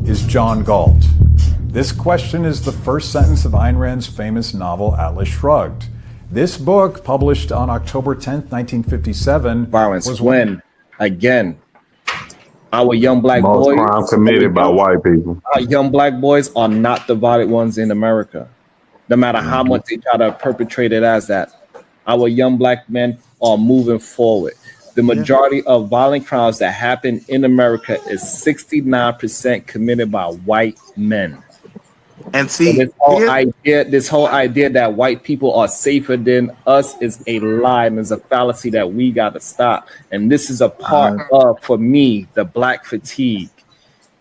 is John Galt? This question is the first sentence of Ayn Rand's famous novel Atlas Shrugged. This book, published on October 10th, 1957, violence was when, again, our young black Most boys, crime committed by white people. our young black boys are not the violent ones in America, no matter how much they try to perpetrate it as that. Our young black men are moving forward. The majority of violent crimes that happen in America is 69% committed by white men. And see, so this whole idea that white people are safer than us is a lie, and is a fallacy that we got to stop. And this is a part of, for me, the black fatigue.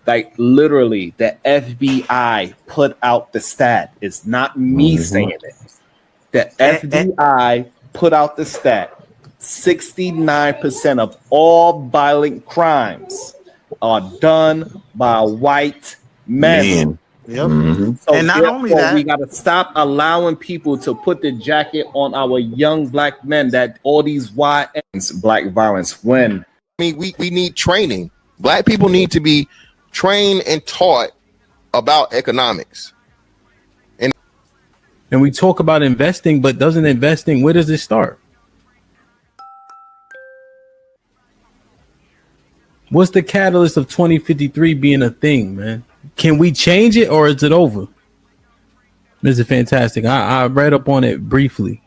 Like literally, the FBI put out the stat. It's not me saying it. The FBI put out the stat. 69% of all violent crimes are done by white men. Yep. So and not only that, we got to stop allowing people to put the jacket on our young black men that all these black violence when. I mean, we need training. Black people need to be trained and taught about economics. And we talk about investing, but doesn't investing, where does it start? What's the catalyst of 2053 being a thing, man? Can we change it or is it over? This is fantastic. I read up on it briefly.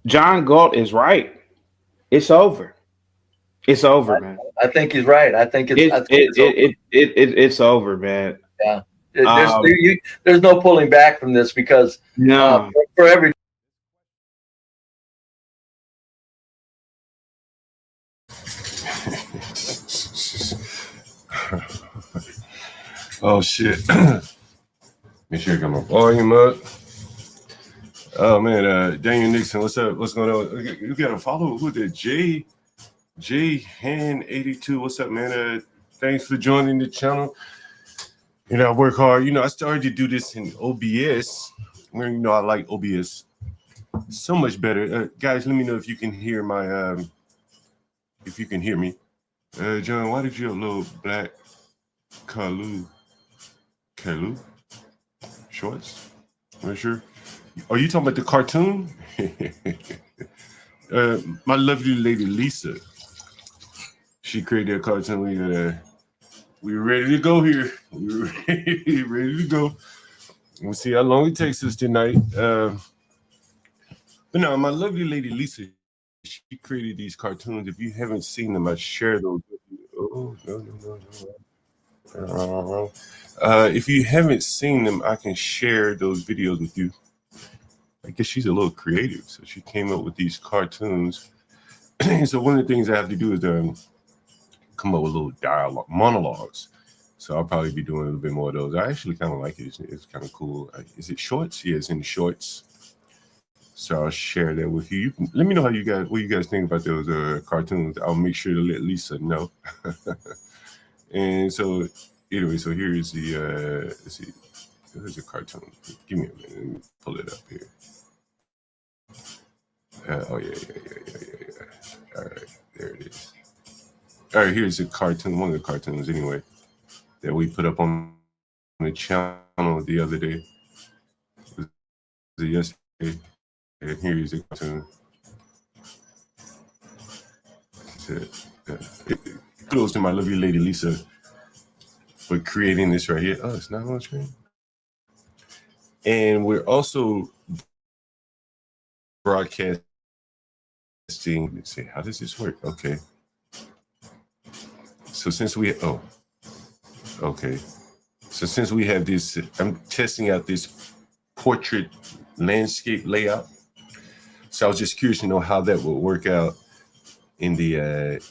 John Galt is right. It's over. It's over, man. I think he's right. I think it's over, man. Yeah. There's no pulling back from this because for every Oh shit. Make sure I got my volume up. Oh man, Daniel Nixon, what's up? What's going on? You gotta follow who the J Han 82. What's up, man? Thanks for joining the channel. You know, I work hard. You know, I started to do this in OBS. Where you know I like OBS so much better. Guys, let me know if you can hear my if you can hear me. John, why did you upload Black Kalu shorts? Not sure. Are you talking about the cartoon? My lovely lady Lisa, she created a cartoon. We're ready to go here. We're ready to go. We'll see how long it takes us tonight. But no, my lovely lady Lisa, she created these cartoons. If you haven't seen them, I share those with you. Oh, no. If you haven't seen them, I can share those videos with you. I guess she's a little creative, so she came up with these cartoons. So one of the things I have to do is come up with little dialogue, monologues. So I'll probably be doing a little bit more of those. I actually kind of like it. It's kind of cool. Is it shorts? Yeah, it's in shorts. So I'll share that with you. Let me know what you guys think about those cartoons. I'll make sure to let Lisa know. And so anyway, so here is the let's see. There's a cartoon. Give me a minute. Let me pull it up here. Oh yeah. All right, there it is. All right, here's a cartoon. One of the cartoons, anyway, that we put up on the channel the other day. Was it yesterday? And here is a cartoon. Kudos to my lovely lady Lisa for creating this right here. Oh, it's not on screen. And we're also broadcasting. Let's see, how does this work? Okay. So since we have this, I'm testing out this portrait landscape layout. So I was just curious to know how that would work out in the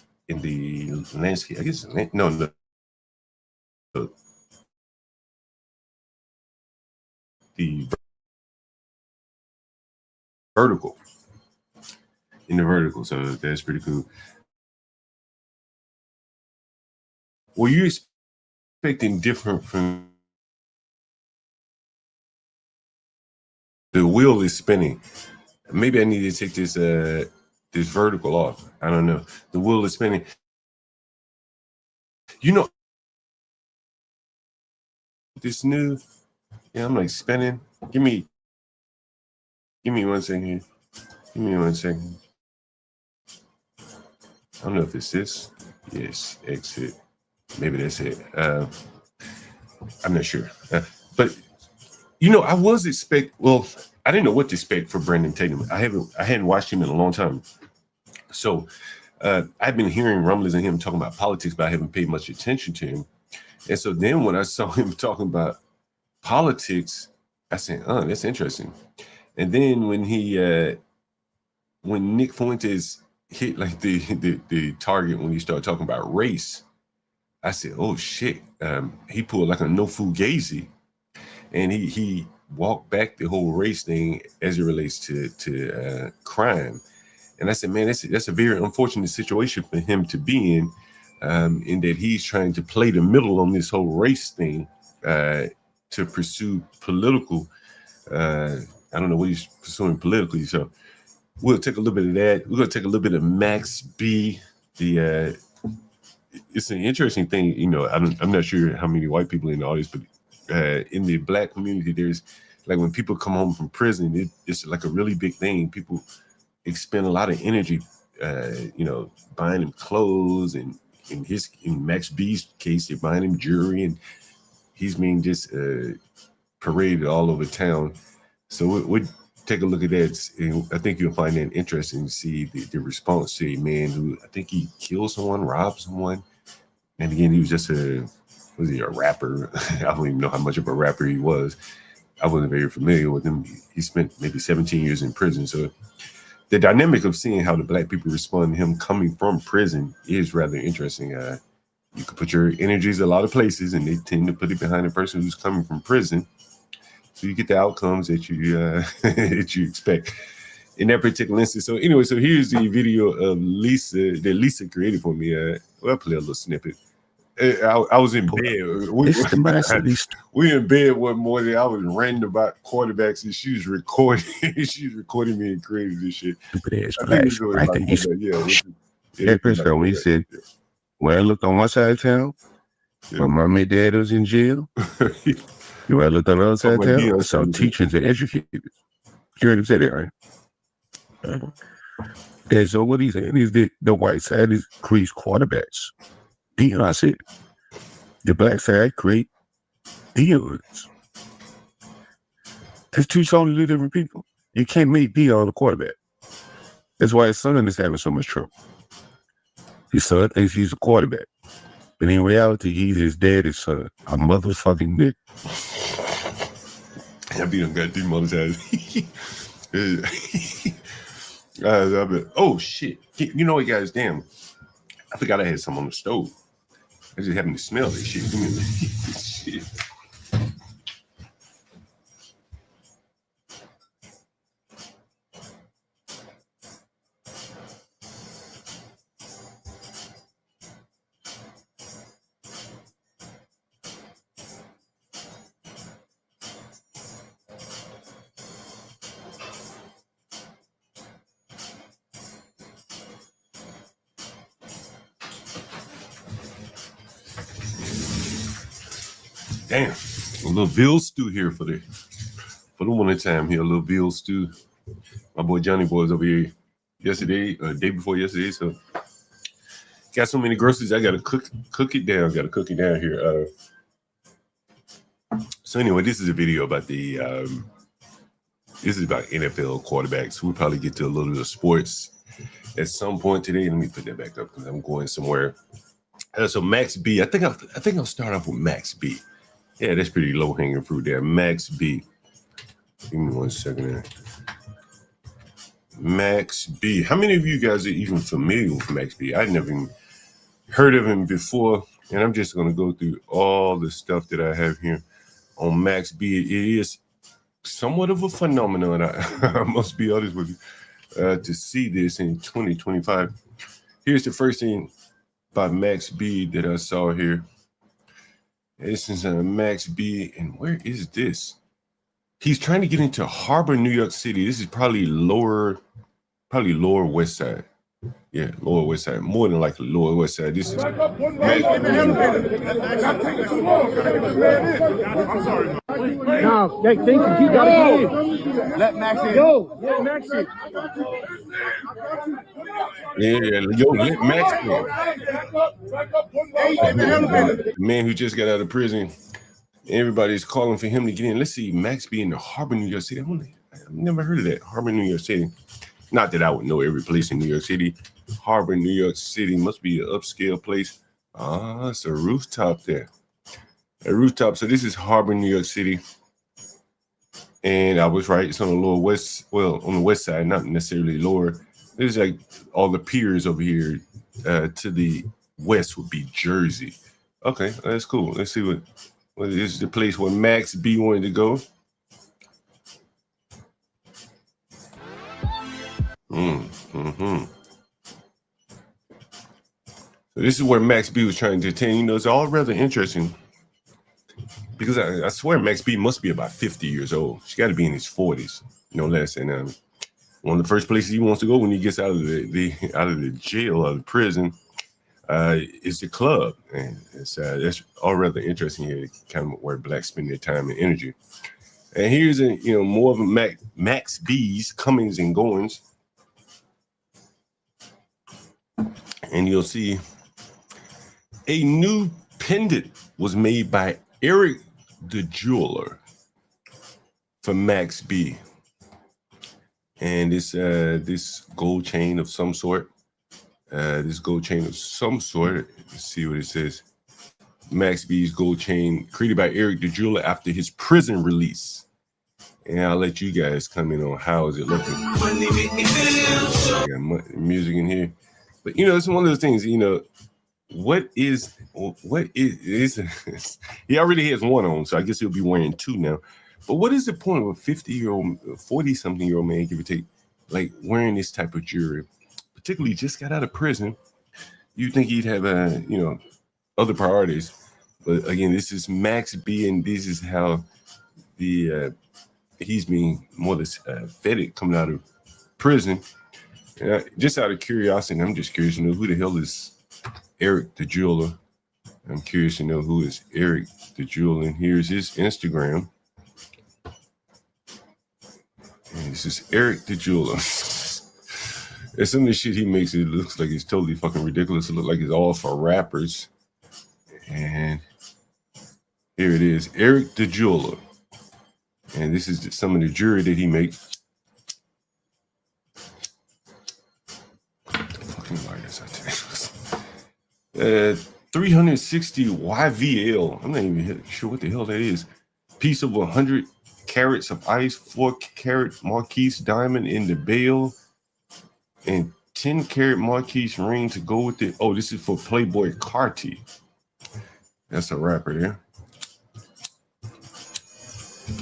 landscape. I guess no. The vertical. In the vertical, so that's pretty cool. Were you expecting different from the wheel is spinning? Maybe I need to take this this vertical off. I don't know. The wheel is spinning. You know, this new, yeah, I'm like spinning. Give me 1 second here. Give me 1 second. I don't know if it's this. Yes, exit. Maybe that's it. I'm not sure. But you know, I was I didn't know what to expect for Brandon Tatum. I hadn't watched him in a long time. So I've been hearing rumblings of him talking about politics, but I haven't paid much attention to him. And so then when I saw him talking about politics, I said, "Oh, that's interesting." And then when when Nick Fuentes hit like the target when he started talking about race, I said, "Oh shit!" He pulled like a no fugazi, and he walked back the whole race thing as it relates to crime. And I said, "Man, that's a very unfortunate situation for him to be in that he's trying to play the middle on this whole race thing to pursue political." I don't know what he's pursuing politically, so we'll take a little bit of that. We're going to take a little bit of Max B. It's an interesting thing, you know. I'm not sure how many white people in the audience, but in the Black community, there's like when people come home from prison, it's like a really big thing. People expend a lot of energy, you know, buying him clothes, and in Max B's case, they're buying him jewelry, and he's being just paraded all over town. So we'll take a look at that, and I think you'll find that interesting to see the response to a man who, I think he killed someone, robbed someone, and again, he was just a rapper? I don't even know how much of a rapper he was. I wasn't very familiar with him. He spent maybe 17 years in prison. So the dynamic of seeing how the Black people respond to him coming from prison is rather interesting. You can put your energies a lot of places, and they tend to put it behind the person who's coming from prison. So you get the outcomes that you that you expect in that particular instance. So anyway, so here's the video of Lisa that Lisa created for me. I'll play a little snippet. I was in bed. We in bed one morning. I was ranting about quarterbacks, and she was recording. She was recording me and creating this shit. Yeah, Chris, when he said, "When I looked on one side of town, my mom and dad was in jail." You want to look on the other side of town? I saw teachers and educators. You heard him say that, right? And so what he's saying is that the white side is creates quarterbacks. Deion said, the Black side create Deions. That's two totally different people. You can't make Deion a quarterback. That's why his son is having so much trouble. His son thinks he's a quarterback. But in reality, he's his daddy's son. A motherfucking dick. I be done got demonetized. Oh shit! You know what, guys? Damn, I forgot I had some on the stove. I just happened to smell this shit. Shit. Damn, a little veal stew here for the winter time here. A little veal stew. My boy Johnny Boy was over here yesterday, day before yesterday. So got so many groceries, I gotta cook it down. Gotta cook it down here. So anyway, this is a video about this is about NFL quarterbacks. We'll probably get to a little bit of sports at some point today. Let me put that back up because I'm going somewhere. So Max B, I think I'll start off with Max B. Yeah, that's pretty low hanging fruit there. Max B. Give me 1 second there. Max B. How many of you guys are even familiar with Max B? I'd never even heard of him before, and I'm just going to go through all the stuff that I have here on Max B. It is somewhat of a phenomenon. I must be honest with you, to see this in 2025. Here's the first thing about Max B that I saw here. This is Max B, and where is this? He's trying to get into Harbor, New York City. This is probably lower west side. Yeah, Lower West Side. More than likely Lower West Side. This is No, they think he got it. Let Max in. Yo, let Max in. Yo, let Max in. The man who just got out of prison. Everybody's calling for him to get in. Let's see, Max be in the Harbor, New York City. I've never heard of that. Harbor, New York City. Not that I would know every place in New York City. Harbor, New York City must be an upscale place. Ah, it's a rooftop there. A rooftop. So this is Harbor, New York City. And I was right. It's on the lower west, well, on the west side, not necessarily lower. There's like all the piers over here. To the west would be Jersey. Okay, that's cool. Let's see what is the place where Max B wanted to go. So this is where Max B was trying to attain. You know, it's all rather interesting because I swear Max B must be about 50 years old. She got to be in his 40s, no less. And one of the first places he wants to go when he gets out of the jail, out of the prison, is the club. And it's that's all rather interesting here, kind of where blacks spend their time and energy. And here's more of a Max B's comings and goings. And you'll see a new pendant was made by Eric the jeweler for Max B. And this gold chain of some sort. Let's see what it says. Max B's gold chain created by Eric the jeweler after his prison release. And I'll let you guys come in on how is it looking. I got music in here. But it's one of those things, what is he already has one on, so I guess he'll be wearing two now. But what is the point of a 50-year-old, 40-something-year-old man, give or take, like wearing this type of jewelry? Particularly just got out of prison. You'd think he'd have other priorities. But again, this is Max B, and this is how he's being more feted coming out of prison. Just out of curiosity, I'm just curious to know who the hell is Eric the jeweler. I'm curious to know who is Eric the jeweler. And here's his Instagram. And this is Eric the jeweler. And some of the shit he makes, it looks like it's totally fucking ridiculous. It looks like it's all for rappers. And here it is, Eric the jeweler. And this is some of the jewelry that he makes. Fucking lighters, I tell you. 360 YVL. I'm not even sure what the hell that is. Piece of 100 carats of ice, 4-carat Marquise diamond in the bail, and 10-carat Marquise ring to go with it. Oh, this is for Playboy Carti. That's a rapper there.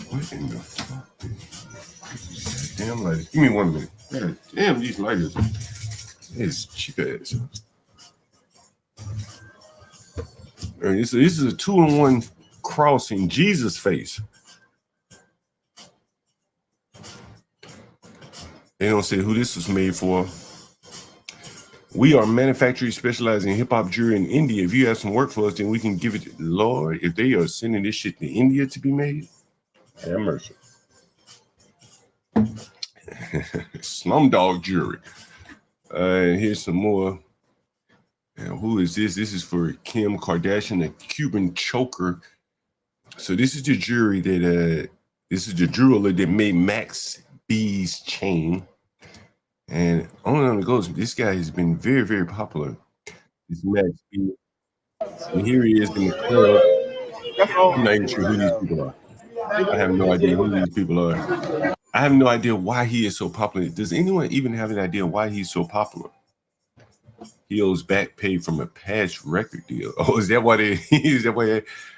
What in the fuck? Damn lighters. Give me 1 minute. God damn, these lighters. It's cheap ass. This is a 2-in-1 crossing Jesus face. They don't say who this was made for. We are manufacturers specializing in hip-hop jewelry in India. If you have some work for us, then we can give it to Lord. If they are sending this shit to India to be made, have mercy. Slumdog jewelry. Here's some more. Now, who is this? This is for Kim Kardashian, a Cuban choker. So this is the jewelry that this is the jeweler that made Max B's chain. And on and goes, this guy has been very, very popular. This Max B. And here he is in the club. I'm not even sure who these people are. I have no idea who these people are. I have no idea why he is so popular. Does anyone even have an idea why he's so popular? He owes back pay from a past record deal. Oh, is that why they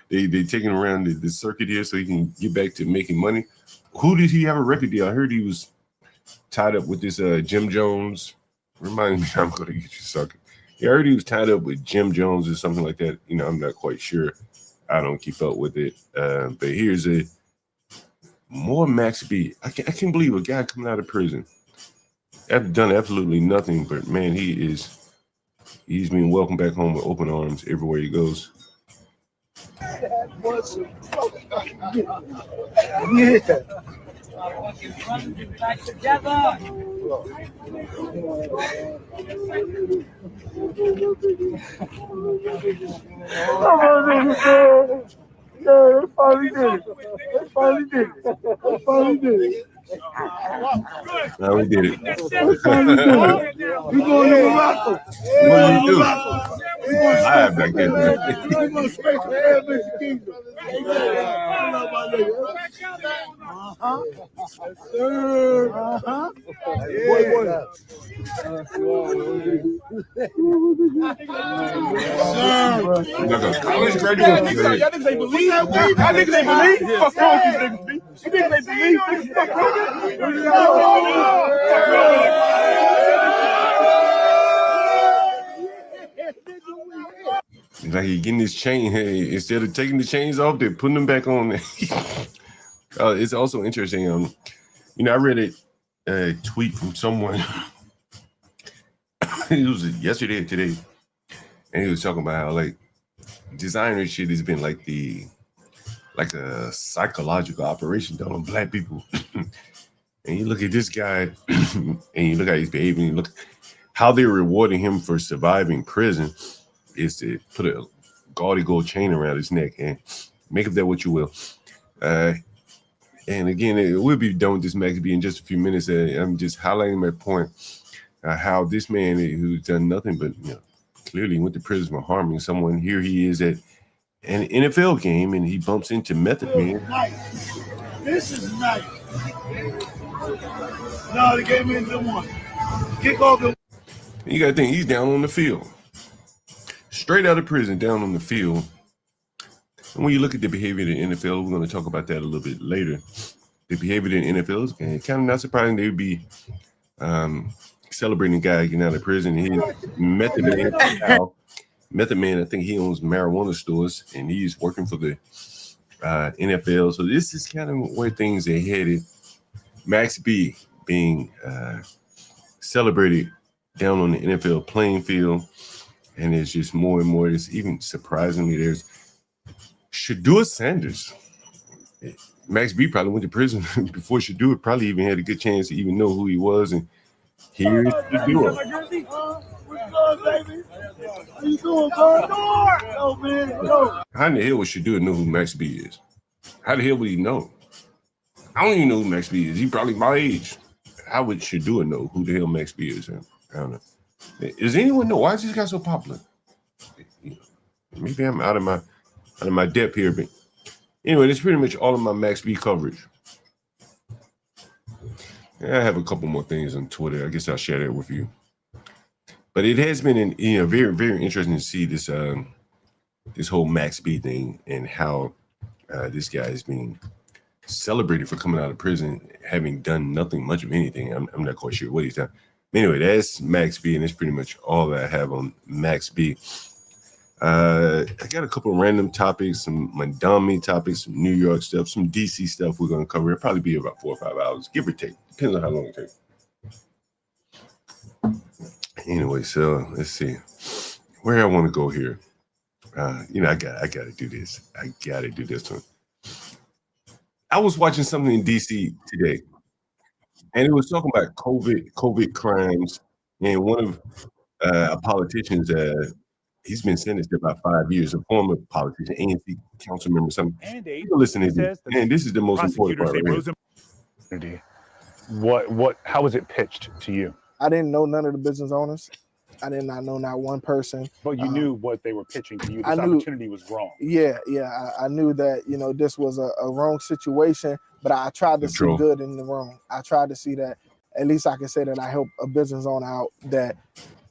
taking him around the circuit here so he can get back to making money? Who did he have a record deal? I heard he was tied up with this Jim Jones. Remind me, I'm gonna get you sucker. Yeah, I heard he was tied up with Jim Jones or something like that. I'm not quite sure. I don't keep up with it. But here's more Max B. I can't believe a guy coming out of prison I've done absolutely nothing, but man, he's been welcomed back home with open arms everywhere he goes. Yeah, they finally did it. They finally did it. They finally did it. Now we did it. They finally did it. We going to Morocco. What do you do? Live back there. We going to space for every kingdom. Yes, sir. Like a college graduate. Y'all niggas ain't believe. Y'all niggas ain't believe. Fuck wrong with these niggas, B. You niggas ain't believe. Fuck wrong It's like he getting his chain. Hey, instead of taking the chains off, they're putting them back on. It's also interesting. I read a tweet from someone. It was yesterday or today, and he was talking about how like designer shit has been like a psychological operation done on black people. And you look at this guy, and you look at his behavior, and you look how they're rewarding him for surviving prison is to put a gaudy gold chain around his neck and make of that what you will. And again, we'll be done with this, Max B, in just a few minutes. I'm just highlighting my point, how this man who's done nothing but clearly went to prison for harming someone. Here he is at an NFL game, and he bumps into Method Man. nice. This is nice. No, they gave me the one. Kick off the. You got to think, he's down on the field. Straight out of prison, down on the field. And when you look at the behavior of the NFL, we're going to talk about that a little bit later. The behavior of the NFL is kind of not surprising. They would be celebrating a guy getting out of prison. He Method Man. Method Man, I think he owns marijuana stores, and he's working for the NFL. So this is kind of where things are headed. Max B being celebrated down on the NFL playing field, and there's just more and more. It's even surprisingly, there's Shedeur Sanders. Max B probably went to prison before Shedeur probably even had a good chance to even know who he was. And here's Shedeur. What's up, baby? How you doing, bro? Oh, man. Yo. How in the hell would Shedeur know who Max B is? How the hell would he know? I don't even know who Max B is. He probably my age. How would Shedeur know who the hell Max B is? I don't know. Does anyone know why is this guy so popular? Maybe I'm out of my depth here, but anyway, that's pretty much all of my Max B coverage. I have a couple more things on Twitter. I guess I'll share that with you. But it has been very, very interesting to see this this whole Max B thing and how this guy is being celebrated for coming out of prison, having done nothing much of anything. I'm not quite sure what he's done. Anyway, that's Max B, and that's pretty much all that I have on Max B. I got a couple of random topics, some Mandami topics, some New York stuff, some DC stuff we're going to cover. It'll probably be about 4 or 5 hours, give or take. Depends on how long it takes. Anyway, so let's see where I want to go here. I got to do this. I got to do this one. I was watching something in DC today, and it was talking about COVID crimes, and one of a politician's he's been sentenced to about 5 years. A former politician, ANC council member, something. Listen to this, and this is the most important part right here. How was it pitched to you? I didn't know none of the business owners. I did not know not one person. But you knew what they were pitching to you. This opportunity was wrong. Yeah. I knew that, this was a wrong situation, but I tried to see good in the wrong. I tried to see that at least I can say that I helped a business owner out that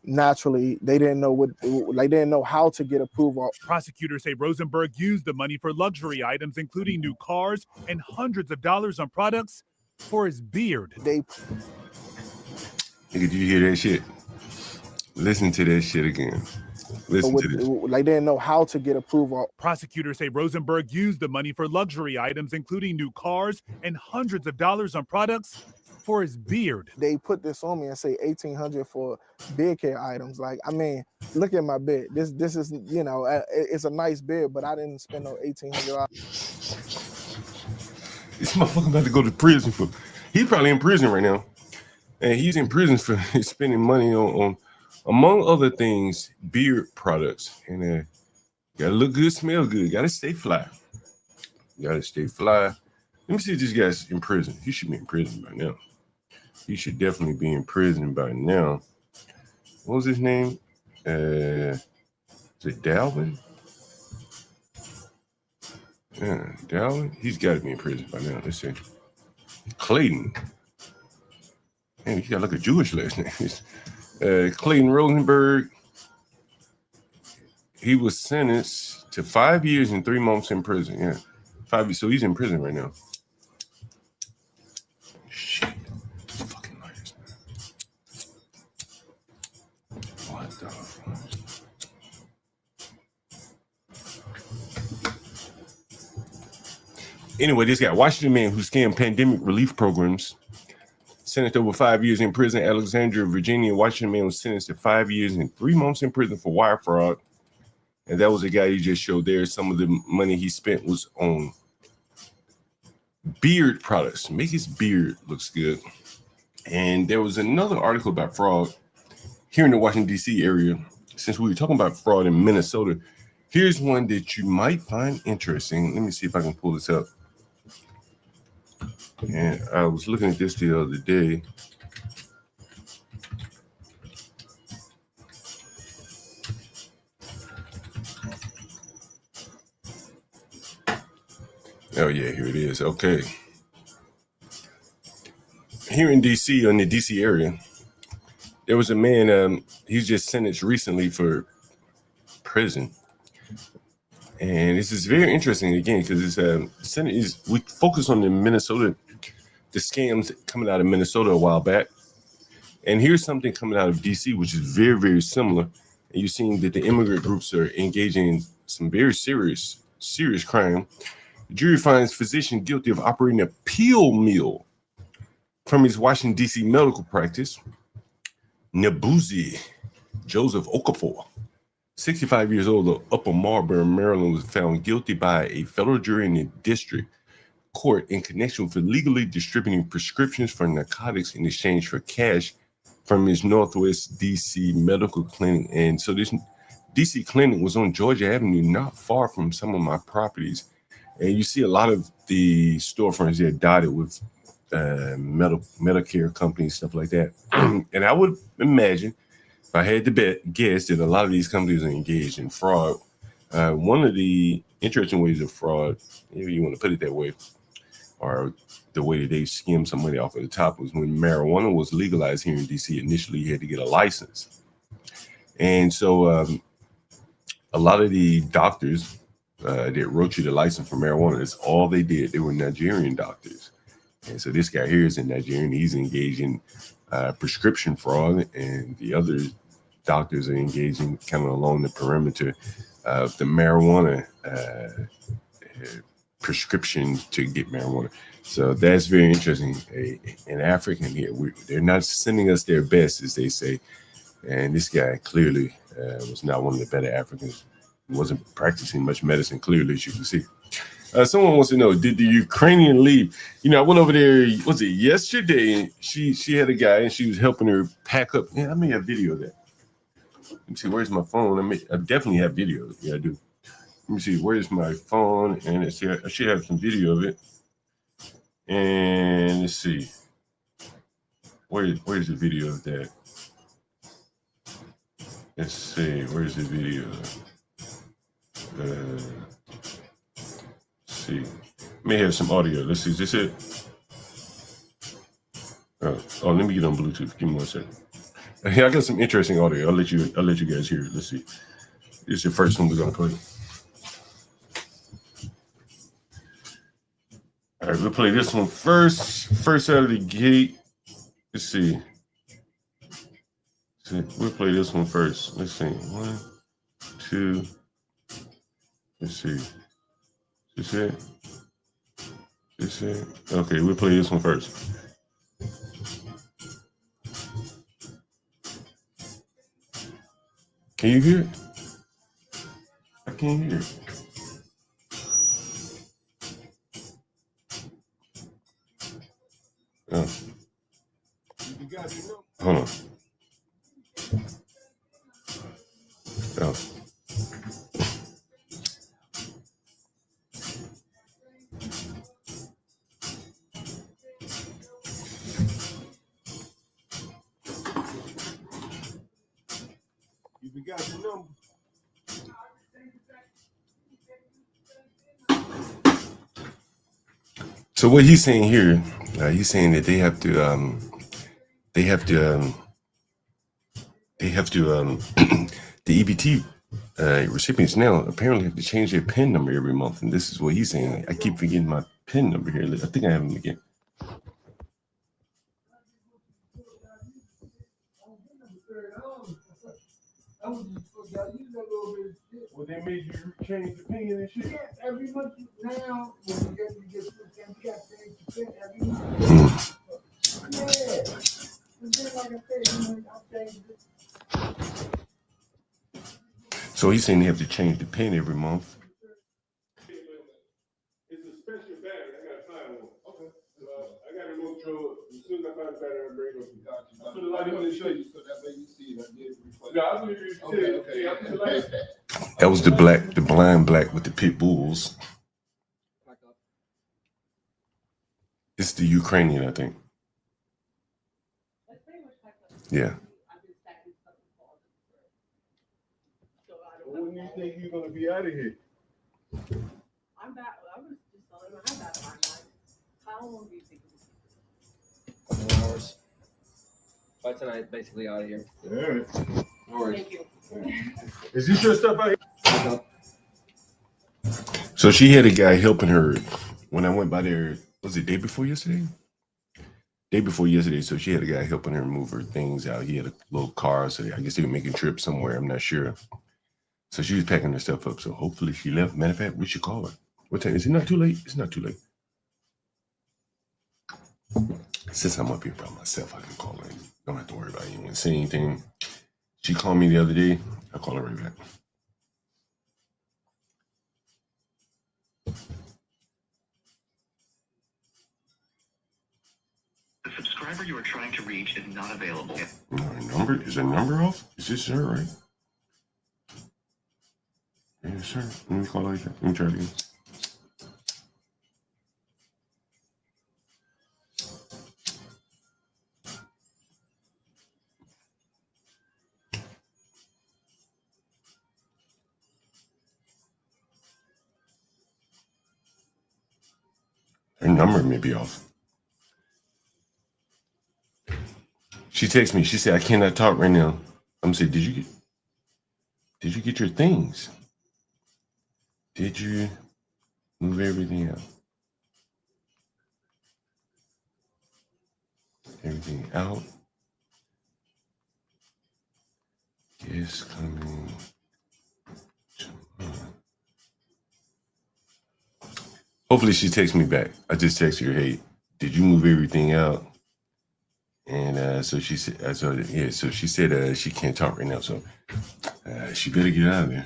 naturally they didn't know how to get approval. Prosecutors say Rosenberg used the money for luxury items, including new cars and hundreds of dollars on products for his beard. Did you hear that shit? Listen to that shit again. Listen to this. They didn't know how to get approval. Prosecutors say Rosenberg used the money for luxury items, including new cars and hundreds of dollars on products for his beard. They put this on me and say $1,800 for beard care items. Like, I mean, look at my beard. This is, you know, it's a nice beard, but I didn't spend no $1,800. This motherfucker about to go to prison for. He's probably in prison right now, and he's in prison for spending money on among other things, beard products. And gotta look good, smell good. Gotta stay fly. Gotta stay fly. Let me see if this guy's in prison. He should be in prison by now. He should definitely be in prison by now. What was his name? Is it Dalvin? Yeah, Dalvin. He's got to be in prison by now. Let's see. Clayton. Man, he got like a Jewish last name. Clayton Rosenberg. He was sentenced to 5 years and 3 months in prison. Yeah, 5 years. So he's in prison right now. Shit. Fucking liars, man. What the fuck? Anyway, this guy, Washington man who scammed pandemic relief programs, sentenced over 5 years in prison. Alexandria, Virginia, Washington man was sentenced to 5 years and 3 months in prison for wire fraud. And that was the guy you just showed there. Some of the money he spent was on beard products. Make his beard looks good. And there was another article about fraud here in the Washington, D.C. area. Since we were talking about fraud in Minnesota, here's one that you might find interesting. Let me see if I can pull this up. And I was looking at this the other day. Oh, yeah, here it is. Okay. Here in D.C., in the D.C. area, there was a man, he was just sentenced recently for prison. And this is very interesting, again, because it's we focus on the Minnesota, the scams coming out of Minnesota a while back. And here's something coming out of D.C., which is very, very similar. And you're seeing that the immigrant groups are engaging in some very serious crime. The jury finds physician guilty of operating a peel mill from his Washington, D.C. medical practice. Nabuzi Joseph Okafor, 65 years old of Upper Marlboro, Maryland, was found guilty by a federal jury in the district court in connection with illegally distributing prescriptions for narcotics in exchange for cash from his Northwest D.C. medical clinic. And so this D.C. clinic was on Georgia Avenue, not far from some of my properties. And you see a lot of the storefronts there dotted with Medicare companies, stuff like that. And I would imagine, if I had to guess, that a lot of these companies are engaged in fraud. One of the interesting ways of fraud, if you want to put it that way, or the way that they skimmed some money off of the top, was when marijuana was legalized here in D.C. Initially, you had to get a license. And so a lot of the doctors that wrote you the license for marijuana, that's all they did. They were Nigerian doctors. And so this guy here is a Nigerian. He's engaged in prescription fraud, and the other doctors are engaging kind of along the perimeter of the marijuana prescription to get marijuana. So that's very interesting. An African here, they're not sending us their best, as they say. And this guy clearly was not one of the better Africans. He wasn't practicing much medicine, clearly, as you can see. Someone wants to know, did the Ukrainian leave? You know, I went over there, was it yesterday? And she had a guy, and she was helping her pack up. Yeah, I may have video of that. Let me see, where's my phone? I definitely have video. Yeah, I do. Let me see, where's my phone? And I should have some video of it. And let's see. Where's the video of that? Let's see, where's the video? Let's see. May have some audio. Let's see, is this it? Oh, let me get on Bluetooth. Give me 1 second. Yeah, I got some interesting audio. I'll let you guys hear it. Let's see. This is the first one we're gonna play. All right, we'll play this one first. First out of the gate. Let's see. We'll play this one first. Let's see. 1, 2. Let's see. Is this it? Okay, we'll play this one first. Can you hear it? I can't hear it. Oh. Hold on. Oh. You got your number. So what he's saying here, he's saying that they have to the EBT recipients now apparently have to change their PIN number every month, and this is what he's saying. I keep forgetting my PIN number here. I think I have him again. Well, they made you change the PIN and shit. Yes, every month now, when you get you got to change the PIN every month. Yeah. And then, like I said, I changed it. So he's saying they have to change the PIN every month. It's a special battery. I gotta find one. Okay. I gotta go through it. As soon as I find the battery, I'll bring it up. I put a light on to show you so that way you see it. I did replace. Yeah, I believe you see it. Okay. I put the light. That was the blind black with the pit bulls. It's the Ukrainian, I think. Yeah. When do you think you're gonna be out of here? I'm back. I was just telling him I'm back by 9. How long do you think it will take? 4 hours. By tonight, basically out of here. All right. No worries. Thank you. Is this your stuff out here? So she had a guy helping her when I went by there. Was it day before yesterday? Day before yesterday. So she had a guy helping her move her things out. He had a little car, so I guess they were making trips somewhere. I'm not sure. So she was packing her stuff up. So hopefully she left. Matter of fact, we should call her. What time? Is it not too late? It's not too late. Since I'm up here by myself, I can call her. Don't have to worry about anyone saying anything. She called me the other day. I'll call her right back. The subscriber you are trying to reach is not available. Is her number off? Is this her, right? Yes, sir. Let me call her again. Let me try it again. Her number may be off. She texted me. She said, I cannot talk right now. I'm gonna say, did you get your things? Did you move everything out? Everything out. Yes, coming tomorrow. Hopefully she texts me back. I just texted her, hey, did you move everything out? And so she said, so she said she can't talk right now, so she better get out of there.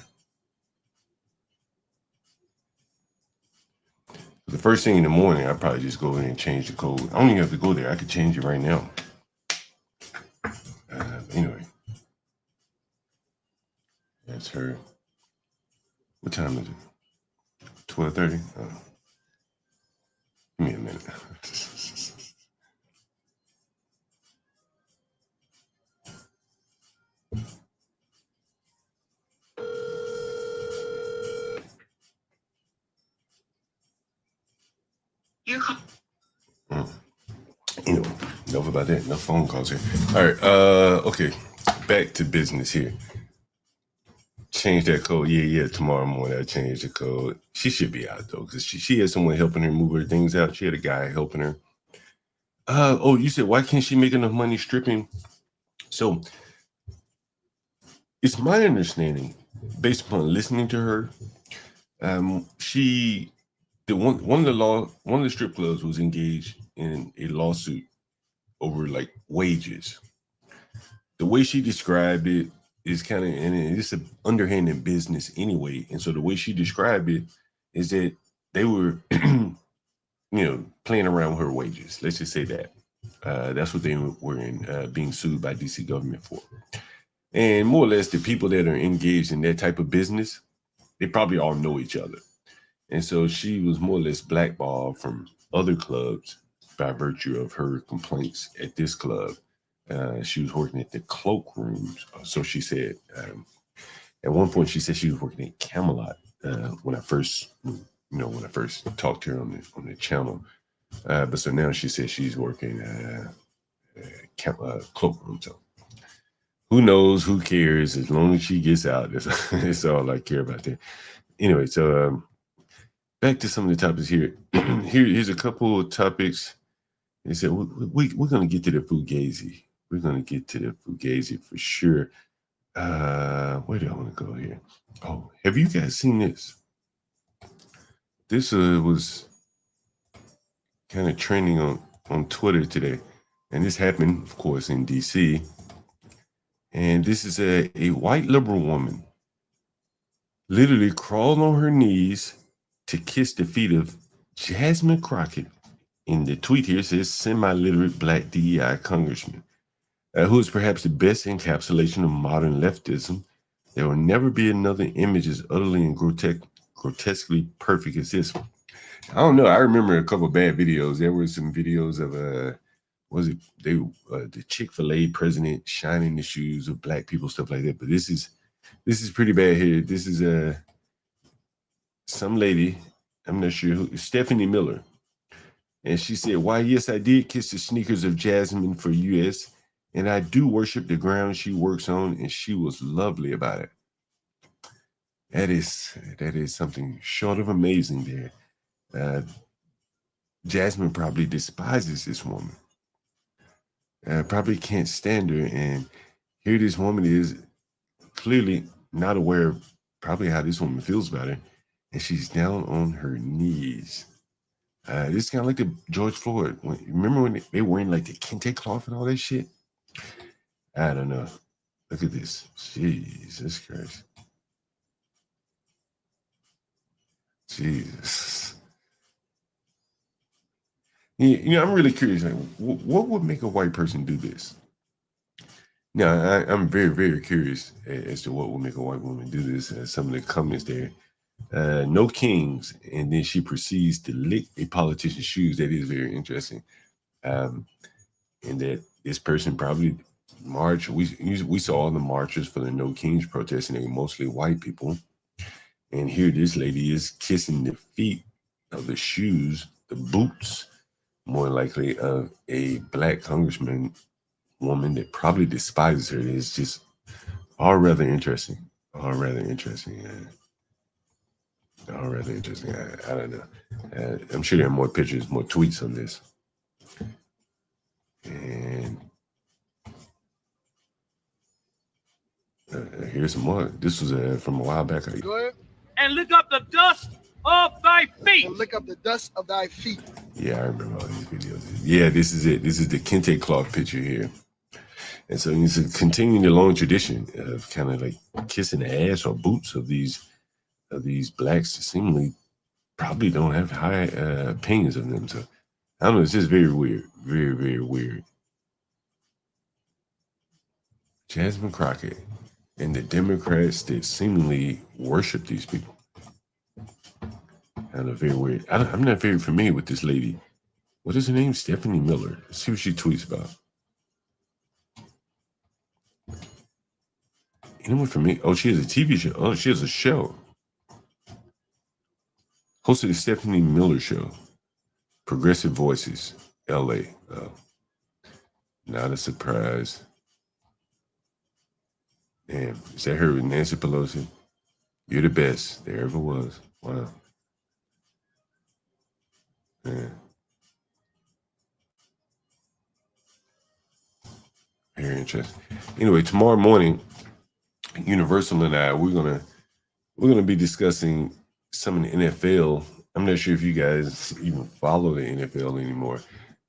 The first thing in the morning, I'd probably just go in and change the code. I don't even have to go there. I could change it right now. Anyway, that's her. What time is it? 12:30. Give me a minute. Anyway, enough about that. Enough phone calls here. All right. Okay. Back to business here. Change that code. Yeah. Tomorrow morning, I change the code. She should be out though, because she had someone helping her move her things out. She had a guy helping her. You said why can't she make enough money stripping? So it's my understanding, based upon listening to her, one of the strip clubs was engaged in a lawsuit over like wages. The way she described it is kind of, and it's an underhanded business anyway. And so the way she described it is that they were, playing around with her wages. Let's just say that. That's what they were being sued by DC government for. And more or less, the people that are engaged in that type of business, they probably all know each other. And so she was more or less blackballed from other clubs by virtue of her complaints at this club. She was working at the cloakrooms. So she said, at one point she said she was working at Camelot when I first talked to her on the channel. But so now she says she's working cloakroom. So who knows? Who cares? As long as she gets out, that's all I care about there. Anyway, so back to some of the topics here. Here's a couple of topics. They said we're going to get to the Fugazi. We're going to get to the Fugazi for sure. Where do I want to go here? Oh, have you guys seen this? This was kind of trending on Twitter today. And this happened, of course, in DC. And this is a white liberal woman literally crawled on her knees to kiss the feet of Jasmine Crockett. In the tweet here says semi-literate black DEI congressman, who is perhaps the best encapsulation of modern leftism. There will never be another image as utterly and grotesquely perfect as this one. I don't know. I remember a couple of bad videos. There were some videos of the Chick-fil-A president shining the shoes of black people, stuff like that. But this is pretty bad here. This is some lady, I'm not sure who, Stephanie Miller. And she said, why, yes, I did kiss the sneakers of Jasmine for US, and I do worship the ground she works on, and she was lovely about it. That is something short of amazing there. Jasmine probably despises this woman. Probably can't stand her, and here this woman is clearly not aware of probably how this woman feels about her, and she's down on her knees. This is kind of like the George Floyd. Remember when they were wearing like the kente cloth and all that shit? I don't know. Look at this. Jesus Christ. Jesus. I'm really curious. Like, what would make a white person do this? Now, I'm very, very curious as to what would make a white woman do this. Some of the comments there. No kings, and then she proceeds to lick a politician's shoes. That is very interesting. And that this person probably marched. We saw all the marchers for the No Kings protest, and they were mostly white people. And here this lady is kissing the feet of the shoes, the boots, more likely of a black congressman woman that probably despises her. It's just all rather interesting. All rather interesting. I don't know. I'm sure there are more pictures, more tweets on this. And here's some more. This was from a while back. Go ahead. And lick up the dust of thy feet. And lick up the dust of thy feet. Yeah, I remember all these videos. Yeah, this is it. This is the kente cloth picture here. And so it's continuing the long tradition of kind of like kissing the ass or boots of these blacks that seemingly probably don't have high opinions of them. So I don't know. It's just very weird. Very, very weird. Jasmine Crockett and the Democrats that seemingly worship these people. I don't know, very weird. I'm not very familiar with this lady. What is her name? Stephanie Miller. Let's see what she tweets about. Anyone from me? Oh, she has a TV show. Oh, she has a show. Hosted the Stephanie Miller Show. Progressive Voices, LA. Oh, not a surprise. Damn, is that her with Nancy Pelosi? You're the best there ever was. Wow. Man. Very interesting. Anyway, tomorrow morning, Universal and I, we're gonna be discussing some of the NFL. I'm not sure if you guys even follow the NFL anymore.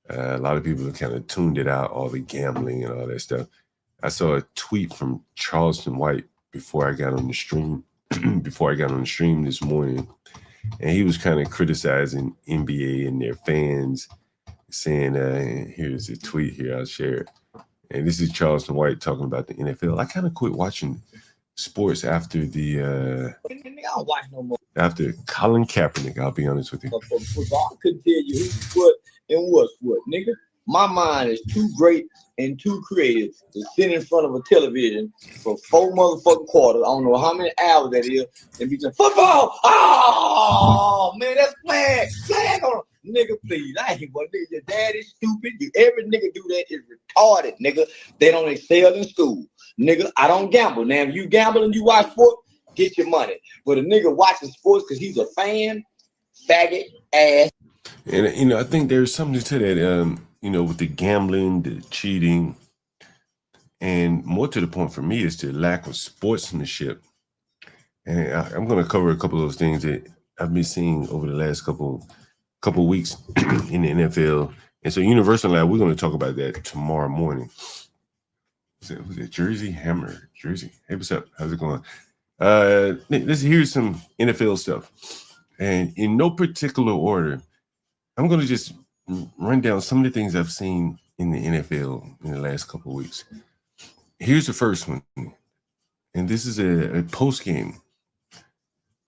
A lot of people have kind of tuned it out, all the gambling and all that stuff. I saw a tweet from Charleston White before I got on the stream. This morning, and he was kind of criticizing NBA and their fans, saying, "Here's a tweet here. I'll share it." And this is Charleston White talking about the NFL. I kind of quit watching sports after after Colin Kaepernick. I'll be honest with you. I couldn't tell you who's what and what's what, nigga. My mind is too great and too creative to sit in front of a television for 4 motherfucking quarters. I don't know how many hours that is, and be saying, football! Oh, man, that's flag on nigga, please. I ain't one nigga. Your dad is stupid. Every nigga do that is retarded, nigga. They don't excel in school. Nigga, I don't gamble. Now, if you gamble and you watch sports, get your money. But a nigga watching sports because he's a fan, faggot, ass. And, I think there's something to that, with the gambling, the cheating, and more to the point for me is the lack of sportsmanship. And I'm going to cover a couple of those things that I've been seeing over the last couple weeks in the NFL. And so Universal Lab, we're going to talk about that tomorrow morning. Was it Jersey Hammer? Jersey. Hey, what's up? How's it going? Here's some NFL stuff. And in no particular order, I'm going to just run down some of the things I've seen in the NFL in the last couple of weeks. Here's the first one. And this is a post game.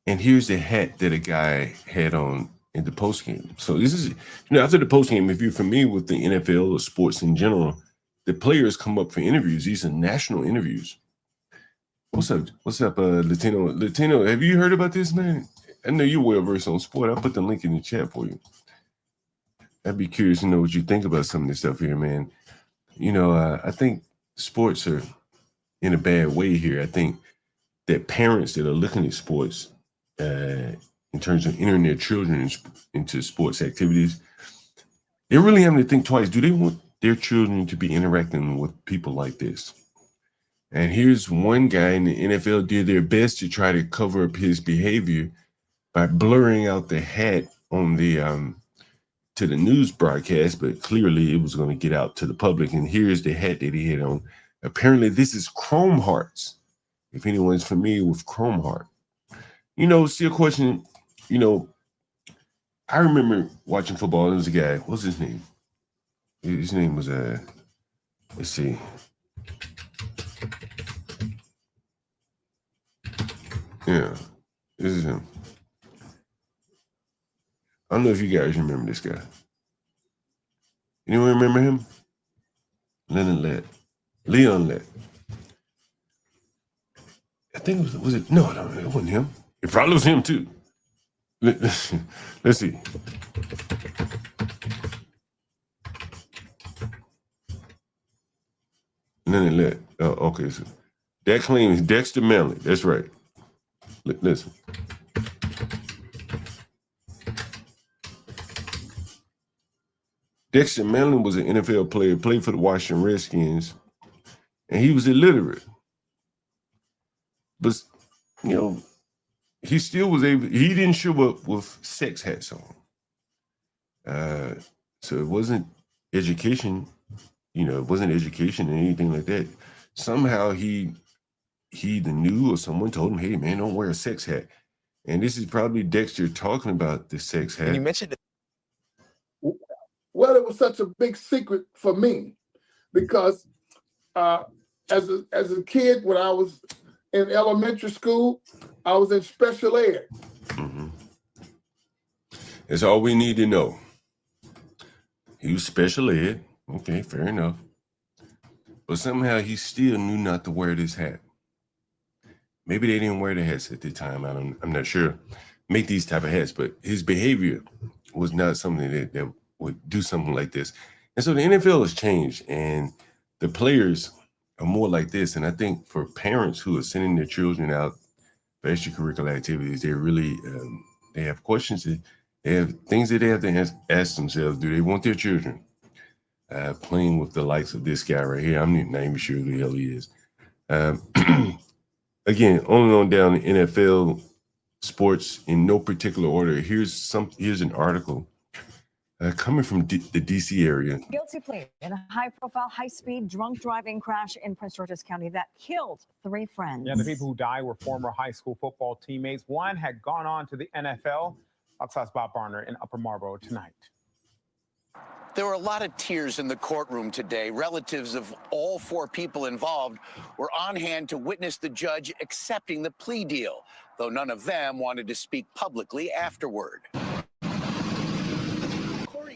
And here's the hat that a guy had on in the post game. So this is, after the post game, if you're familiar with the NFL or sports in general, the players come up for interviews. These are national interviews. What's up? Latino? Latino, have you heard about this, man? I know you're well versed on sport. I'll put the link in the chat for you. I'd be curious to know what you think about some of this stuff here, man. I think sports are in a bad way here. I think that parents that are looking at sports in terms of entering their children into sports activities, they're really having to think twice. Do they want their children to be interacting with people like this? And here's one guy in the NFL did their best to try to cover up his behavior by blurring out the hat on the to the news broadcast, but clearly it was going to get out to the public. And here's the hat that he had on. Apparently, this is Chrome Hearts. If anyone's familiar with Chrome Heart, still question. I remember watching football. There was a guy. What's his name? His name was let's see. Yeah, this is him. I don't know if you guys remember this guy. Anyone remember him? Leon Lett. I think it was it? No, it wasn't him. It probably was him too. Let's see. Leonard Lett. Oh, okay. So that claim is Dexter Manley. That's right. Listen. Dexter Manley was an NFL player, played for the Washington Redskins, and he was illiterate. But, he still was able, he didn't show up with sex hats on. So it wasn't education, it wasn't education or anything like that. Somehow he either knew or someone told him, hey, man, don't wear a sex hat. And this is probably Dexter talking about the sex hat. And you mentioned it. Well, it was such a big secret for me because as a kid, when I was in elementary school, I was in special ed. Mm-hmm. That's all we need to know. He was special ed. Okay, fair enough. But somehow he still knew not to wear this hat. Maybe they didn't wear the hats at the time. I'm not sure. Make these type of hats, but his behavior was not something that would do something like this. And so the NFL has changed, and the players are more like this. And I think for parents who are sending their children out for extracurricular activities, they really they have questions. They have things that they have to ask themselves. Do they want their children playing with the likes of this guy right here? I'm not even sure who the hell he is. Again, on down the NFL sports in no particular order. Here's an article coming from the D.C. area. Guilty plea in a high-profile, high-speed drunk driving crash in Prince George's County that killed 3 friends. Yeah, the people who died were former high school football teammates. One had gone on to the NFL. Fox Bob Barner in Upper Marlboro tonight. There were a lot of tears in the courtroom today. Relatives of all 4 people involved were on hand to witness the judge accepting the plea deal, though none of them wanted to speak publicly afterward.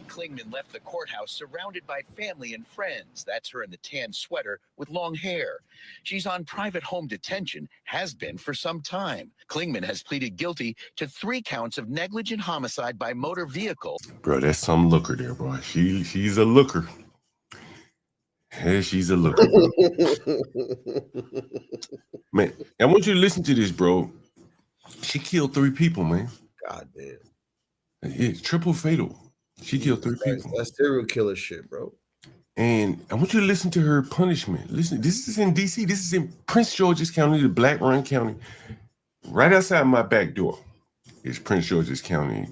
Klingman left the courthouse surrounded by family and friends. That's her in the tan sweater with long hair. She's on private home detention, has been for some time. Klingman has pleaded guilty to 3 counts of negligent homicide by motor vehicle. Bro, that's some looker there, boy. She's a looker. Yeah, she's a looker, bro. Man, I want you to listen to this, bro. She killed 3 people, man. God damn. It's triple fatal. She killed 3 people. That's serial killer shit, bro. And I want you to listen to her punishment. Listen, this is in D.C. This is in Prince George's County, the Black Run County. Right outside my back door is Prince George's County,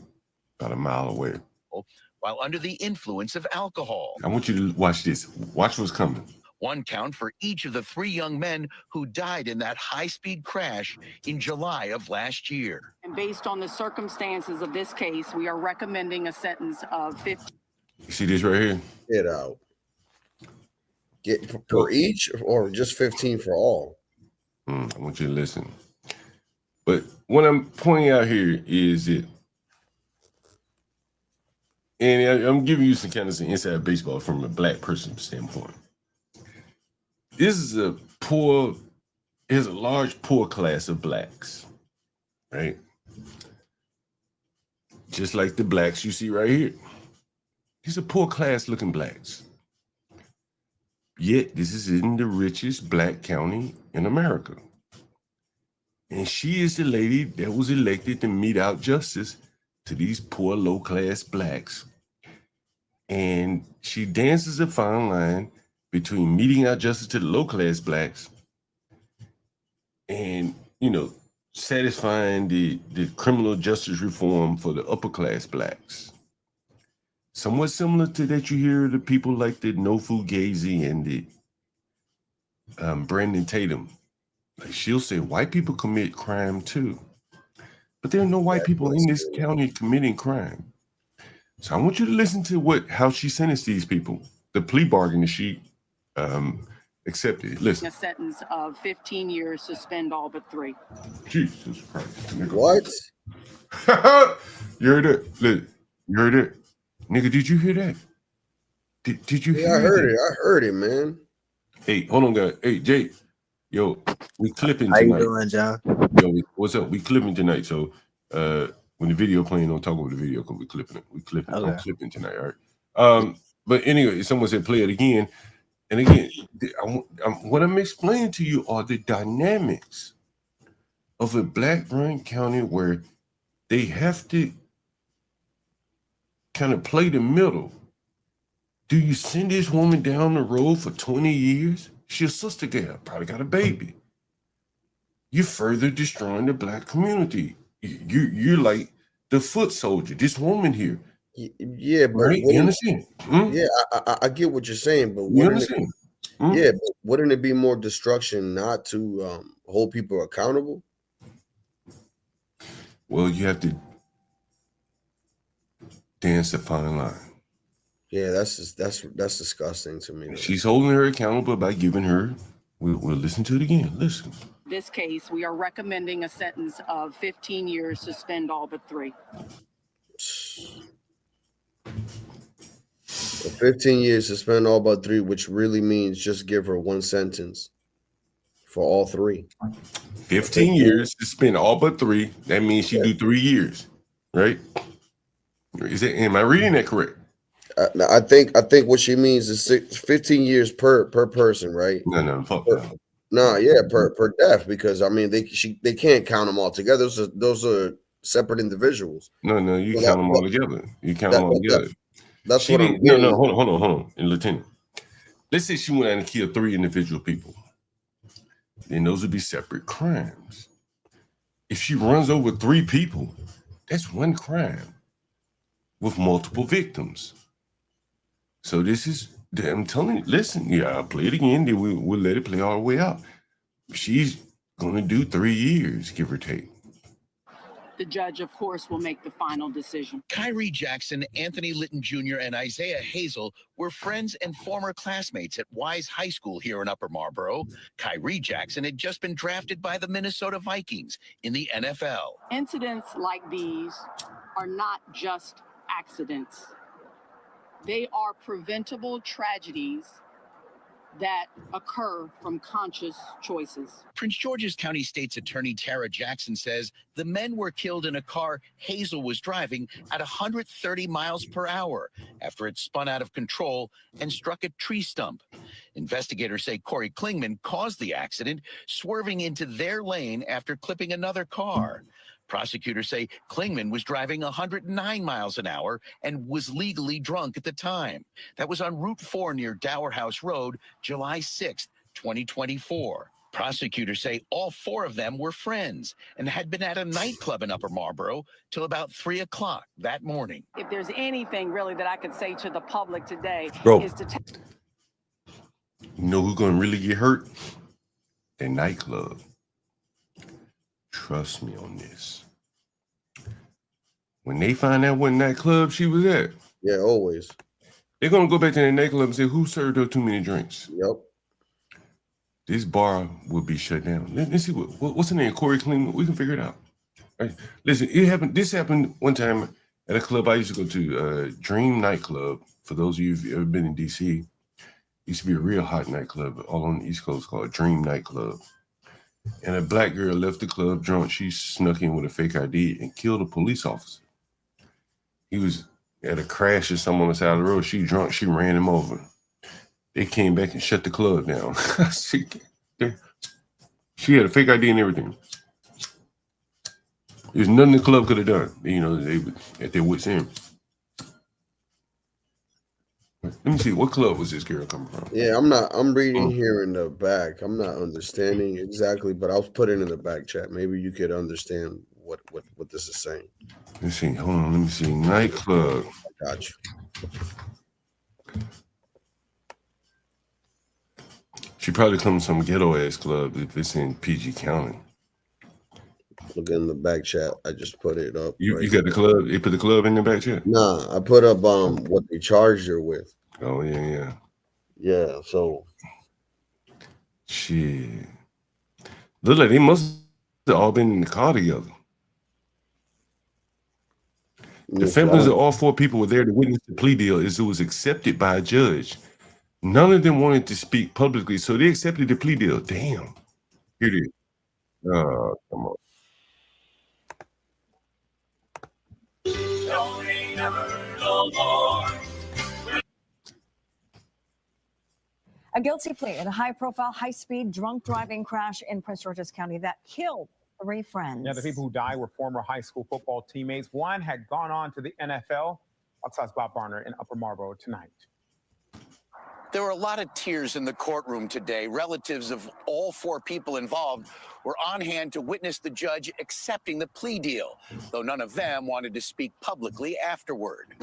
about a mile away. While under the influence of alcohol. I want you to watch this. Watch what's coming. 1 count for each of the 3 young men who died in that high-speed crash in July of last year. And based on the circumstances of this case, we are recommending a sentence of 15. You see this right here? Get out. Get per each or just 15 for all? I want you to listen. But what I'm pointing out here is it, and I'm giving you some kind of some inside baseball from a black person's standpoint. This is a large poor class of blacks, right? Just like the blacks you see right here. These are poor class looking blacks. Yet this is in the richest black county in America. And she is the lady that was elected to mete out justice to these poor low class blacks. And she dances a fine line between meting out justice to the low-class blacks and, satisfying the criminal justice reform for the upper-class blacks. Somewhat similar to that you hear the people like the Nofu Gazy and the Brandon Tatum. Like she'll say white people commit crime too. But there are no white people in this county committing crime. So I want you to listen to how she sentenced these people. The plea bargain that she accepted. Listen. A sentence of 15 years, suspend all but 3. Jesus Christ. Nigga. What? You heard it? Look, you heard it? Nigga, did you hear that? Did you hear I heard that? it. I heard it, man. Hey, hold on, guys. Hey, Jay. Yo, we clipping How tonight. you doing, John? Yo, what's up? We clipping tonight. So when the video playing, don't talk about the video because we clipping it. We clipping. Okay. I'm clipping tonight, all right? But anyway, someone said play it again. And again, what I'm explaining to you are the dynamics of a black run county where they have to kind of play the middle. Do you send this woman down the road for 20 years? She's a sister girl, probably got a baby. You're further destroying the black community. You're like the foot soldier, this woman here. Yeah, but right? You understand? Yeah, I get what you're saying, but You understand? yeah, but wouldn't it be more destruction not to hold people accountable? Well, you have to dance the fine line. Yeah, that's disgusting to me. She's holding her accountable by giving her. We'll listen to it again. Listen. This case, we are recommending a sentence of 15 years, suspend all but 3. 15 years, suspend all but 3, which really means just give her 1 sentence for all 3. 15 years, suspend all but 3. That means she do 3 years, right? Am I reading that correct? I think what she means is 15 years per person, right? No, fuck that. No, yeah, per death, because I mean they can't count them all together. Those are separate individuals. No, you count them all together. You count them all together. That's what I'm no, hold on. And Lieutenant, let's say she went out and killed 3 individual people. Then those would be separate crimes. If she runs over 3 people, that's 1 crime. with multiple victims. So this is, I'm telling you, listen, yeah, I'll play it again, then we'll let it play all the way out. She's going to do 3 years, give or take. The judge, of course, will make the final decision. Kyrie Jackson, Anthony Litton Jr., and Isaiah Hazel were friends and former classmates at Wise High School here in Upper Marlboro. Kyrie Jackson had just been drafted by the Minnesota Vikings in the NFL. Incidents like these are not just accidents. They are preventable tragedies that occur from conscious choices. Prince George's County State's Attorney Tara Jackson says the men were killed in a car Hazel was driving at 130 miles per hour after it spun out of control and struck a tree stump. Investigators say Corey Klingman caused the accident, swerving into their lane after clipping another car. Prosecutors say Klingman was driving 109 miles an hour and was legally drunk at the time. That was on Route 4 near Dower House Road, July 6, 2024. Prosecutors say all 4 of them were friends and had been at a nightclub in Upper Marlboro till about 3 o'clock that morning. If there's anything really that I could say to the public today is to take. You know who's going to really get hurt? The nightclub. Trust me on this. When they find out what nightclub she was at, yeah, always, they're gonna go back to the nightclub and say, "Who served her too many drinks?" Yep. This bar will be shut down. Let's see what's the name. Corey Klingman. We can figure it out. All right. Listen, it happened. This happened one time at a club I used to go to, Dream Nightclub. For those of you who've ever been in DC, it used to be a real hot nightclub all on the East Coast called Dream Nightclub. And a black girl left the club drunk. She snuck in with a fake ID and killed a police officer. He was at a crash or something on the side of the road. She drunk. She ran him over. They came back and shut the club down. She had a fake ID and everything. There's nothing the club could have done. You know, they were at their wits' end. Let me see. What club was this girl coming from? Yeah, I'm reading here in the back. I'm not understanding exactly, but I'll put it in the back chat. Maybe you could understand what this is saying. Let's see. Hold on. Let me see. Nightclub. Got you. She probably comes from some ghetto ass club if it's in PG County. Look in the back chat. I just put it up. You got the club? You put the club in the back chat? Nah, I put up what they charged her with. Oh yeah. Yeah, so shit. Look like they must have all been in the car together. The families of all 4 people were there to witness the plea deal as it was accepted by a judge. None of them wanted to speak publicly, so they accepted the plea deal. Damn. Here it is. Oh, come on. A guilty plea in a high-profile, high-speed drunk driving crash in Prince George's County that killed 3 friends. Yeah, the people who died were former high school football teammates. One had gone on to the NFL. Outside's Bob Barner in Upper Marlboro tonight. There were a lot of tears in the courtroom today. Relatives of all 4 people involved were on hand to witness the judge accepting the plea deal, though none of them wanted to speak publicly afterward.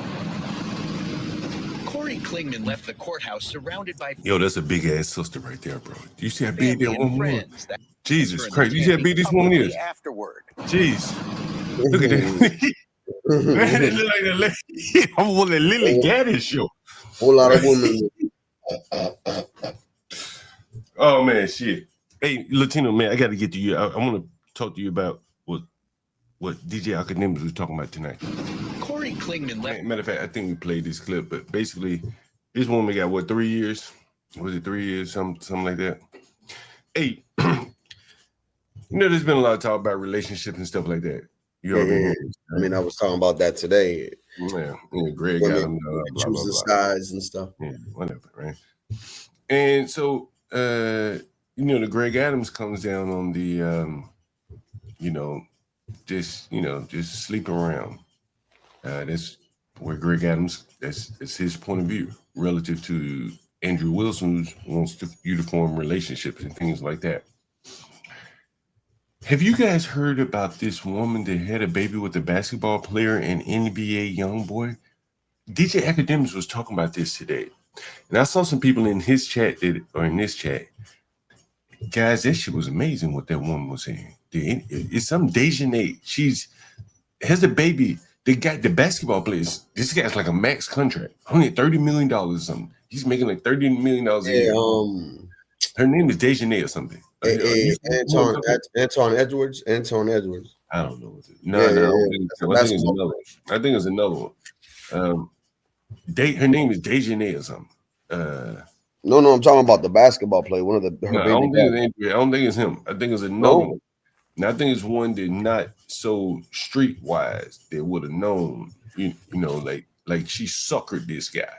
Corey Klingman left the courthouse surrounded by... Yo, that's a big ass sister right there, bro. Do you see how big that woman is? Jesus Christ. You see how big this woman is? Afterward. Jeez. Look at that. That look like the lady. I'm on the Lily Gaddis show. Whole lot of women. Oh man, shit. Hey, Latino man, I got to get to you. I want to talk to you about what DJ Academics was talking about tonight. Corey Klingman left. Matter of fact, I think we played this clip, but basically, this woman got what, 3 years? Was it 3 years? Something like that. Hey, you know, there's been a lot of talk about relationships and stuff like that. You know what I mean? I mean, I was talking about that today. Yeah, Greg got him. Choose the size and stuff. Yeah, whatever, right? And so, you know, the Greg Adams comes down on the, just sleeping around. That's where Greg Adams, that's his point of view relative to Andrew Wilson, who wants to uniform relationships and things like that. Have you guys heard about this woman that had a baby with a basketball player and NBA young boy DJ Academics was talking about this today, and I saw some people in his chat in this chat. Guys, that shit was amazing what that woman was saying. It's some Dejanay. She's has a baby. They got the basketball players. This guy's like a max contract, only $30 million or something. He's making like $30 million a year. Her name is Dejanay or something. Anton Edwards. I don't know. No, I think it's another one. I think it's another one. Her name is Dejanay or something. No, I'm talking about the basketball player. One of the I don't think it's him. I think it's another one. And I think it's one that not so streetwise that would have known, you know, like she suckered this guy.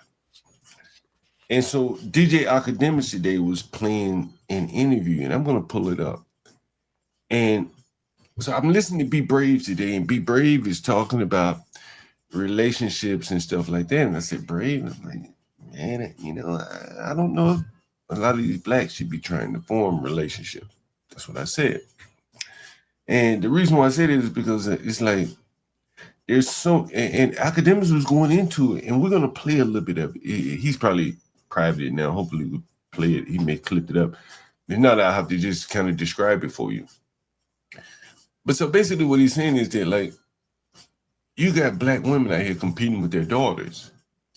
And so DJ Academics today was playing an interview, and I'm gonna pull it up. And so I'm listening to Be Brave today, and Be Brave is talking about relationships and stuff like that. And I said, Brave, I'm like, man, you know, I don't know if a lot of these blacks should be trying to form relationships. That's what I said. And the reason why I said it is because it's like there's so, and Academics was going into it, and we're gonna play a little bit of it. He's probably private now. Hopefully we'll play it. He may clip it up. If not, I'll have to just kind of describe it for you. But so basically what he's saying is that, like, you got black women out here competing with their daughters.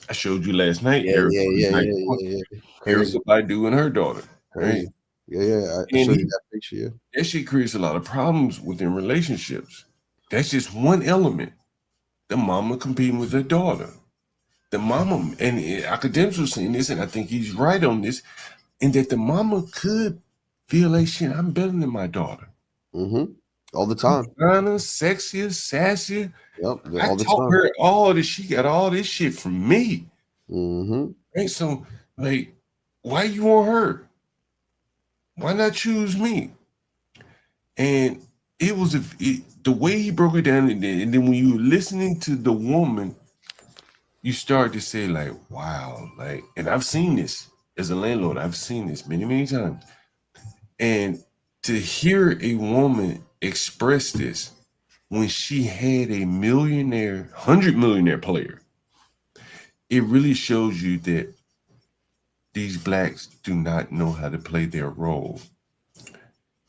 I showed you last night. Erykah Badu and her daughter. Right? I showed you that picture. Yeah. That shit creates a lot of problems within relationships. That's just one element. The mama competing with her daughter. The mama, and Academics was saying this, and I think he's right on this, in that the mama could feel like, shit, I'm better than my daughter. All the time. Sexier, sassier. Yep. I taught her all this. She got all this shit from me. Right? So, like, why you want her? Why not choose me? And it was the way he broke it down, and then when you were listening to the woman, you start to say, like, wow, like, and I've seen this as a landlord. I've seen this many, many times. And to hear a woman express this when she had a millionaire, 100-millionaire player, it really shows you that these blacks do not know how to play their role.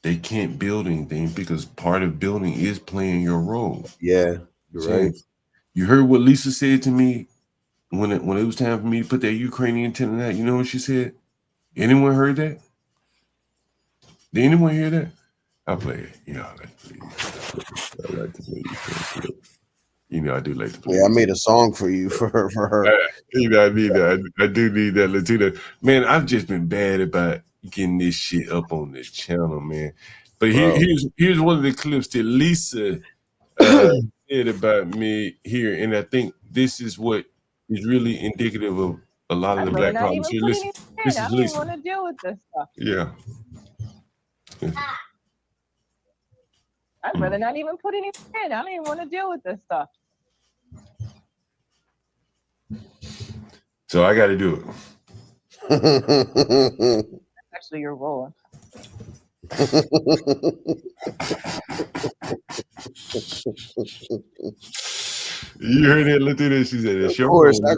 They can't build anything because part of building is playing your role. Yeah, you're right. You heard what Lisa said to me when it was time for me to put that Ukrainian antenna out. You know what she said? Anyone heard that? Did anyone hear that? I'll play it. You know, I like to play these. You know, I do like to play. Yeah, I made a song for you for her. You know, I need that. I do need that, Latina. Man, I've just been bad about getting this shit up on this channel, man. But here's one of the clips that Lisa said about me here, and I think this is what is really indicative of a lot of the black problems. Here, listen. This is Lisa. I don't want to deal with this stuff. Yeah. I'd rather not even put any in. I don't even want to deal with this stuff. So I got to do it. Actually, you're rolling. You heard it, Latina. She said, "Of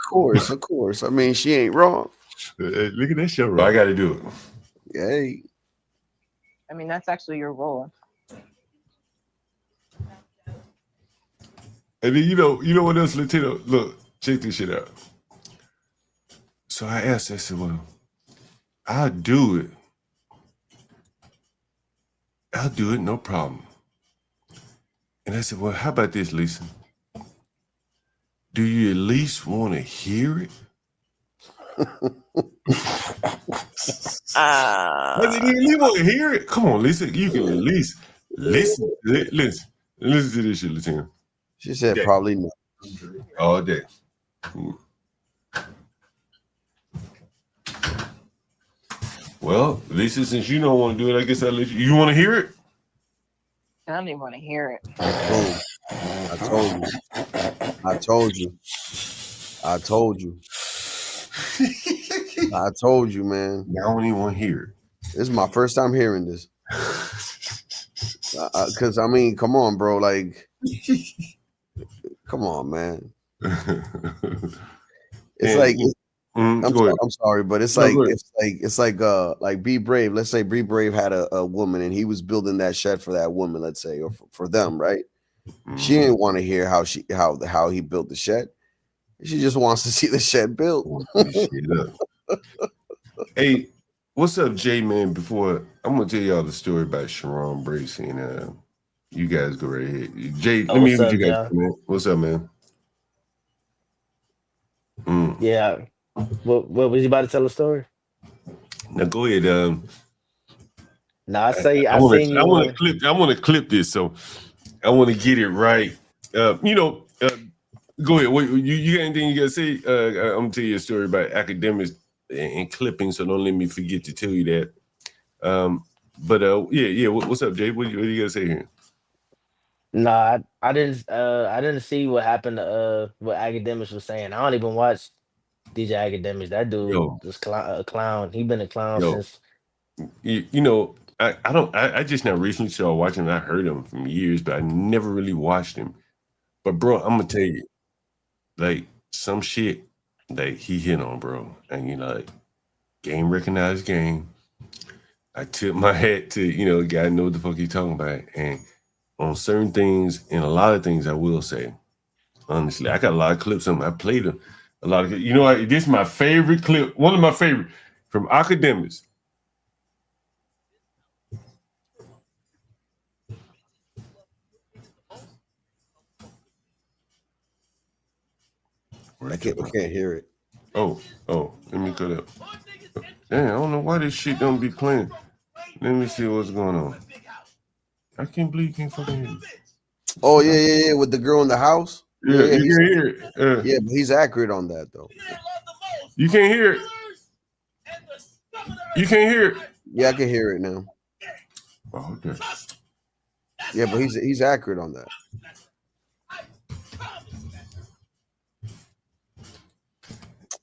course. I mean, she ain't wrong. Look at that show. I got to do it. Hey. I mean, that's actually your role. And then you know what else, Latino? Look, check this shit out. So I asked, I said, well, I'll do it. I'll do it, no problem. And I said, well, how about this, Lisa? Do you at least want to hear it? I said, you want to hear it? Come on, Lisa. You can at least listen to this shit, Latina. She said probably not. All day. Well, Lisa, since you don't want to do it, I guess I'll let you. You want to hear it? I don't even want to hear it. I told you, man. I don't even want to hear it. This is my first time hearing this. Because, I mean, come on, bro. Like, come on, man. It's And, like I'm sorry, but it's like Be Brave. Let's say Be Brave had a woman and he was building that shed for that woman, let's say, or for them, right? She didn't want to hear how he built the shed. She just wants to see the shed built. Hey, what's up, Jay, man? Before I'm gonna tell y'all the story about Sharon Bracey, and you guys go right ahead. Jay, let me hear what you guys say, man. What's up, man? Yeah. What was you about to tell a story? Now go ahead. No, I say I I want seen you. to. I want to clip this, so I want to get it right. Go ahead. What, you got anything you got to say? I'm gonna tell you a story about academics and clipping, so don't let me forget to tell you that. Yeah. What's up, Jay? What you got to say here? Nah, I didn't see what happened to what Academics was saying. I don't even watch DJ Academics. That dude was a clown. He been a clown since. I just now recently started watching. I heard him from years, but I never really watched him. But bro, I'm gonna tell you, like some shit that he hit on, bro, and like game recognized game. I tip my hat to the guy know what the fuck he talking about, and on certain things and a lot of things I will say. Honestly, I got a lot of clips on. I played a lot of. This is my favorite clip. One of my favorite from Academics. I can't hear it. Oh, let me cut up. Damn, I don't know why this shit don't be playing. Let me see what's going on. I can't believe you can't fucking hear it. Oh yeah, with the girl in the house. Yeah, you can hear it. Yeah, but he's accurate on that though. You can't hear it. You can't hear it. Yeah, I can hear it now. Oh, okay. Yeah, but he's accurate on that.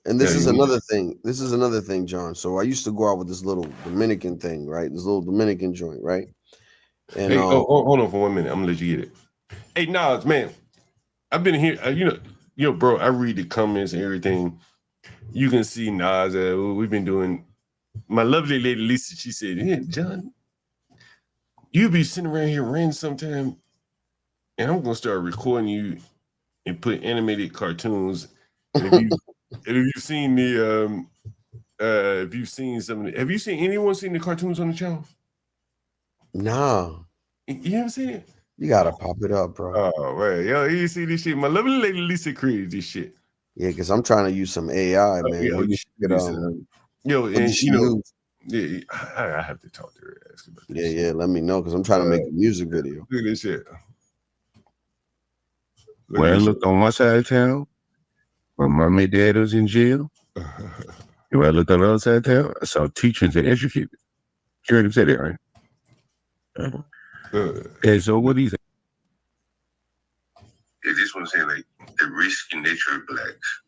And this is another thing. This is another thing, John. So I used to go out with this little Dominican thing, right? This little Dominican joint, right? And hey, hold on for 1 minute. I'm gonna let you get it. Hey, Nas, man, I've been here. Bro, I read the comments and everything. You can see Nas. We've been doing. My lovely lady Lisa, she said, "Yeah, John, you be sitting around here ranting sometime, and I'm gonna start recording you and put animated cartoons." And if you've seen the if you've seen some of the, have you seen anyone seen the cartoons on the channel? No. You haven't seen it? You gotta pop it up, bro. Oh, right. Yo, you see this shit. My lovely lady Lisa created this shit. Yeah, because I'm trying to use some AI, man. Yeah, yeah, I have to talk to her. Ask about this. Yeah, let me know because I'm trying to make a music video. Look at this shit. When I looked on one side of town, my mom and dad was in jail. When I looked on the other side of town, I saw teachers and educators. You heard him say that, right? And so what do you think? I just want to say, like, the risky nature of blacks.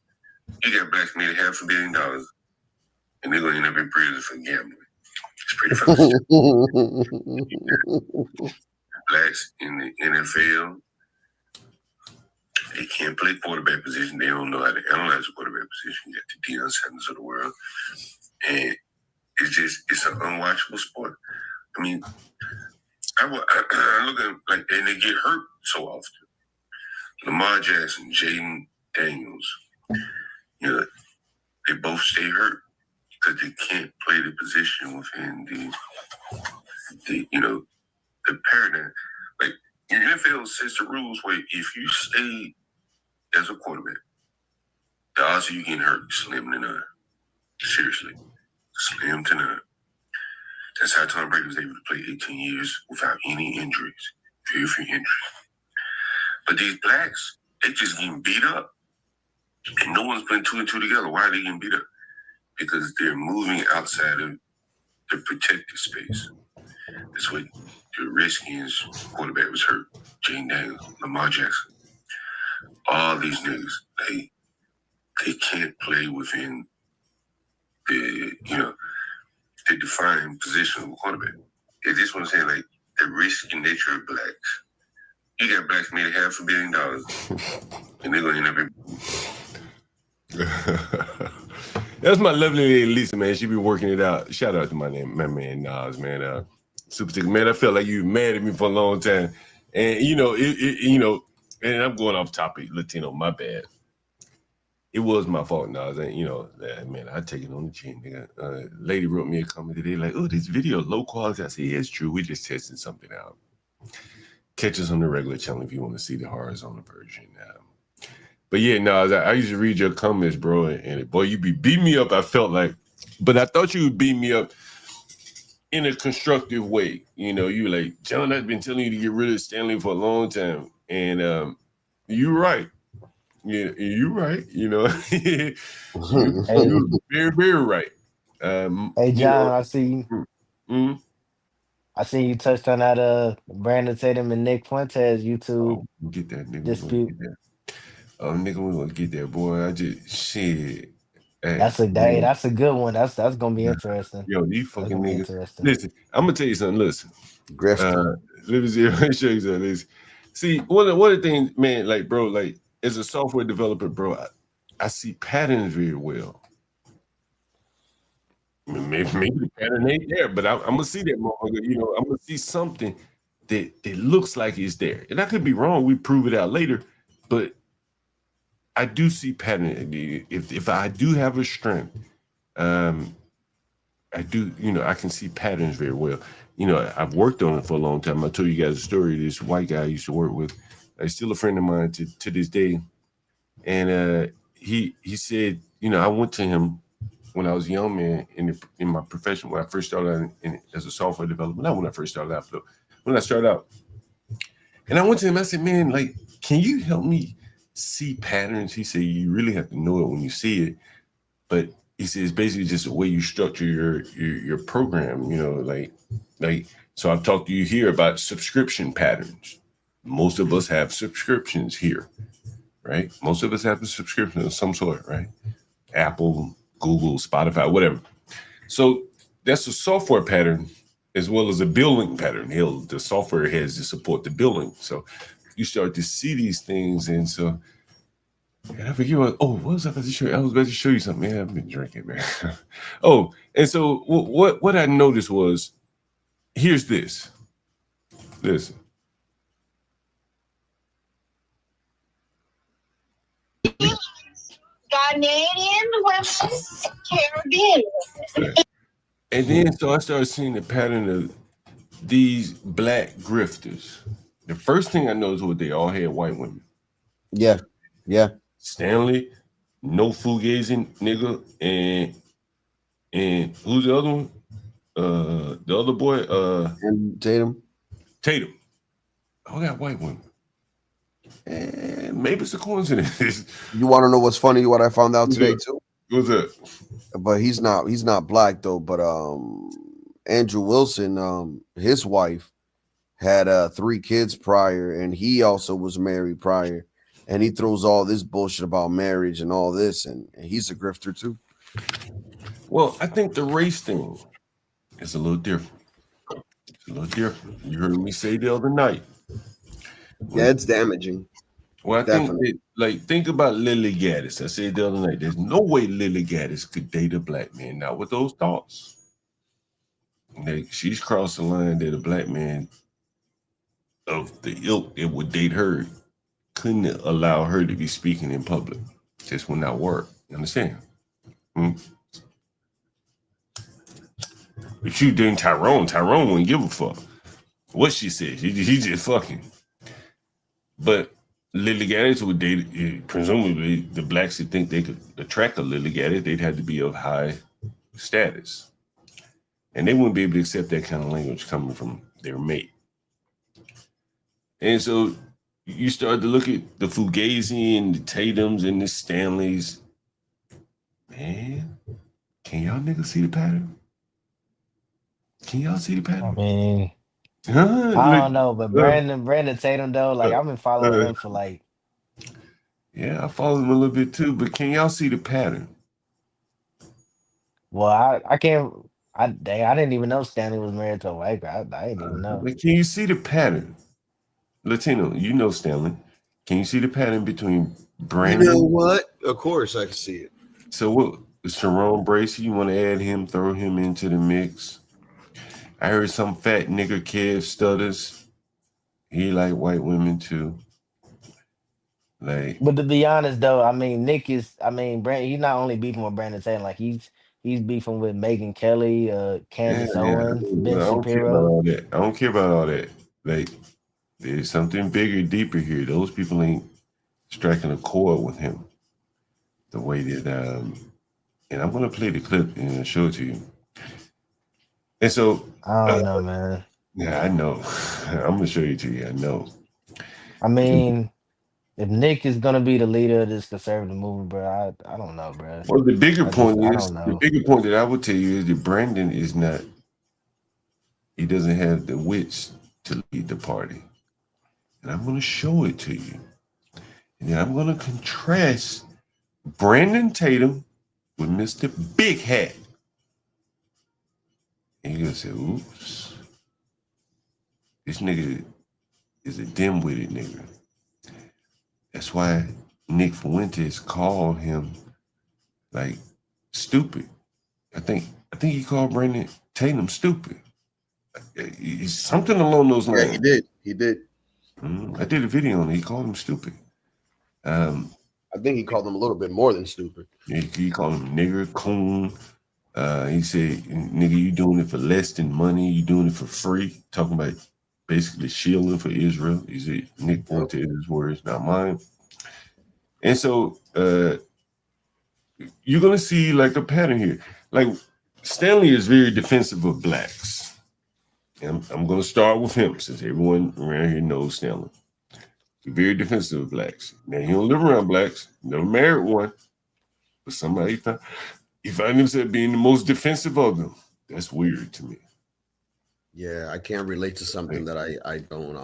You got blacks made $500 million, and they're going to end up in prison for gambling. It's pretty fucking blacks in the NFL, they can't play quarterback position. They don't know how to analyze a quarterback position. You got the Deion Sanders of the world. And it's an unwatchable sport. I mean, I look at them like, and they get hurt so often. Lamar Jackson, Jaden Daniels, they both stay hurt because they can't play the position within the paradigm. Like, the NFL sets the rules where if you stay as a quarterback, the odds of you getting hurt slim to none. Seriously, slim to none. That's how Tom Brady was able to play 18 years without any injuries, very few injuries. But these blacks, they just getting beat up. And no one's putting two and two together. Why are they getting beat up? Because they're moving outside of the protected space. That's what the Redskins quarterback was hurt. Jaden Daniels, Lamar Jackson. All these niggas, they can't play within the defined position of a quarterback. It's just what I'm saying, like, the risky nature of blacks. You got blacks made $500 million, and they're going to end up in. That's my lovely lady Lisa, man. She be working it out. Shout out to my man Nas, man. Super Stick, man. I felt like you mad at me for a long time, and and I'm going off topic, Latino. My bad. It was my fault, Nas. And man, I take it on the chin, nigga. Lady wrote me a comment today, like, "Oh, this video low quality." I said, "Yeah, it's true. We just testing something out." Catch us on the regular channel if you want to see the horizontal version. But yeah, Nas, I used to read your comments, bro, and boy, you be beating me up. I felt like, but I thought you would beat me up in a constructive way. You were like, John, I've been telling you to get rid of Stanley for a long time, and you're right. Yeah, you're right. You're very, very right. Hey John, I see you. I see you touched on that Brandon Tatum and Nick Fuentes YouTube get that nigga. dispute. Nigga, we gonna get that, boy. I just shit. That's a good one. That's gonna be interesting. Yo, these fucking niggas. Interesting. Listen, I'm gonna tell you something. Listen, Grifter. Let me see. Let me show you something. Listen. See, one of the things, man, like, bro, like, as a software developer, bro, I see patterns very well. Maybe the pattern ain't there, but I'm gonna see that motherfucker. I'm gonna see something that looks like it's there, and I could be wrong. We prove it out later, but I do see pattern. If I do have a strength, I do. I can see patterns very well. I've worked on it for a long time. I told you guys a story. This white guy I used to work with. He's still a friend of mine to this day, and he said, I went to him when I was a young man in my profession, when I first started out as a software developer. Not when I first started out, but when I started out. And I went to him, I said, man, like, can you help me see patterns? He said, you really have to know it when you see it. But he said, it's basically just the way you structure your program, like, so I've talked to you here about subscription patterns. Most of us have subscriptions here, right? Most of us have a subscription of some sort, right? Apple, Google, Spotify, whatever. So that's a software pattern as well as a billing pattern. The software has to support the billing. So you start to see these things. And so, and I forget what was I about to show you? I was about to show you something. Man, I've been drinking, man. And so what I noticed was, here's this. Listen. Ghanaian women, Caribbean. And then so I started seeing the pattern of these black grifters. The first thing I noticed was they all had white women. Yeah. Stanley, no fugazing nigga, and who's the other one? The other boy, and Tatum. All got white women. And maybe it's a coincidence. You want to know what's funny? What I found out today too. What's that? But he's not black though. But Andrew Wilson, his wife had 3 kids prior, and he also was married prior. And he throws all this bullshit about marriage and all this, and he's a grifter too. Well, I think the race thing is a little different. It's a little different. You heard me say the other night. Yeah, it's damaging. Well, think about Lily Gaddis. I said the other night, there's no way Lily Gaddis could date a black man. Not with those thoughts. She's crossed the line that a black man of the ilk that would date her couldn't allow her to be speaking in public. Just would not work. You understand? But you dating Tyrone wouldn't give a fuck what she said. He just fucking. But Lily Gaddis would date, presumably the blacks that think they could attract a Lily Gaddis, they'd have to be of high status. And they wouldn't be able to accept that kind of language coming from their mate. And so you start to look at the Fugazi and the Tatums and the Stanleys. Man, can y'all niggas see the pattern? Can y'all see the pattern? I mean, I don't know, but Brandon Tatum though, like I've been following him for like. Yeah, I follow him a little bit too, but can y'all see the pattern? Well, I can't. I didn't even know Stanley was married to a white guy. I didn't even know. But can you see the pattern? Latino, you know Stanley. Can you see the pattern between Brandon? You know what? Of course, I can see it. So what? Sharon Bracey, you want to add him? Throw him into the mix. I heard some fat nigger Kev Stutters. He like white women too. Like, But to be honest though, I mean Nick is Brandon, he's not only beefing with Brandon Taylor, like he's beefing with Megan Kelly, yeah, Candace man, Owens, Ben I don't care about Shapiro. all that. I don't care about all that. Like, there's something bigger, deeper here. Those people ain't striking a chord with him the way that. And I'm gonna play the clip and show it to you. And so, I don't know, man. yeah, I know. I'm gonna show you to you. I know. I mean, if Nick is gonna be the leader of this conservative movement, bro, I don't know, bro. Well, the bigger point I is don't the know. bigger point that I would tell you is that Brandon is not. He doesn't have the wits to lead the party, and I'm gonna show it to you. And then I'm gonna contrast Brandon Tatum with Mr. Big Hat. And you're gonna say, oops, this nigga is a dim-witted nigga. That's why Nick Fuentes called him like stupid. I think he called Brandon Tatum stupid. Something along those lines. Yeah, he did. I did a video on it. He called him stupid. I think he called him a little bit more than stupid. He called him nigger, coon. He said, nigga, you doing it for less than money. You doing it for free. Talking about basically shielding for Israel. He said, Nick Fuentes, his words, not mine. And so you're going to see like a pattern here. Like Stanley is very defensive of blacks. And I'm going to start with him since everyone around here knows Stanley. He's very defensive of blacks. Now, he don't live around blacks. Never married one. But somebody he find himself being the most defensive of them. That's weird to me. Yeah, I can't relate to something that I don't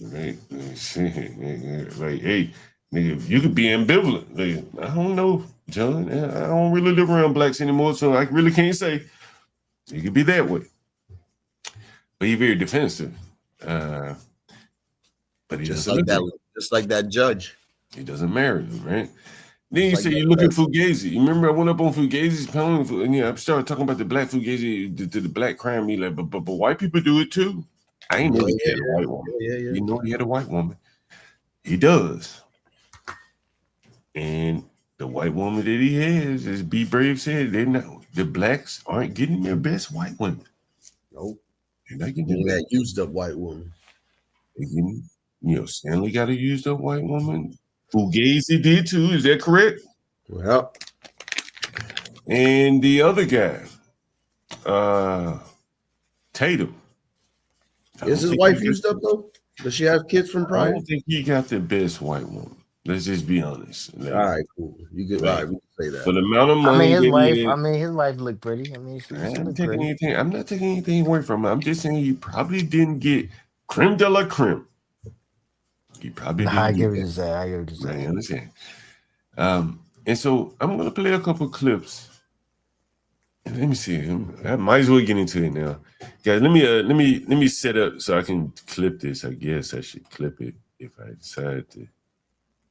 Right. Like, hey, nigga, you could be ambivalent. Like, I don't know, John. I don't really live around blacks anymore, so I really can't say. You could be that way. But he's very defensive. But he just doesn't like that, live just like that judge. He doesn't marry them, right? Then you Just say like you look at Fugazi. You remember I went up on Fugazi's panel, and I started talking about the black Fugazi, the black crime. He like, but white people do it too. I ain't know he had a white woman. You know he had a white woman. He does. And the white woman that he has, as B Brave said, the blacks aren't getting their best white women. Nope. They're not getting that used up white woman. They're getting, Stanley got a used up white woman. Fugazi did too. Is that correct? Well. And the other guy, Tatum. Is his wife used up though? Does she have kids from prior? I don't think he got the best white woman. Let's just be honest. All right, cool. You get right. We can say that. For the amount of money, I mean his wife looked pretty. I mean, she looked pretty. I'm not taking anything away from her. I'm just saying you probably didn't get creme de la creme. You probably didn't. I get what you're saying. I get what you're saying. I understand. And so I'm gonna play a couple clips. Let me see. I might as well get into it now, guys. Let me set up so I can clip this. I guess I should clip it if I decide to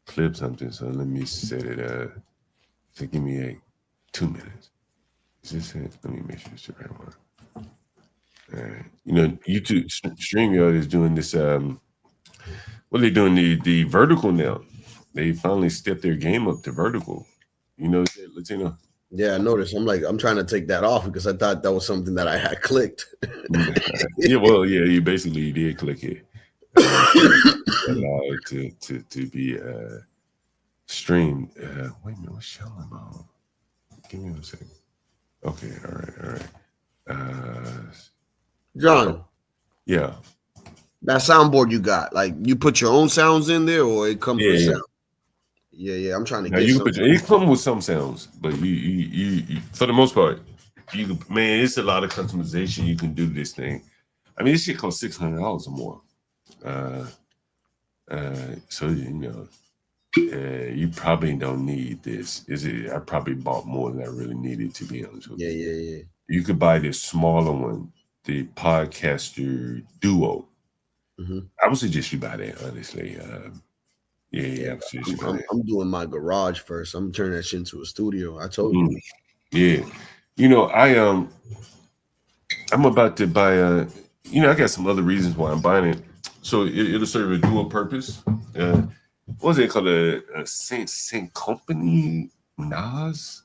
clip something. So let me set it. So give me 2 minutes. Is this it? Let me make sure it's the right one. All right. YouTube StreamYard is doing this. What are they doing? The vertical now. They finally stepped their game up to vertical. Latino. Yeah, I noticed. I'm trying to take that off because I thought that was something that I had clicked. Yeah, well, yeah, you basically did click it. Allowed to be streamed. Wait a minute, what's showing on? Give me 1 second. Okay, all right. John. Yeah. That soundboard you got, like you put your own sounds in there, or it comes with sound. Yeah. I'm trying to get. It comes with some sounds, but you for the most part, it's a lot of customization you can do this thing. I mean, this shit costs $600 or more. So you probably don't need this. I probably bought more than I really needed, to be honest with you. Yeah. You could buy this smaller one, the Podcaster Duo. Mm-hmm. I would suggest you buy that, honestly. Yeah. I'm doing my garage first. I'm turning that shit into a studio. I told you. Yeah. You know, I'm about to buy I got some other reasons why I'm buying it. So it'll serve a dual purpose. What was it called? A Sync Company Nas?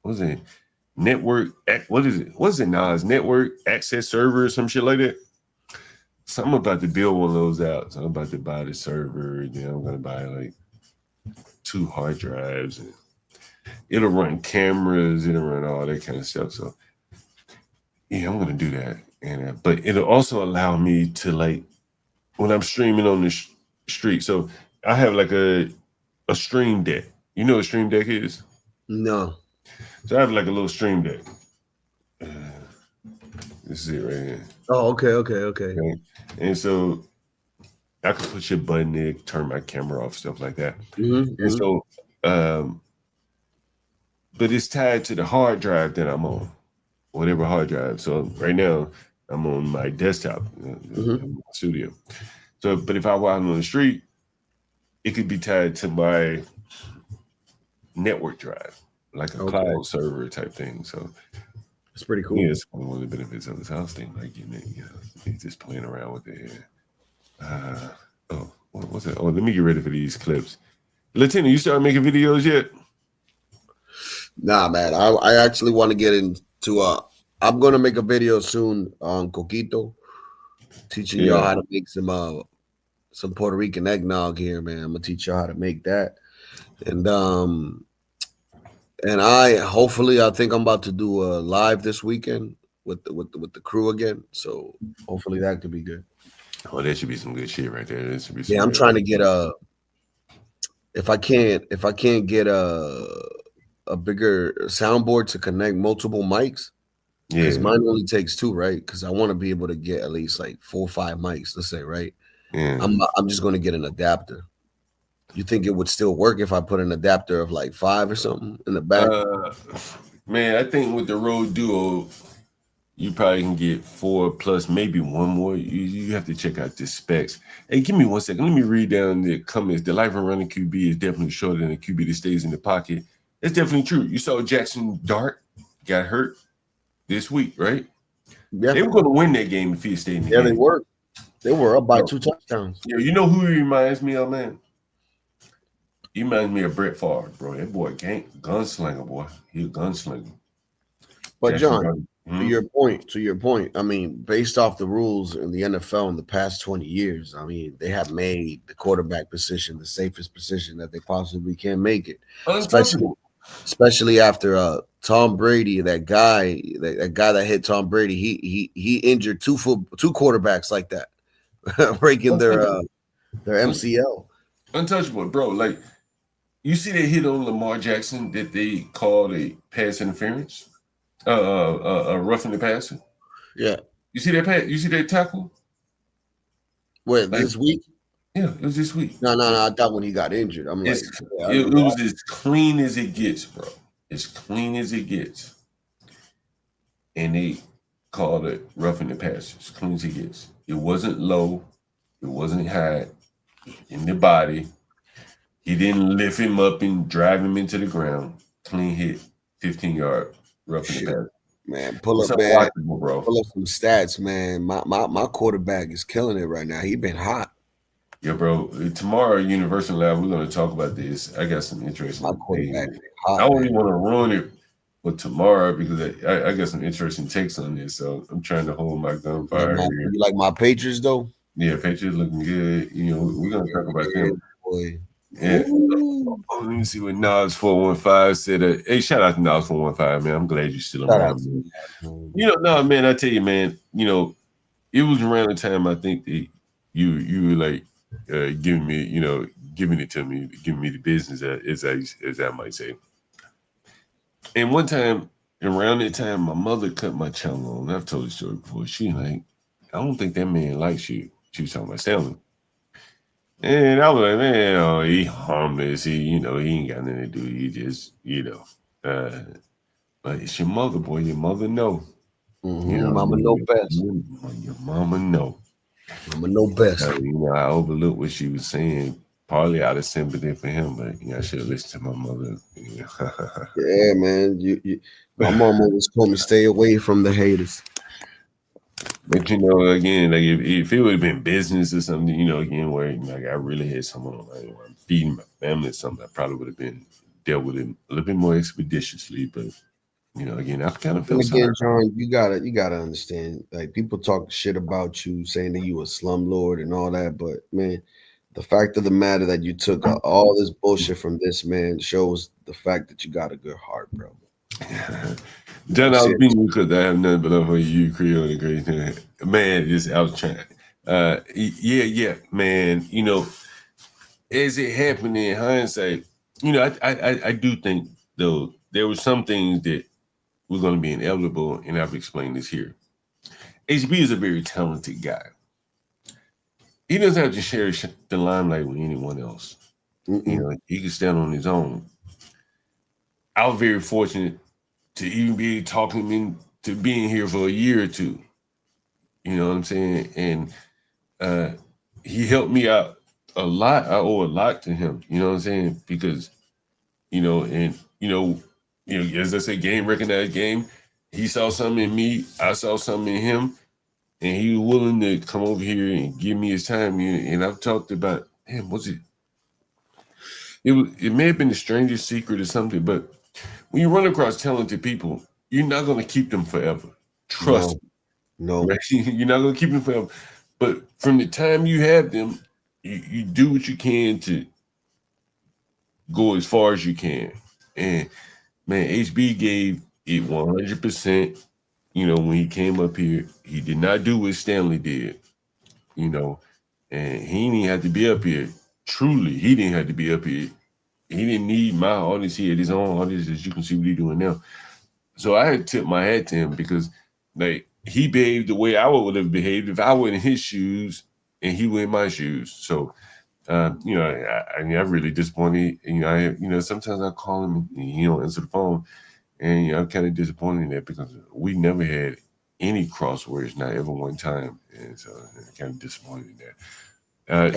What was it? Network? What is it? What's it? Nas Network Access Server or some shit like that. So I'm about to build one of those out. So I'm about to buy the server. And then I'm gonna buy like 2 hard drives. And it'll run cameras. It'll run all that kind of stuff. So yeah, I'm gonna do that. And but it'll also allow me to, like, when I'm streaming on the street. So I have like a stream deck. You know what a stream deck is? No. So I have like a little stream deck. This is it right here. Oh, okay. And so I can push a button there, turn my camera off, stuff like that. And so, but it's tied to the hard drive that I'm on, whatever hard drive. So right now I'm on my desktop in my studio. So, but if I were out on the street, it could be tied to my network drive, like a cloud server type thing. So it's pretty cool. Yeah, it's one of the benefits of this house thing, like getting it, just playing around with it. What's that? Oh, let me get ready for these clips. Latino, you started making videos yet? Nah, man. I actually want to get into I'm gonna make a video soon on coquito, teaching y'all how to make some Puerto Rican eggnog here, man. I'm gonna teach y'all how to make that. And I think I'm about to do a live this weekend with the crew again. So hopefully that could be good. Oh, that should be some good shit right there. That should be some I'm trying to get if I can't get a bigger soundboard to connect multiple mics. Because mine only takes 2, right? Because I want to be able to get at least like 4 or 5 mics, let's say, right? Yeah. I'm just going to get an adapter. You think it would still work if I put an adapter of like 5 or something in the back? Man, I think with the Rode Duo, you probably can get 4 plus maybe 1 more. You have to check out the specs. Hey, give me 1 second. Let me read down the comments. The life of running QB is definitely shorter than a QB that stays in the pocket. That's definitely true. You saw Jackson Dart got hurt this week, right? Yeah. They were going to win that game if he stayed in the game. Yeah, they were. They were up by 2 touchdowns. Yeah, you know who he reminds me of, man? He reminds me of Brett Favre, bro. That boy, gunslinger, boy. He a gunslinger. But John, to your point, I mean, based off the rules in the NFL in the past 20 years, I mean, they have made the quarterback position the safest position that they possibly can make it. Especially after Tom Brady, that guy that hit Tom Brady, he injured 2 quarterbacks like that, breaking their MCL. Untouchable, bro. Like, you see that hit on Lamar Jackson that they called a pass interference, roughing the passer. Yeah. You see that pass? You see that tackle? Wait, like, this week? Yeah, it was this week. No. I thought when he got injured. I'm like, it was as clean as it gets, bro. As clean as it gets. And they called it roughing the passer. As clean as it gets. It wasn't low. It wasn't high. In the body. He didn't lift him up and drive him into the ground. Clean hit, 15-yard roughing the passer. Man, pull up some stats, man. My quarterback is killing it right now. He been hot. Yeah, bro. Tomorrow, Universal Lab, we're going to talk about this. I got some interesting things. I don't even want to ruin it for tomorrow because I got some interesting takes on this. So I'm trying to hold my gunfire. You like my Patriots, though? Yeah, Patriots looking good. You know, we're going to talk about them. Boy. Yeah. Let me see what Nas415 said. Hey, shout out to Nas415, man. I'm glad you're still around. You know, no, man, I tell you, man, you know, it was around the time I think that you were like giving it to me, giving me the business, as I might say. And one time, around that time, my mother cut my channel on. I've told the story before. She like, I don't think that man likes you. She was talking about Stanley. And I was like, man, he harmless. He ain't got nothing to do. He just, but it's your mother, boy. Your mother know. Mm-hmm. Mama know best. Your mama know. Mama know best. I overlooked what she was saying partly out of sympathy for him, but I should have listened to my mother. Yeah, man. My mama always told me stay away from the haters. But again, like if it would have been business or something, again, where like I really had someone like I'm feeding my family or something, I probably would have been dealt with it a little bit more expeditiously. But again, I kind of feel And again, sorry. John, you gotta understand. Like people talk shit about you, saying that you a slumlord and all that, but man, the fact of the matter that you took all this bullshit from this man shows the fact that you got a good heart, bro. John, I was being because I have nothing but love for you, Creole, and great man. I was trying. Yeah, man. As it happened in hindsight, I do think though there were some things that were going to be inevitable, and I've explained this here. HB is a very talented guy. He doesn't have to share the limelight with anyone else. He can stand on his own. I was very fortunate to even be talking him into being here for a year or two. You know what I'm saying? And he helped me out a lot. I owe a lot to him. You know what I'm saying? Because, as I say, game recognized game. He saw something in me. I saw something in him. And he was willing to come over here and give me his time. And I've talked about, man, it may have been the strangest secret or something, but when you run across talented people, you're not going to keep them forever. Trust me. No. Right? You're not going to keep them forever. But from the time you have them, you do what you can to go as far as you can. And man, HB gave it 100%. When he came up here, he did not do what Stanley did. And he didn't have to be up here. Truly, he didn't have to be up here. He didn't need my audience. He had his own audience, as you can see what he's doing now. So I had to tip my hat to him because, like, he behaved the way I would have behaved if I were in his shoes and he were in my shoes. So, I really disappointed. Sometimes I call him and he don't answer the phone, and I'm kind of disappointed in that because we never had any crosswords, not ever one time, and so I'm kind of disappointed in that.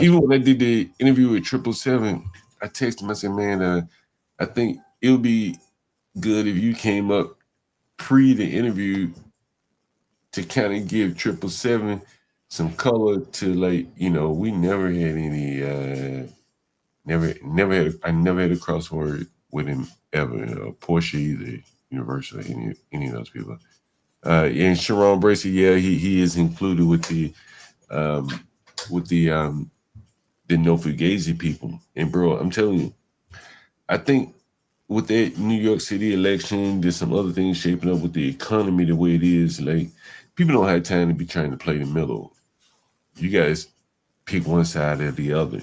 Even when I did the interview with 777, I texted him. I said, "Man, I think it would be good if you came up pre the interview to kind of give 777 some color to, like, we never had any, I never had a crossword with him ever. Porsche either, Universal, any of those people. And Sharon Bracey, yeah, he is included with the No Fugazi people. And bro, I'm telling you, I think with that New York City election, there's some other things shaping up with the economy the way it is. Like, people don't have time to be trying to play the middle. You guys pick one side or the other.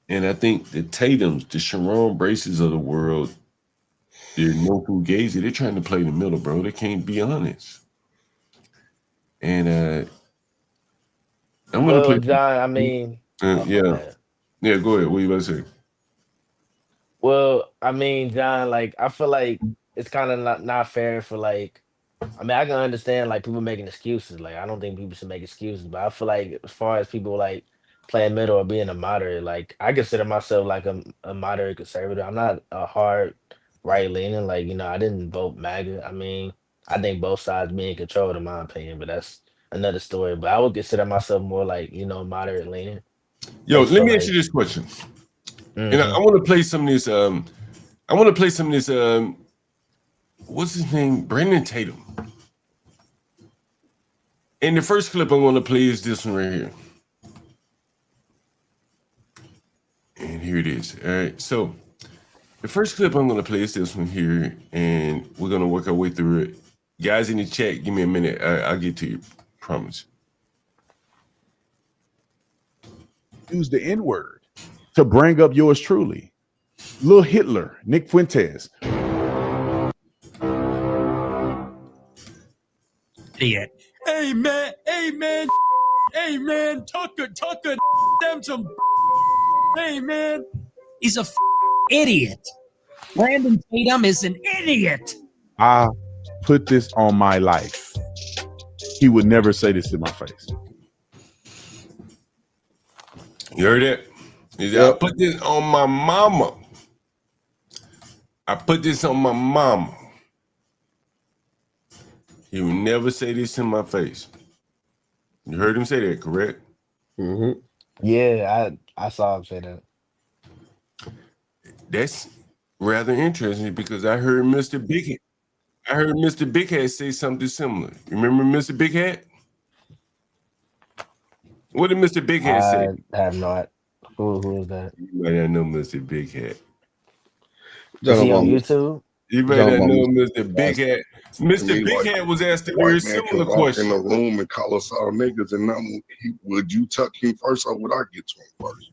And I think the Tatums, the Sharon Braces of the world, they're No Fugazi, they're trying to play the middle, bro. They can't be honest. And I'm going to play. John, I mean, Yeah, go ahead. What are you about to say? Well, I mean, John, like I feel like it's kind of not fair for like. I mean, I can understand like people making excuses. Like, I don't think people should make excuses, but I feel like as far as people like playing middle or being a moderate, like I consider myself like a moderate conservative. I'm not a hard right leaning. Like, I didn't vote MAGA. I mean, I think both sides be in control, in my opinion, but that's another story. But I would consider myself more like moderate leaning. Yo, let me ask you this question. And I want to play some of this. What's his name? Brandon Tatum. And the first clip I'm going to play is this one right here. And here it is. All right. So the first clip I'm going to play is this one here. And we're going to work our way through it. Guys in the chat, give me a minute. I'll get to you. Promise. Use the N-word to bring up yours truly. Lil Hitler, Nick Fuentes. Idiot. Hey man, Tucker, them some. Hey man, he's a idiot. Brandon Tatum is an idiot. I put this on my life. He would never say this in my face. You heard it? I put this on my mama. I put this on my mama. He would never say this in my face. You heard him say that, correct? Mm-hmm. Yeah, I saw him say that. That's rather interesting because I heard Mr. Big Hat. I heard Mr. Big Hat say something similar. You remember Mr. Big Hat? What did Mr. Big Hat say? I have not. Who is that? You might not know Mr. Big Hat. Is he on YouTube? You might not know Mr. Big Hat. Mr. Big Hat was asked a very White man similar can walk question. in the room and call us all niggas, and would you tuck him first, or would I get to him first?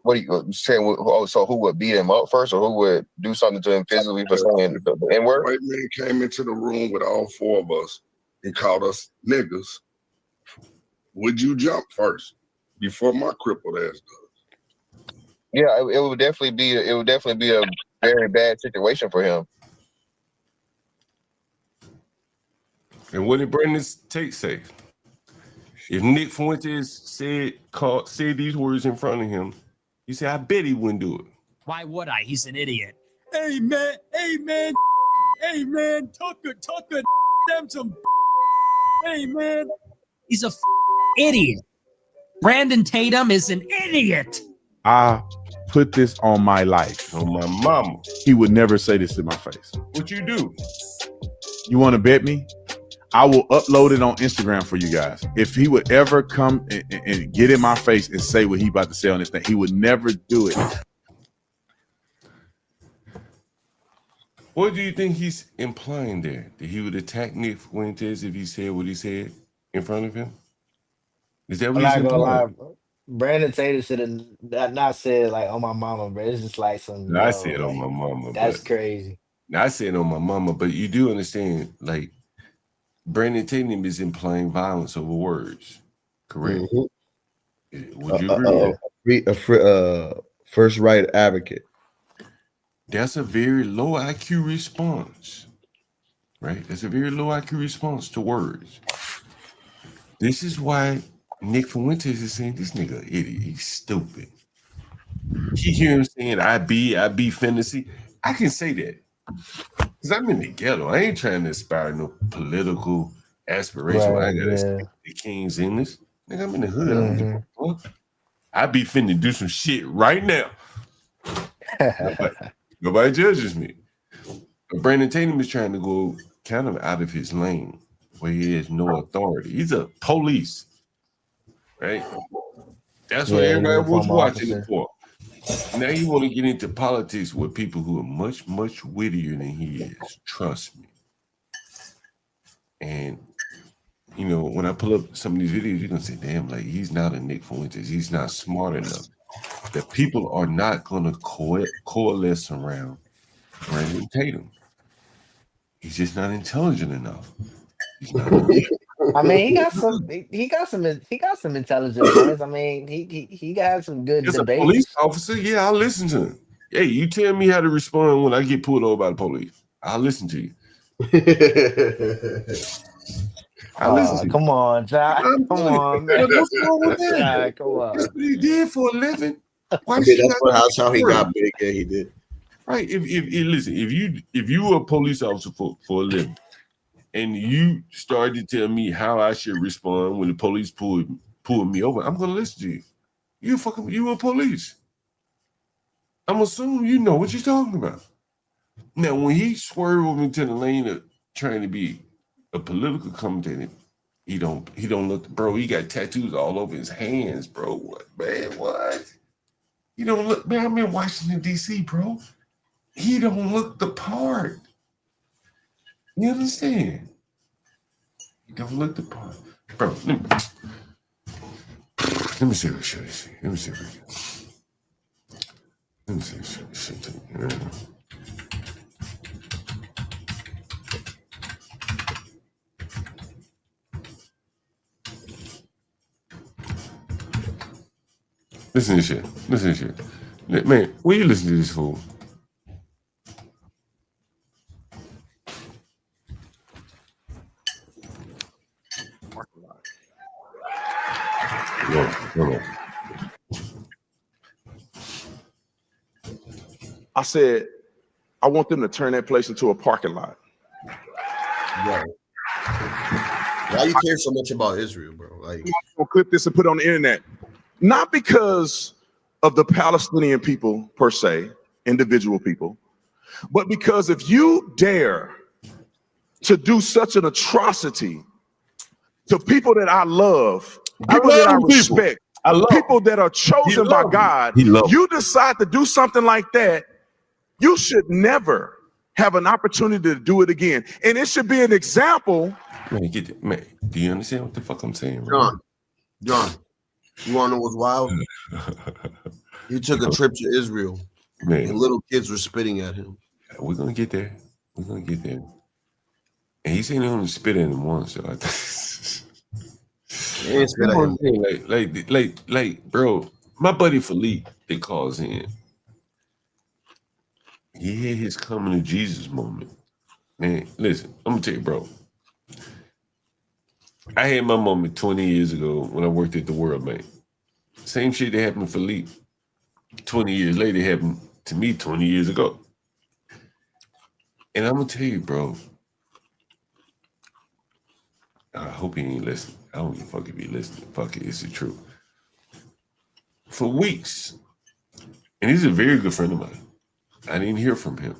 What are you saying? Oh, so who would beat him up first, or who would do something to him physically for saying the N-word? White man came into the room with all four of us and called us niggas. Would you jump first before my crippled ass does? Yeah, it would definitely be. It would definitely be a very bad situation for him. And what did Brandon's take say? If Nick Fuentes said these words in front of him, he said, I bet he wouldn't do it. Why would I? He's an idiot. Hey man, Tucker, them some. Hey man, he's a idiot. Brandon Tatum is an idiot. I put this on my life. On my mama. He would never say this to my face. What you do? You want to bet me? I will upload it on Instagram for you guys. If he would ever come and get in my face and say what he about to say on this thing, he would never do it. What do you think he's implying there? That he would attack Nick Fuentes if he said what he said in front of him? Is that I'm what he's not gonna lie, implying? bro. Brandon Tatum should have not said like on my mama, bro. It's just like some I said on my mama. That's but crazy. I said on my mama, but you do understand, like, Brandon Tatum is implying violence over words, correct? Mm-hmm. Would you agree? First right advocate. That's a very low IQ response, right? That's a very low IQ response to words. This is why Nick Fuentes is saying this nigga an idiot. He's stupid. You hear him saying I be fantasy. I can say that because I'm in the ghetto. I ain't trying to aspire no political aspiration. Right, I gotta yeah. say the King's English. Nigga, I'm in the hood. I don't give a fuck. I be finna do some shit right now. Nobody judges me. But Brandon Tatum is trying to go kind of out of his lane where he has no authority. He's a police, right? That's what everybody was watching him for. Now you want to get into politics with people who are much, much wittier than he is. Trust me. And, you know, when I pull up some of these videos, you're going to say, damn, like, he's not a Nick Fuentes. He's not smart enough. That people are not going to coalesce around Brandon Tatum. He's just not intelligent enough. He's not I mean, he got some intelligent points. I mean, he got some good As debates. a police officer, yeah, I'll listen to him. Hey, you tell me how to respond when I get pulled over by the police. I'll listen to you. I'll listen to you. Come on, John. Come on, man. What's wrong with that? John, come on. That's what he did for a living. Why That's how he got big. Yeah, he did. Right. If listen, if you were a police officer for a living, and you started to tell me how I should respond when the police pulled me over, I'm gonna listen to you. You a police. I'm assuming you know what you're talking about. Now, when he swerved into the lane of trying to be a political commentator, he don't look, bro. He got tattoos all over his hands, bro. What, man? What? He don't look, man. I'm in Washington D.C., bro. He don't look the part. You understand? He don't look the part, bro. Let me see what shit. Let me see what shit. Listen to this shit. Man, where you listen to this fool? Hold on. I said, I want them to turn that place into a parking lot. Bro. Why you care so much about Israel, bro? Like, I'm gonna clip this and put it on the internet. Not because of the Palestinian people per se, individual people, but because if you dare to do such an atrocity to people that I love, people that I respect, people that are chosen by God, you decide to do something like that, you should never have an opportunity to do it again. And it should be an example. Man, man, do you understand what the fuck I'm saying? Right? John, you want to know what's wild? He took a trip to Israel, man, and little kids were spitting at him. We're gonna get there. We're gonna get there. And he said he only spit at him once. So I like, bro, my buddy Philippe, that calls in. He had his coming to Jesus moment. Man, listen, I'm gonna tell you, bro. I had my moment 20 years ago when I worked at the World Bank. Same shit that happened to Philippe 20 years later happened to me 20 years ago. And I'm gonna tell you, bro. I hope he ain't listening. I don't give a fuck if he listening. Fuck it, it's the truth. For weeks, and he's a very good friend of mine. I didn't hear from him.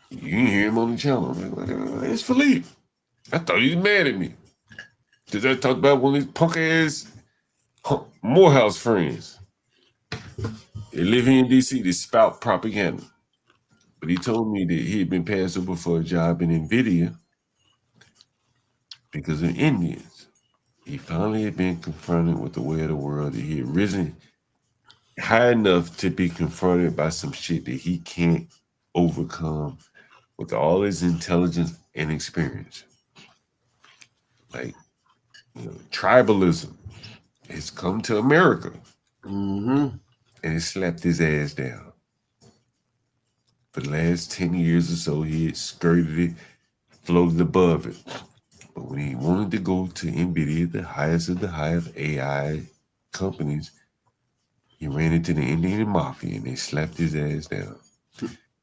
You didn't hear him on the channel. I'm like, it's Philippe. I thought he was mad at me. Because I talked about one of these punk ass Morehouse friends. They live here in DC, they spout propaganda. But he told me that he had been passed over for a job in NVIDIA because of Indians. He finally had been confronted with the way of the world, that he had risen high enough to be confronted by some shit that he can't overcome with all his intelligence and experience. Like, you know, tribalism has come to America. And it slapped his ass down. For the last 10 years or so, he had skirted it, floated above it. But when he wanted to go to NVIDIA, the highest of the high of AI companies, he ran into the Indian mafia and they slapped his ass down.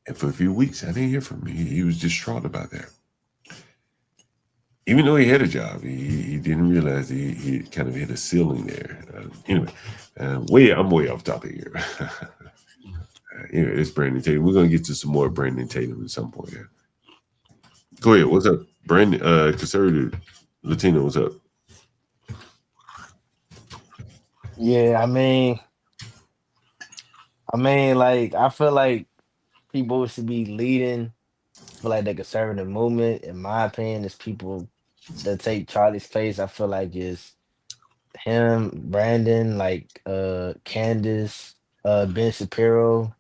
And for a few weeks, I didn't hear from him. He was distraught about that. Even though he had a job, he didn't realize he kind of hit a ceiling there. Anyway, I'm way off topic here. Anyway, it's Brandon Tatum. We're going to get to some more Brandon Tatum at some point. Go ahead. What's up? Brandon, conservative Latino, what's up? Yeah, I mean, like, I feel like people should be leading for like the conservative movement. In my opinion, is people that take Charlie's place. I feel like is him, Brandon, like Candace, Ben Shapiro.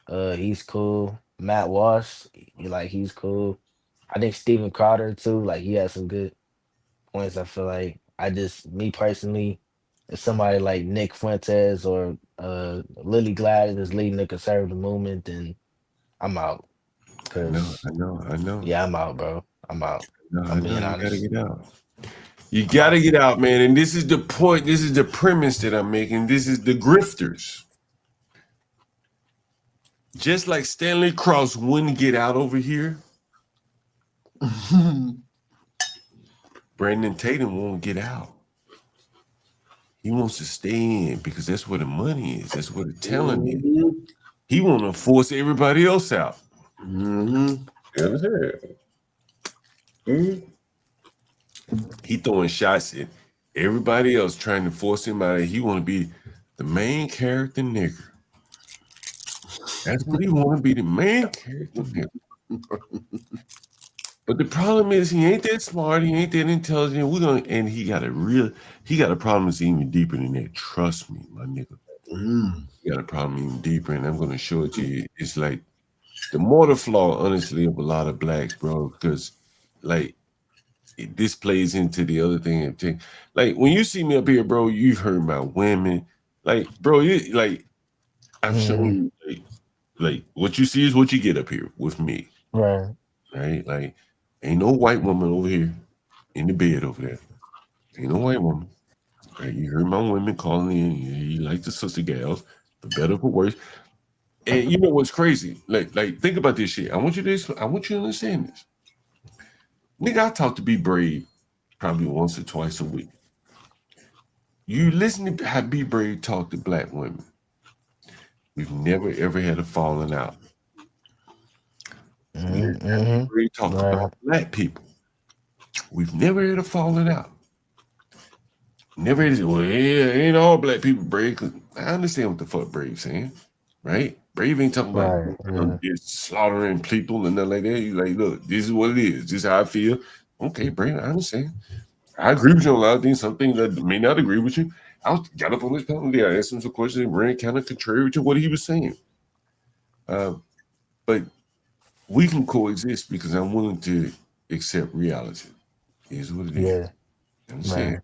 He's cool. Matt Walsh, he's cool. I think Steven Crowder too. Like he has some good points. I feel like me personally, if somebody like Nick Fuentes or Lily Gladys is leading the conservative movement, then I'm out. I know. Yeah, I'm out, bro. I'm out. I'm being honest. You gotta get out. You gotta get out, man. And this is the point. This is the premise that I'm making. This is the grifters. Just like Stanley Cross wouldn't get out over here, Brandon Tatum won't get out. He wants to stay in because that's where the money is. That's where the talent is. He want to force everybody else out. You understand? He throwing shots at everybody else, trying to force him out. He want to be the main character nigger. That's what he want to be, the main character nigger. But the problem is he ain't that smart. He ain't that intelligent. He got a problem that's even deeper than that. Trust me, my nigga. He got a problem even deeper, and I'm gonna show it to you. It's like the mortal flaw, honestly, of a lot of blacks, bro, because like this plays into the other thing. Like when you see me up here, bro, you've heard about women. Like, bro, I've shown you like what you see is what you get up here with me. Right. Right? Like, ain't no white woman over here in the bed over there. Ain't no white woman. Right? You heard my women calling in. You like the sister gals. for better or for worse. And you know what's crazy? Like think about this shit. I want you to understand this. Nigga, I talk to Be Brave probably once or twice a week. You listen to how Be Brave talk to black women. We've never ever had a falling out. We talk about black people. We've never had a falling out. Never had. Well, yeah, ain't all black people brave. I understand what the fuck Brave saying, right? Brave ain't talking about just slaughtering people and nothing like that. He's like, look, this is what it is. This is how I feel. Okay, Brave, I understand. I agree with you on a lot of things. Some things that may not agree with you. I got up on this panel there. I asked him some questions and ran kind of contrary to what he was saying. But we can coexist because I'm willing to accept reality. Here's what it is. Yeah. I'm saying.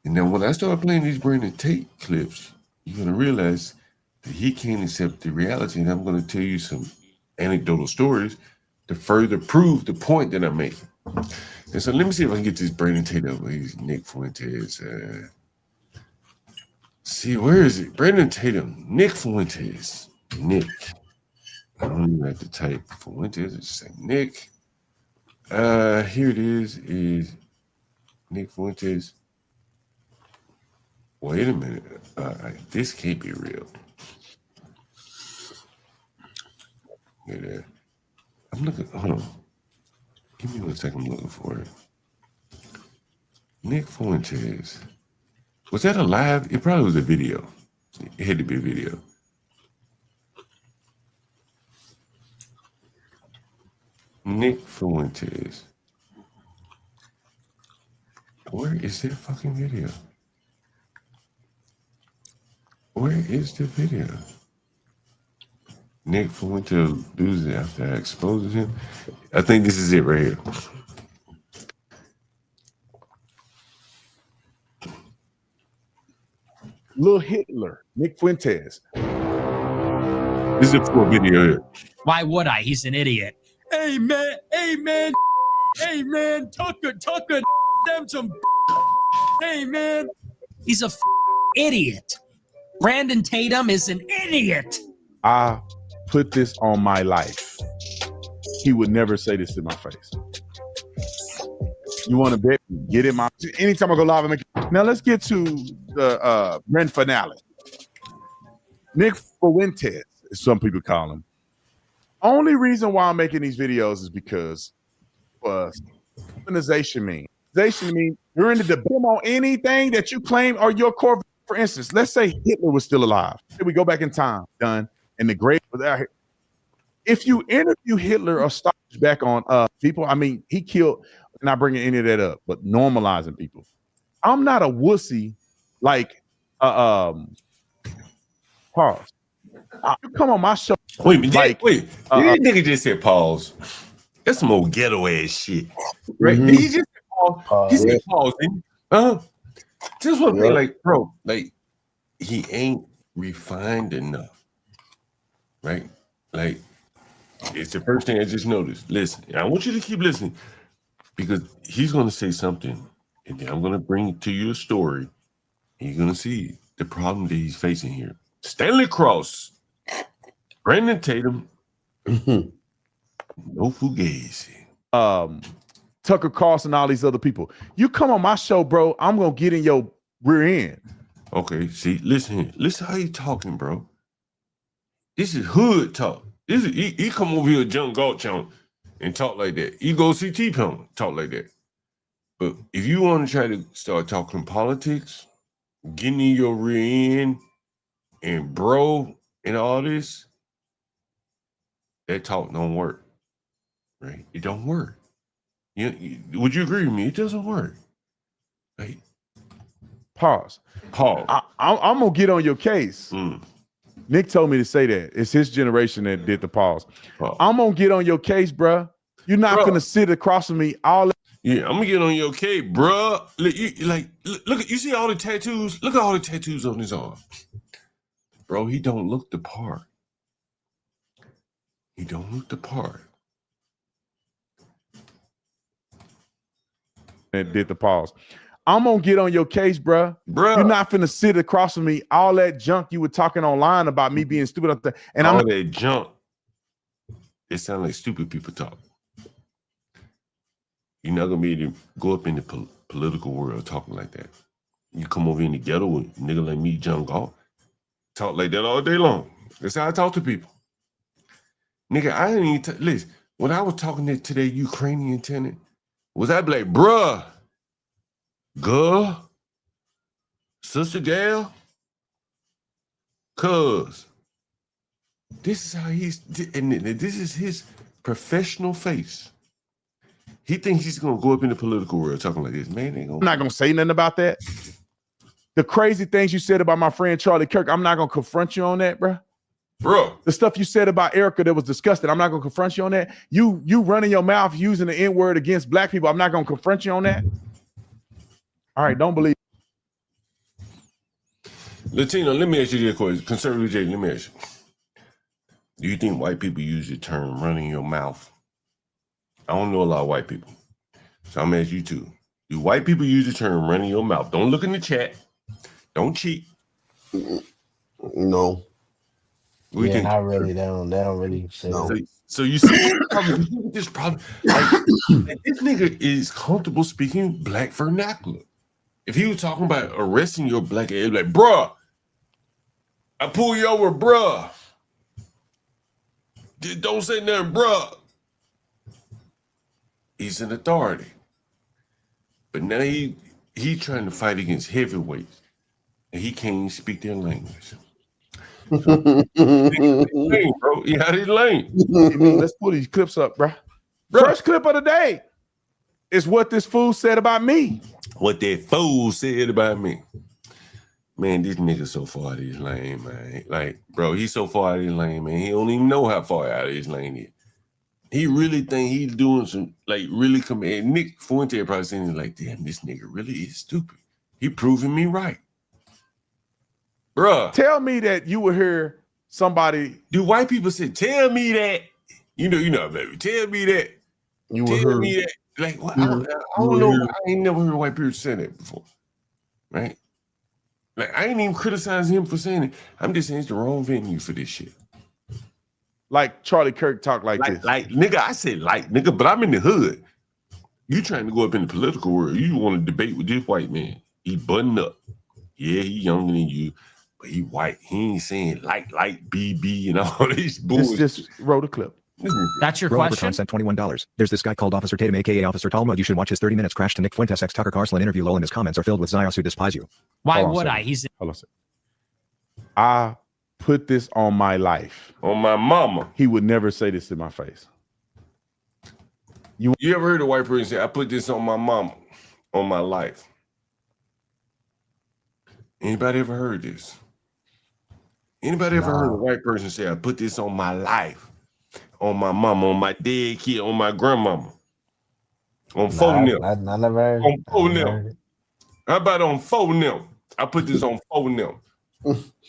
And then when I start playing these Brandon Tate clips, you're going to realize that he can't accept the reality. And I'm going to tell you some anecdotal stories to further prove the point that I'm making. And so let me see if I can get this Brandon Tate over. He's Nick Fuentes. See, where is it? Brandon Tatum, Nick Fuentes. Nick. I don't even have to type Fuentes. It's just Nick. Here it is Nick Fuentes. Wait a minute. This can't be real. I'm looking. Hold on. Give me 1 second. I'm looking for it. Nick Fuentes. Was that a live? It probably was a video. It had to be a video. Nick Fuentes. Where is that fucking video? Where is the video? Nick Fuentes loses after I exposes him. I think this is it right here. Little Hitler, Nick Fuentes. This is a full video here. Why would I? He's an idiot. Hey man, Tucker, them some. Hey man, he's a idiot. Brandon Tatum is an idiot. I put this on my life. He would never say this to my face. You want to bet? Get in my. Anytime I go live, I make. Now let's get to the grand finale. Nick Fuentes, as some people call him. Only reason why I'm making these videos is because organization means. Organization means you're in the debate on anything that you claim are your core. For instance, let's say Hitler was still alive. We go back in time, done, and the grave was out here. If you interview Hitler or start back on people, I mean, he killed, not bringing any of that up, but normalizing people. I'm not a wussy like pause. You come on my show. Wait. This nigga just said pause. That's some old ghetto ass shit. Right? Mm-hmm. He just said pause. He said pause. Just one thing, like, bro, like, he ain't refined enough. Right? Like, it's the first thing I just noticed. Listen, I want you to keep listening because he's going to say something, and then I'm going to bring to you a story. And you're going to see the problem that he's facing here. Stanley Cross, Brandon Tatum, no Fugazi. Tucker Carlson, all these other people. You come on my show, bro, I'm going to get in your rear end. Okay, see, listen how you talking, bro. This is hood talk. This is he come over here, John Galt and talk like that. You go see T-Pone, talk like that. But if you want to try to start talking politics, getting in your rear end, and bro, and all this, that talk don't work, right? It don't work. Would you agree with me? It doesn't work. Right? Pause. I'm gonna get on your case. Nick told me to say that. It's his generation that did the pause. I'm gonna get on your case, bro. You're not gonna sit across from me all. Yeah, I'm gonna get on your case, bro. Look, you see all the tattoos? Look at all the tattoos on his arm. Bro, he don't look the part. He don't look the part. That did the pause. I'm gonna get on your case, bruh. Bruh. You're not finna sit across from me. All that junk you were talking online about me being stupid up there, and all I'm that junk. It sounds like stupid people talk. You're not gonna be able to go up in the political world talking like that. You come over in the ghetto with nigga like me, John Gall, talk like that all day long. That's how I talk to people. Nigga, I didn't even listen. When I was talking to that Ukrainian tenant, was I like, bruh, girl, sister gal, cuz. This is how and this is his professional face. He thinks he's gonna go up in the political world talking like this. Man, ain't gonna. not gonna say nothing about that. The crazy things you said about my friend Charlie Kirk, I'm not gonna confront you on that, bruh. Bro, the stuff you said about Erica that was disgusting, I'm not gonna confront you on that. You running your mouth using the N-word against black people, I'm not gonna confront you on that. All right, don't believe. Latino, let me ask you this question. Conservative J, let me ask you. Do you think white people use the term running your mouth? I don't know a lot of white people. So I'm gonna ask you too. Do white people use the term running your mouth? Don't look in the chat. Don't cheat. No. What Yeah, you think? not really. They don't really say that. So you see this problem. Like, this nigga is comfortable speaking black vernacular. If he was talking about arresting your black ass, like, bruh, I pull you over, bruh. Don't say nothing, bruh. He's an authority. But now he trying to fight against heavyweights. And he can't even speak their language. So, lane, bro. He out his lane. Let's pull these clips up, bro. First clip of the day is what this fool said about me. What that fool said about me. Man, this nigga so far out of his lane, man. Like, bro, he's so far out of his lane, man. He don't even know how far out of his lane he is. He really think he's doing some, like, really and Nick Fuente probably saying it like, damn, this nigga really is stupid. He proving me right. Bruh. Tell me that you would hear somebody. Do white people say, tell me that? You know, baby, tell me that. You tell me that. Like, what? I don't know. I ain't never heard white people say that before. Right? Like, I ain't even criticizing him for saying it. I'm just saying it's the wrong venue for this shit. Like Charlie Kirk talk like this. Like, nigga, I said like, nigga, but I'm in the hood. You trying to go up in the political world. You want to debate with this white man. He buttoned up. Yeah, he younger than you, but he white. He ain't saying like BB and all this bullshit. Just wrote a clip. That's your question? Sent $21. There's this guy called Officer Tatum, aka Officer Talmud. You should watch his 30 minutes crash to Nick Fuentes ex Tucker Carlson interview. Lol, and his comments are filled with Zios who despise you. Why would I? He's hold on a second. I put this on my life. On my mama. He would never say this in my face. You ever heard a white person say, I put this on my mama, on my life? Anybody ever heard this? Anybody ever heard a white person say, I put this on my life? On my mama, on my dead kid, on my grandmama. On phone them. I never heard. On phone them. How about on phone them? I put this on phone them.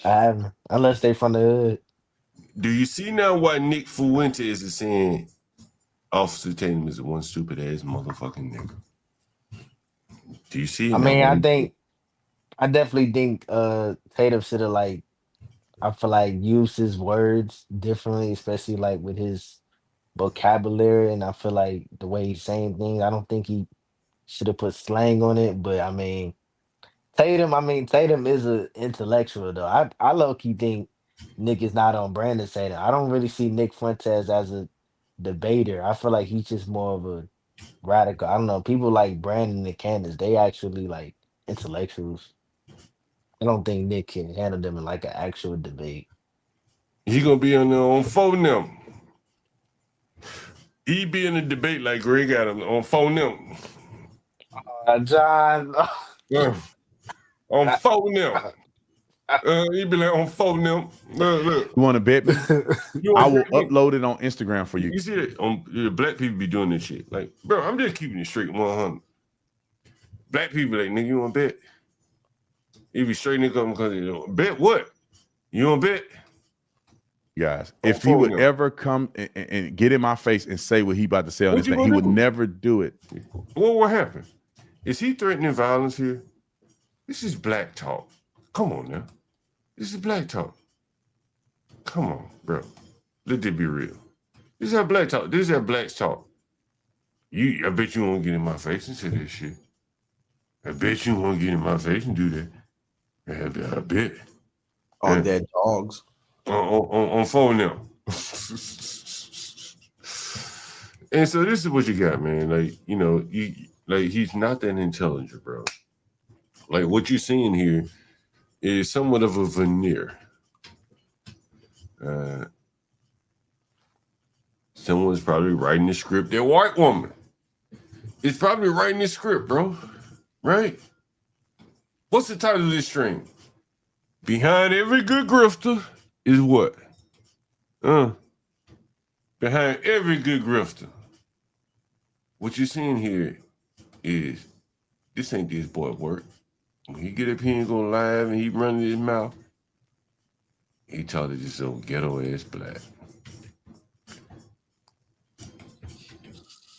I haven't, unless they from the hood. Do you see now why Nick Fuentes is saying Officer Tatum is one stupid ass motherfucking nigga? Do you see? I mean, I definitely think Tatum should have I feel like used his words differently, especially like with his vocabulary, and I feel like the way he's saying things, I don't think he should have put slang on it. But I mean, Tatum is an intellectual though. I low key think Nick is not on brand to say that. I don't really see Nick Fuentes as a debater. I feel like he's just more of a radical. I don't know. People like Brandon and Candace, they actually like intellectuals. I don't think Nick can handle them in like an actual debate. He gonna be on phone them. He be in a debate like Greg Adams on phone them. John. On phone them. He be like on phone them. Look. You want to bet me? I will upload it on Instagram for you. You see it? Black people be doing this shit. Like, bro, I'm just keeping it straight 100. Black people like, nigga, you want to bet? He be straight nigga because bet what? You want to bet? Guys, if he would ever come and get in my face and say what he about to say on this thing, he would never do it. What will happen? Is he threatening violence here? This is black talk. Come on now. This is black talk. Come on, bro. Let it be real. This is how black talk. This is how blacks talk. I bet you won't get in my face and say that shit. I bet you won't get in my face and do that. I bet. On dead dogs. On phone now. And so this is what you got, man. Like, you know, he's not that intelligent, bro. Like what you're seeing here is somewhat of a veneer. Someone's probably writing the script. That white woman is probably writing the script, bro. Right? What's the title of this stream? Behind every good grifter is what? Behind every good grifter. What you're seeing here is this ain't this boy work. When he get up here and go live and he running his mouth, he taught it this old ghetto ass black.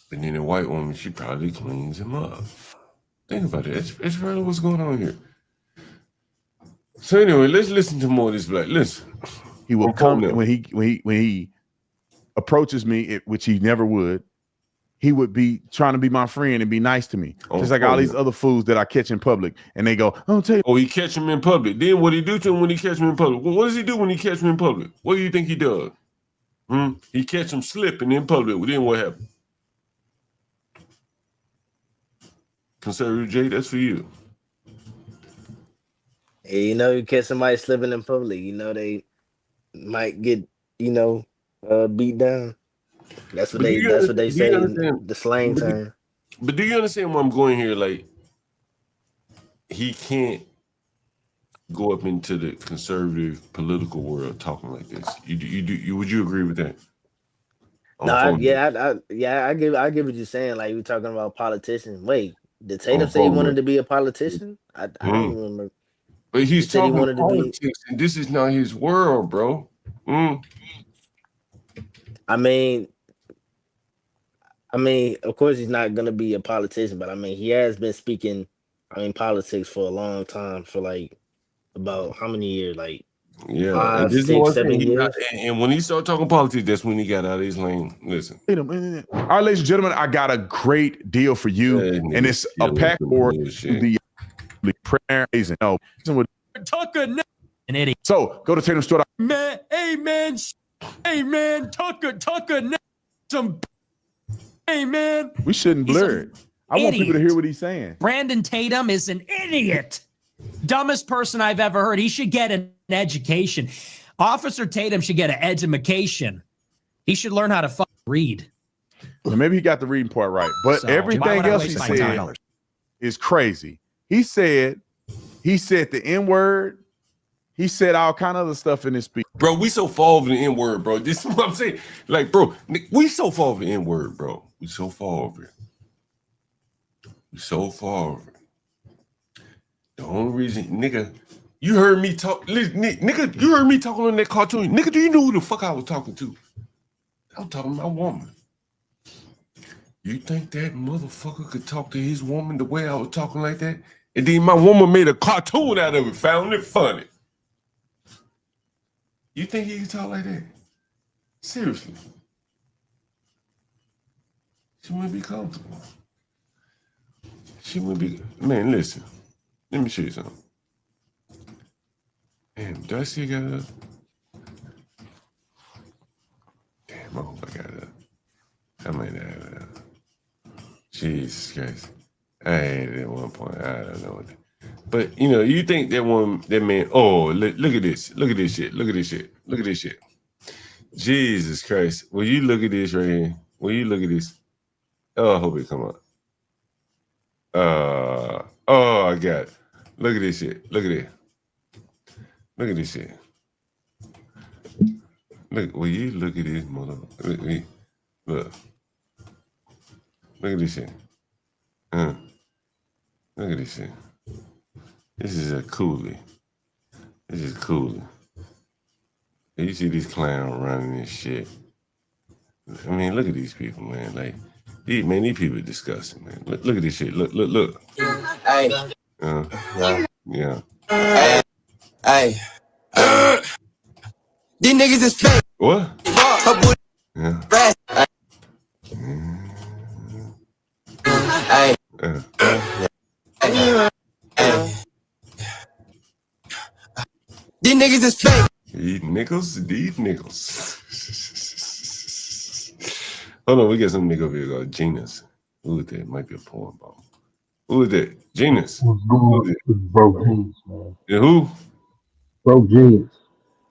But then the white woman, she probably cleans him up. Think about it. It's really what's going on here. So anyway, let's listen to more of this black. Listen. He will come when he approaches me, which he never would. He would be trying to be my friend and be nice to me, just like all these other fools that I catch in public, and they go, "I'll tell you." Oh, he catch him in public. Then what he do to him when he catch him in public? What does he do when he catch him in public? What do you think he does? He catch him slipping in public. Then what happened? Conservative Jay, that's for you. Hey, you know, you catch somebody slipping in public, you know they might get, beat down. That's what they say in the slang term. But do you understand where I'm going here? Like, he can't go up into the conservative political world talking like this. Would you agree with that? No, I get what you're saying. Like, you're talking about politicians. Wait, did Tatum say he wanted to be a politician? I don't even remember. But he's talking politics, and this is not his world, bro. I mean, of course he's not gonna be a politician, but I mean he has been speaking, politics for a long time, for like about how many years? Like 5, 6, 7 years. And when he started talking politics, that's when he got out of his lane. Listen. All right, ladies and gentlemen, I got a great deal for you, and it's a pack for the prayer. No, Tucker, an idiot. So go to Tatum Store. Man, hey man, Tucker, some. Hey man, we shouldn't blur it. I want people to hear what he's saying. Brandon Tatum is an idiot. Dumbest person I've ever heard. He should get an education. Officer Tatum should get an education. He should learn how to read. Well, maybe he got the reading part right, but everything else he said is crazy. He said the N-word. He said all kind of other stuff in his speech. Bro, we so far over the N-word, bro. This is what I'm saying. Like, bro, we so far over the N-word, bro. We so far over it. We so far over it. The only reason, nigga, you heard me talk. Listen, nigga, you heard me talking on that cartoon. Nigga, do you know who the fuck I was talking to? I was talking to my woman. You think that motherfucker could talk to his woman the way I was talking like that? And then my woman made a cartoon out of it, found it funny. You think he can talk like that? Seriously. She wouldn't be comfortable. She wouldn't be, man, listen. Let me show you something. Damn, do I still got it up? Damn, I hope I got it up. I might not have it up. Jesus Christ. I had it at one point. I don't know what. But you think that man, look at this. Look at this shit. Look at this shit. Look at this shit. Jesus Christ. Will you look at this right here? Will you look at this? Oh, I hope it come up. I got it. Look at this shit. Look at it. Look at this shit. Look, will you look at this motherfucker? Look. Look at this shit. Look at this shit. This is a coolie. This is coolie. You see these clowns running this shit. I mean, look at these people, man. Like, These people are disgusting, man. Look at this shit. Look. Hey. Yeah. Hey. These niggas is fake. What? Yeah. Hey. These niggas is fake. These nickels. Hold on, we got some nigga over here called Genus. Who is that? Might be a porn bomb. Who is that? Genus. What's broke jeans, man? Yeah, who? Broke jeans.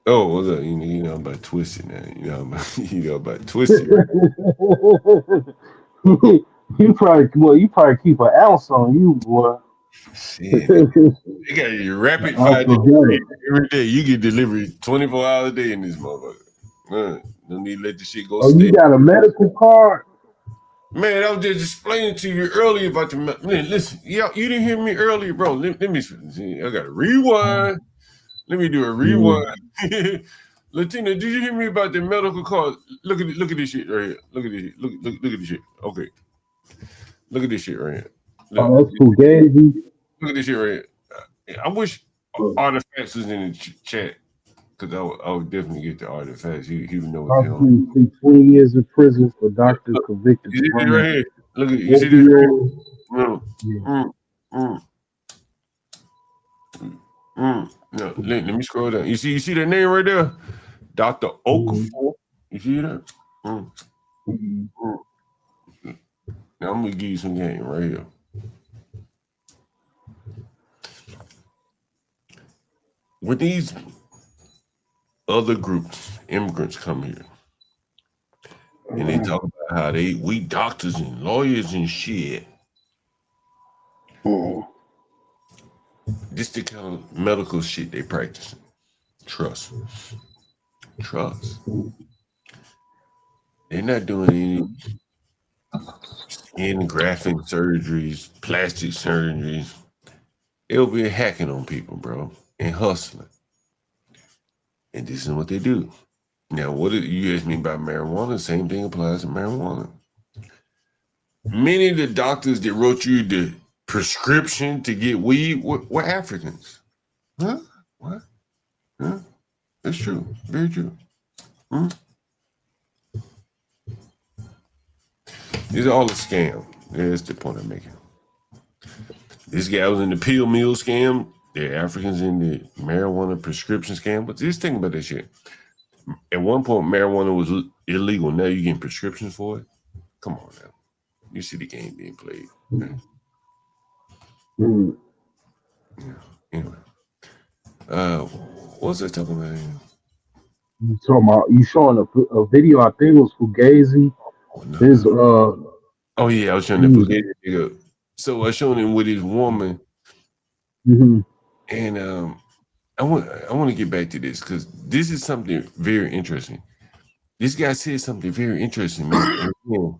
Oh, what's up? You know about Twisted now. You know about Twisted. Right? you probably keep an ounce on you, boy. Shit, they got your rapid fire delivery every day. You get delivery 24 hours a day in this motherfucker. Man, don't need to let this shit go. Oh, you got a medical card? Man, I was just explaining to you earlier about the. Man, listen, you didn't hear me earlier, bro. Let me see. I got to rewind. Let me do a rewind. Latina, did you hear me about the medical card? Look at this shit right here. Look at this shit. Look at this shit. Okay. Look at this shit right here. Look, that's Fugazi. Look at this shit right here. I wish Artifacts was in the chat because I would definitely get the Artifacts. He would know what's going on. 20 years in prison for doctor convicted. You see this right here? Look at you see this right here? No, let me scroll down. You see that name right there? Dr. Okafor. You see that? Now I'm gonna give you some game right here. When these other groups, immigrants, come here and they talk about how we doctors and lawyers and shit. This the kind of medical shit they practice. Trust. They're not doing any skin grafting surgeries, plastic surgeries. They'll be hacking on people, bro, and hustling. And this is what they do. Now, what did you ask me about marijuana? Same thing applies to marijuana. Many of the doctors that wrote you the prescription to get weed were Africans. Huh? What? Huh? That's true. Very true. These are all a scam. That's the point I'm making. This guy was in the pill mill scam. The Africans in the marijuana prescription scam. But just think about that shit. At one point, marijuana was illegal. Now you're getting prescriptions for it? Come on now. You see the game being played. Okay? Yeah. Anyway. What's that talking about here? You showing a video, I think it was Fugazi. Oh yeah, I was showing that Fugazi nigga. So I showed him with his woman. And I want to get back to this because this is something very interesting. This guy said something very interesting, man. The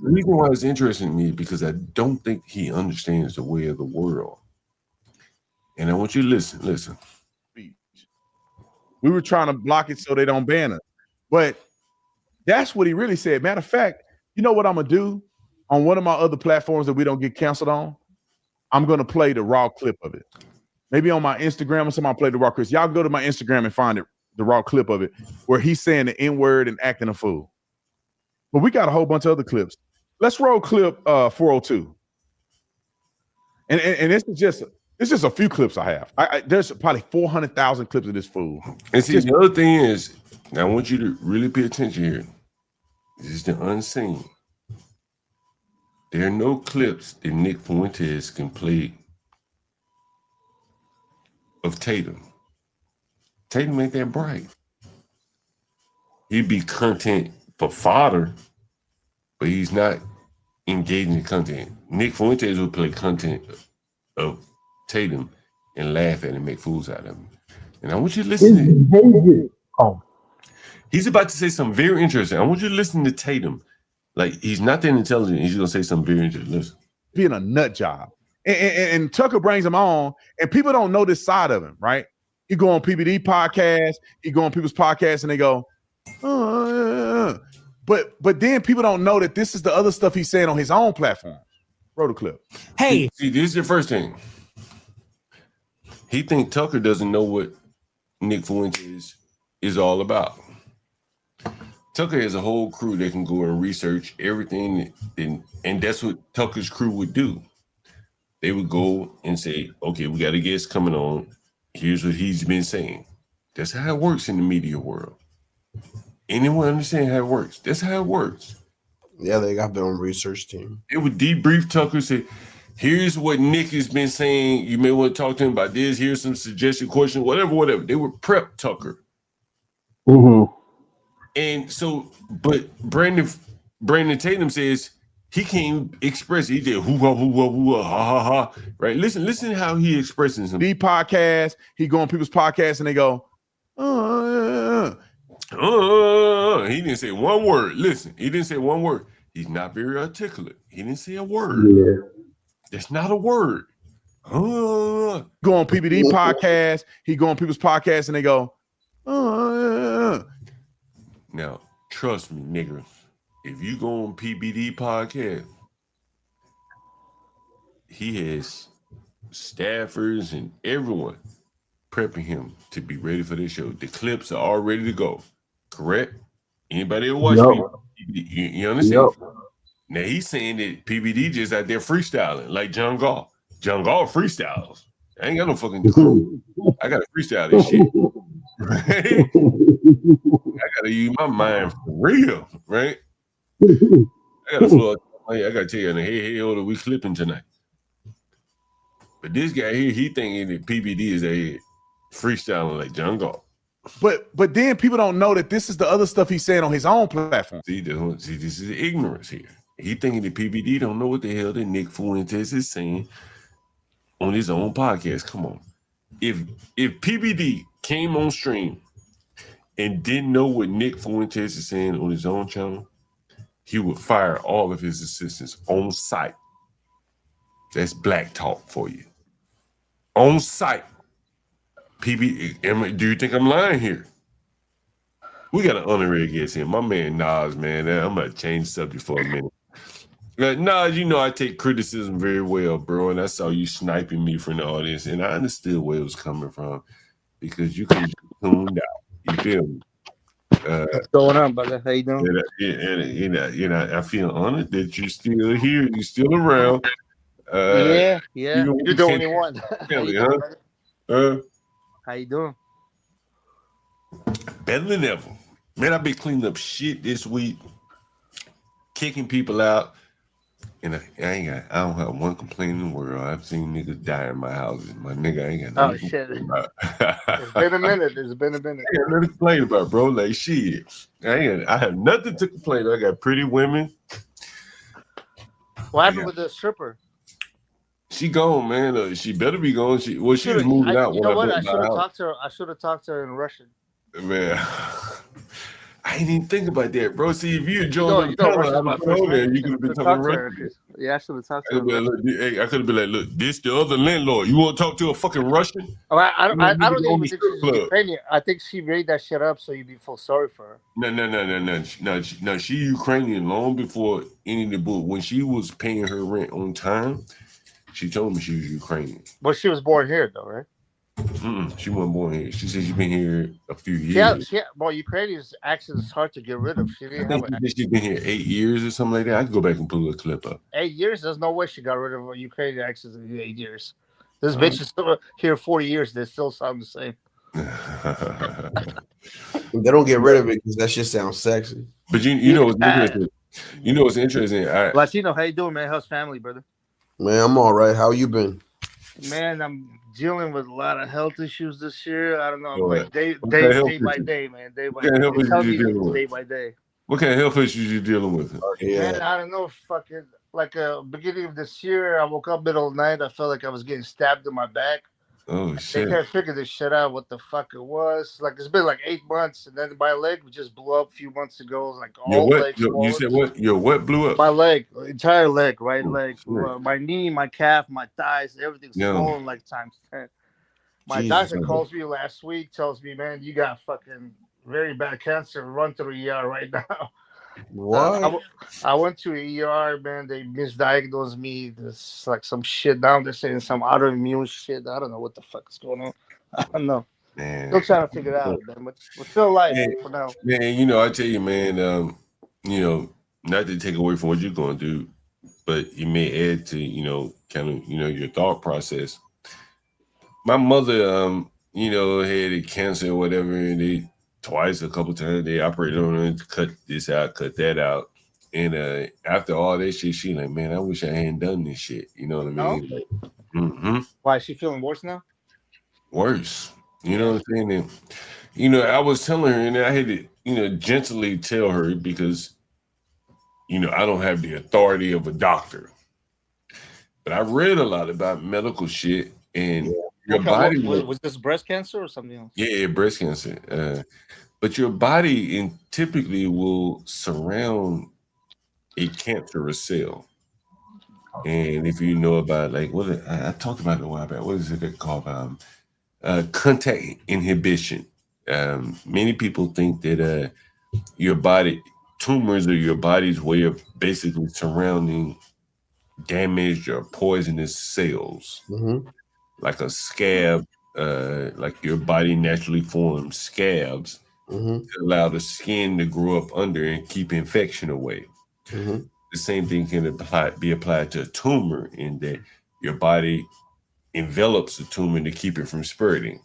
reason why it's interesting to me is because I don't think he understands the way of the world. And I want you to listen. We were trying to block it so they don't ban us. But that's what he really said. Matter of fact, you know what I'm going to do on one of my other platforms that we don't get canceled on? I'm going to play the raw clip of it. Maybe on my Instagram or something, I'll play the raw clip. Y'all go to my Instagram and find it, the raw clip of it, where he's saying the N-word and acting a fool. But we got a whole bunch of other clips. Let's roll clip 402. And this is just a few clips I have. There's probably 400,000 clips of this fool. And see, the other thing is, I want you to really pay attention here. This is the unseen. There are no clips that Nick Fuentes can play of Tatum. Tatum ain't that bright. He'd be content for fodder, but he's not engaging in content. Nick Fuentes would play content of Tatum and laugh at him and make fools out of him. And I want you to listen to he's about to say something very interesting. I want you to listen to Tatum. Like, he's not that intelligent. He's going to say something very interesting. Listen. Being a nut job. And Tucker brings him on, and people don't know this side of him, right? He go on PBD podcast, he go on people's podcasts, and they go, But then people don't know that this is the other stuff he's saying on his own platform. Roll the clip. Hey, see, this is the first thing. He think Tucker doesn't know what Nick Fuentes is all about. Tucker has a whole crew that can go and research everything, and that's what Tucker's crew would do. They would go and say, okay, we got a guest coming on. Here's what he's been saying. That's how it works in the media world. Anyone understand how it works? That's how it works. Yeah, they got their own research team. It would debrief Tucker, say, here's what Nick has been saying. You may want to talk to him about this. Here's some suggested questions, whatever. They would prep Tucker. Mm-hmm. And so, but Brandon Tatum says he can't express it. He did hoo-ha, hoo-ha, hoo-ha, ha, ha, ha. Right? Listen how he expresses him. The podcast, he go on people's podcasts and they go, He didn't say one word. Listen, he didn't say one word. He's not very articulate. He didn't say a word. Yeah. That's not a word. Go on PBD podcast, he go on people's podcasts and they go, Now, trust me, nigga. If you go on PBD podcast, he has staffers and everyone prepping him to be ready for this show. The clips are all ready to go. Correct? Anybody that watch PBD, you understand? Yep. Now he's saying that PBD just out there freestyling like John Gall. John Gall freestyles. I ain't got no fucking crew. I gotta freestyle this shit. Right? I gotta use my mind for real, right? I gotta tell you, hey, hold on, we clipping tonight. But this guy here, he thinking that PBD is a freestyling like John Gall. But then people don't know that this is the other stuff he's saying on his own platform. See, this is ignorance here. He thinking that PBD don't know what the hell that Nick Fuentes is saying on his own podcast. Come on. If PBD came on stream and didn't know what Nick Fuentes is saying on his own channel, he would fire all of his assistants on site. That's black talk for you. On site. PBD, do you think I'm lying here? We got an honorary guest here. My man Nas, man. I'm going to change the subject for a minute. Nas, you know I take criticism very well, bro, and I saw you sniping me from the audience, and I understood where it was coming from because you could tuned out. You feel me? What's going on, brother? How you doing? I feel honored that you're still here. You're still around. Yeah. You're the only one. Family, huh? How you doing? Better than ever. Man, I've been cleaning up shit this week, kicking people out. And I don't have one complaint in the world. I've seen niggas die in my houses. My nigga, I ain't got nothing shit. to complain about. It's been a minute. It's been a minute. I got nothing to complain about, bro. Like, shit. I have nothing to complain about. I got pretty women. What happened with the stripper? She gone, man. She better be gone. She was moving out. You know what? I should have talked to her in Russian. Man, I didn't even think about that, bro. See, if you joined the Russian on my phone there, you could have been talking Russian. Yeah, I should have talked to her. I could have been like, look, this the other landlord. You want to talk to a fucking Russian? I don't even think she's Ukrainian. I think she made that shit up so you'd be full sorry for her. No. She Ukrainian long before any of the book. When she was paying her rent on time, she told me she was Ukrainian. But she was born here, though, right? She wasn't born here. She said she's been here a few years. Well, Ukrainians actually is hard to get rid of. She didn't have she's been here 8 years or something like that. I could go back and pull a clip up. 8 years? There's no way she got rid of Ukrainian accents in 8 years. This bitch is still here 40 years. They still sound the same. They don't get rid of it because that shit sounds sexy. But you know what's interesting? You know what's interesting? Latino, how you doing, man? How's family, brother? Man, I'm all right. How you been? Man, I'm dealing with a lot of health issues this year. I don't know, What? day by day, man. Day by day. What kind of health issues you dealing with? Man, I don't know. Fucking like beginning of this year, I woke up middle of the night. I felt like I was getting stabbed in my back. Oh shit! They can't figure this shit out. What the fuck it was? Like it's been like 8 months, and then my leg just blew up a few months ago. It was like all legs. You said what? Your what blew up? My leg, entire leg, right leg, my knee, my calf, my thighs, everything's swollen like times 10. My doctor calls me last week, tells me, man, you got fucking very bad cancer. Run to the ER right now. What? I went to ER, man. They misdiagnosed me. There's like some shit down. They're saying some autoimmune shit. I don't know what the fuck is going on. I don't know. Man. Still trying to figure it out, man. But we're still alive for now. Man, I tell you, man, not to take away from what you're going to do, but it may add to, kind of, your thought process. My mother, had a cancer or whatever, and a couple times, they operated on her to cut this out, cut that out. And after all that shit, she like, man, I wish I hadn't done this shit. You know what I mean? Like, Why is she feeling worse now? worse. You know what I'm saying? And, I was telling her, and I had to, gently tell her because, I don't have the authority of a doctor. But I read a lot about medical shit, and your body was this breast cancer or something else? Yeah, breast cancer. But your body typically will surround a cancerous cell. And if you know about like I talked about it a while back, what is it called? Contact inhibition. Many people think that your body tumors are your body's way of basically surrounding damaged or poisonous cells. Like a scab, like your body naturally forms scabs to allow the skin to grow up under and keep infection away. The same thing can be applied to a tumor in that your body envelops the tumor to keep it from spreading.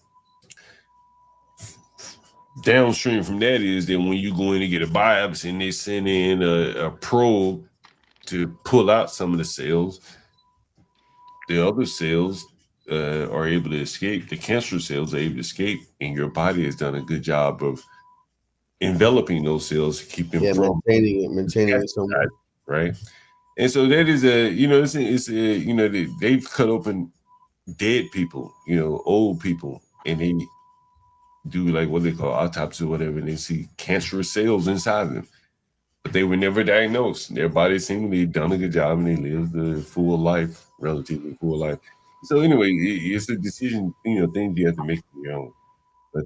Downstream from that is that when you go in to get a biopsy and they send in a probe to pull out some of the cells, the other cells are able to escape. The cancer cells are able to escape, and your body has done a good job of enveloping those cells to keep them from maintaining it somewhere. Right. And so that is they've cut open dead people, old people, and they do like what they call autopsy or whatever, and they see cancerous cells inside of them. But they were never diagnosed. Their body seemingly done a good job and they lived a full life, relatively full life. So anyway, it's a decision, things you have to make on your own. But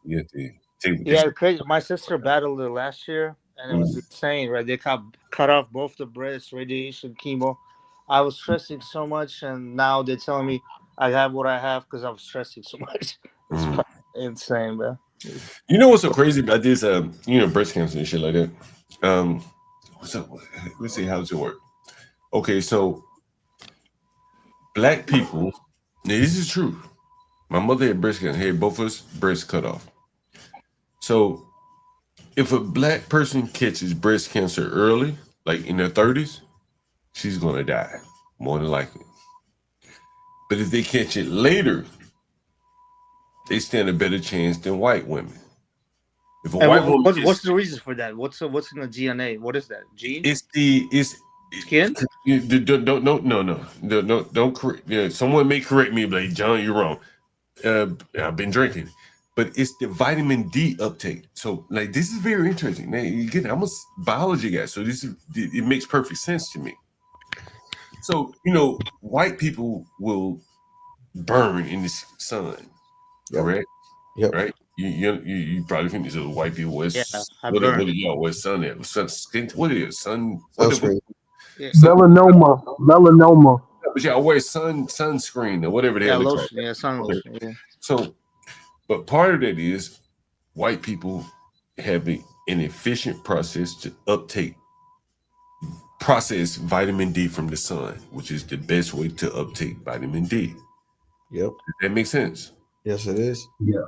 you have to take crazy. My sister battled it last year, and it was insane, right? They cut off both the breasts, radiation, chemo. I was stressing so much, and now they're telling me I have what I have because I'm stressing so much. It's insane, man. You know what's so crazy about this? Breast cancer and shit like that. Let's see, how does it work? Okay, so Black people, now this is true. My mother had breast cancer, had both of us breasts cut off. So if a Black person catches breast cancer early, like in their 30s, she's gonna die, more than likely. But if they catch it later, they stand a better chance than white women. If a white woman, what's the reason for that? What's in the DNA? What is that? Gene? It's skin. Don't correct. Yeah, someone may correct me, but like, John, you're wrong. I've been drinking, but it's the vitamin D uptake. So, like, this is very interesting. Now, I'm a biology guy, so it makes perfect sense to me. So, white people will burn in the sun, correct? Yep. Right? You probably think these are white people. What are y'all? What's sun at? Skin? What is it? Sun? Sunscreen. Melanoma. But y'all wear sunscreen or whatever the hell. Lotion. Yeah, sun lotion. Yeah. So, but part of that is white people have an efficient process to process vitamin D from the sun, which is the best way to uptake vitamin D. Yep. Does that make sense? Yes, it is. Yeah.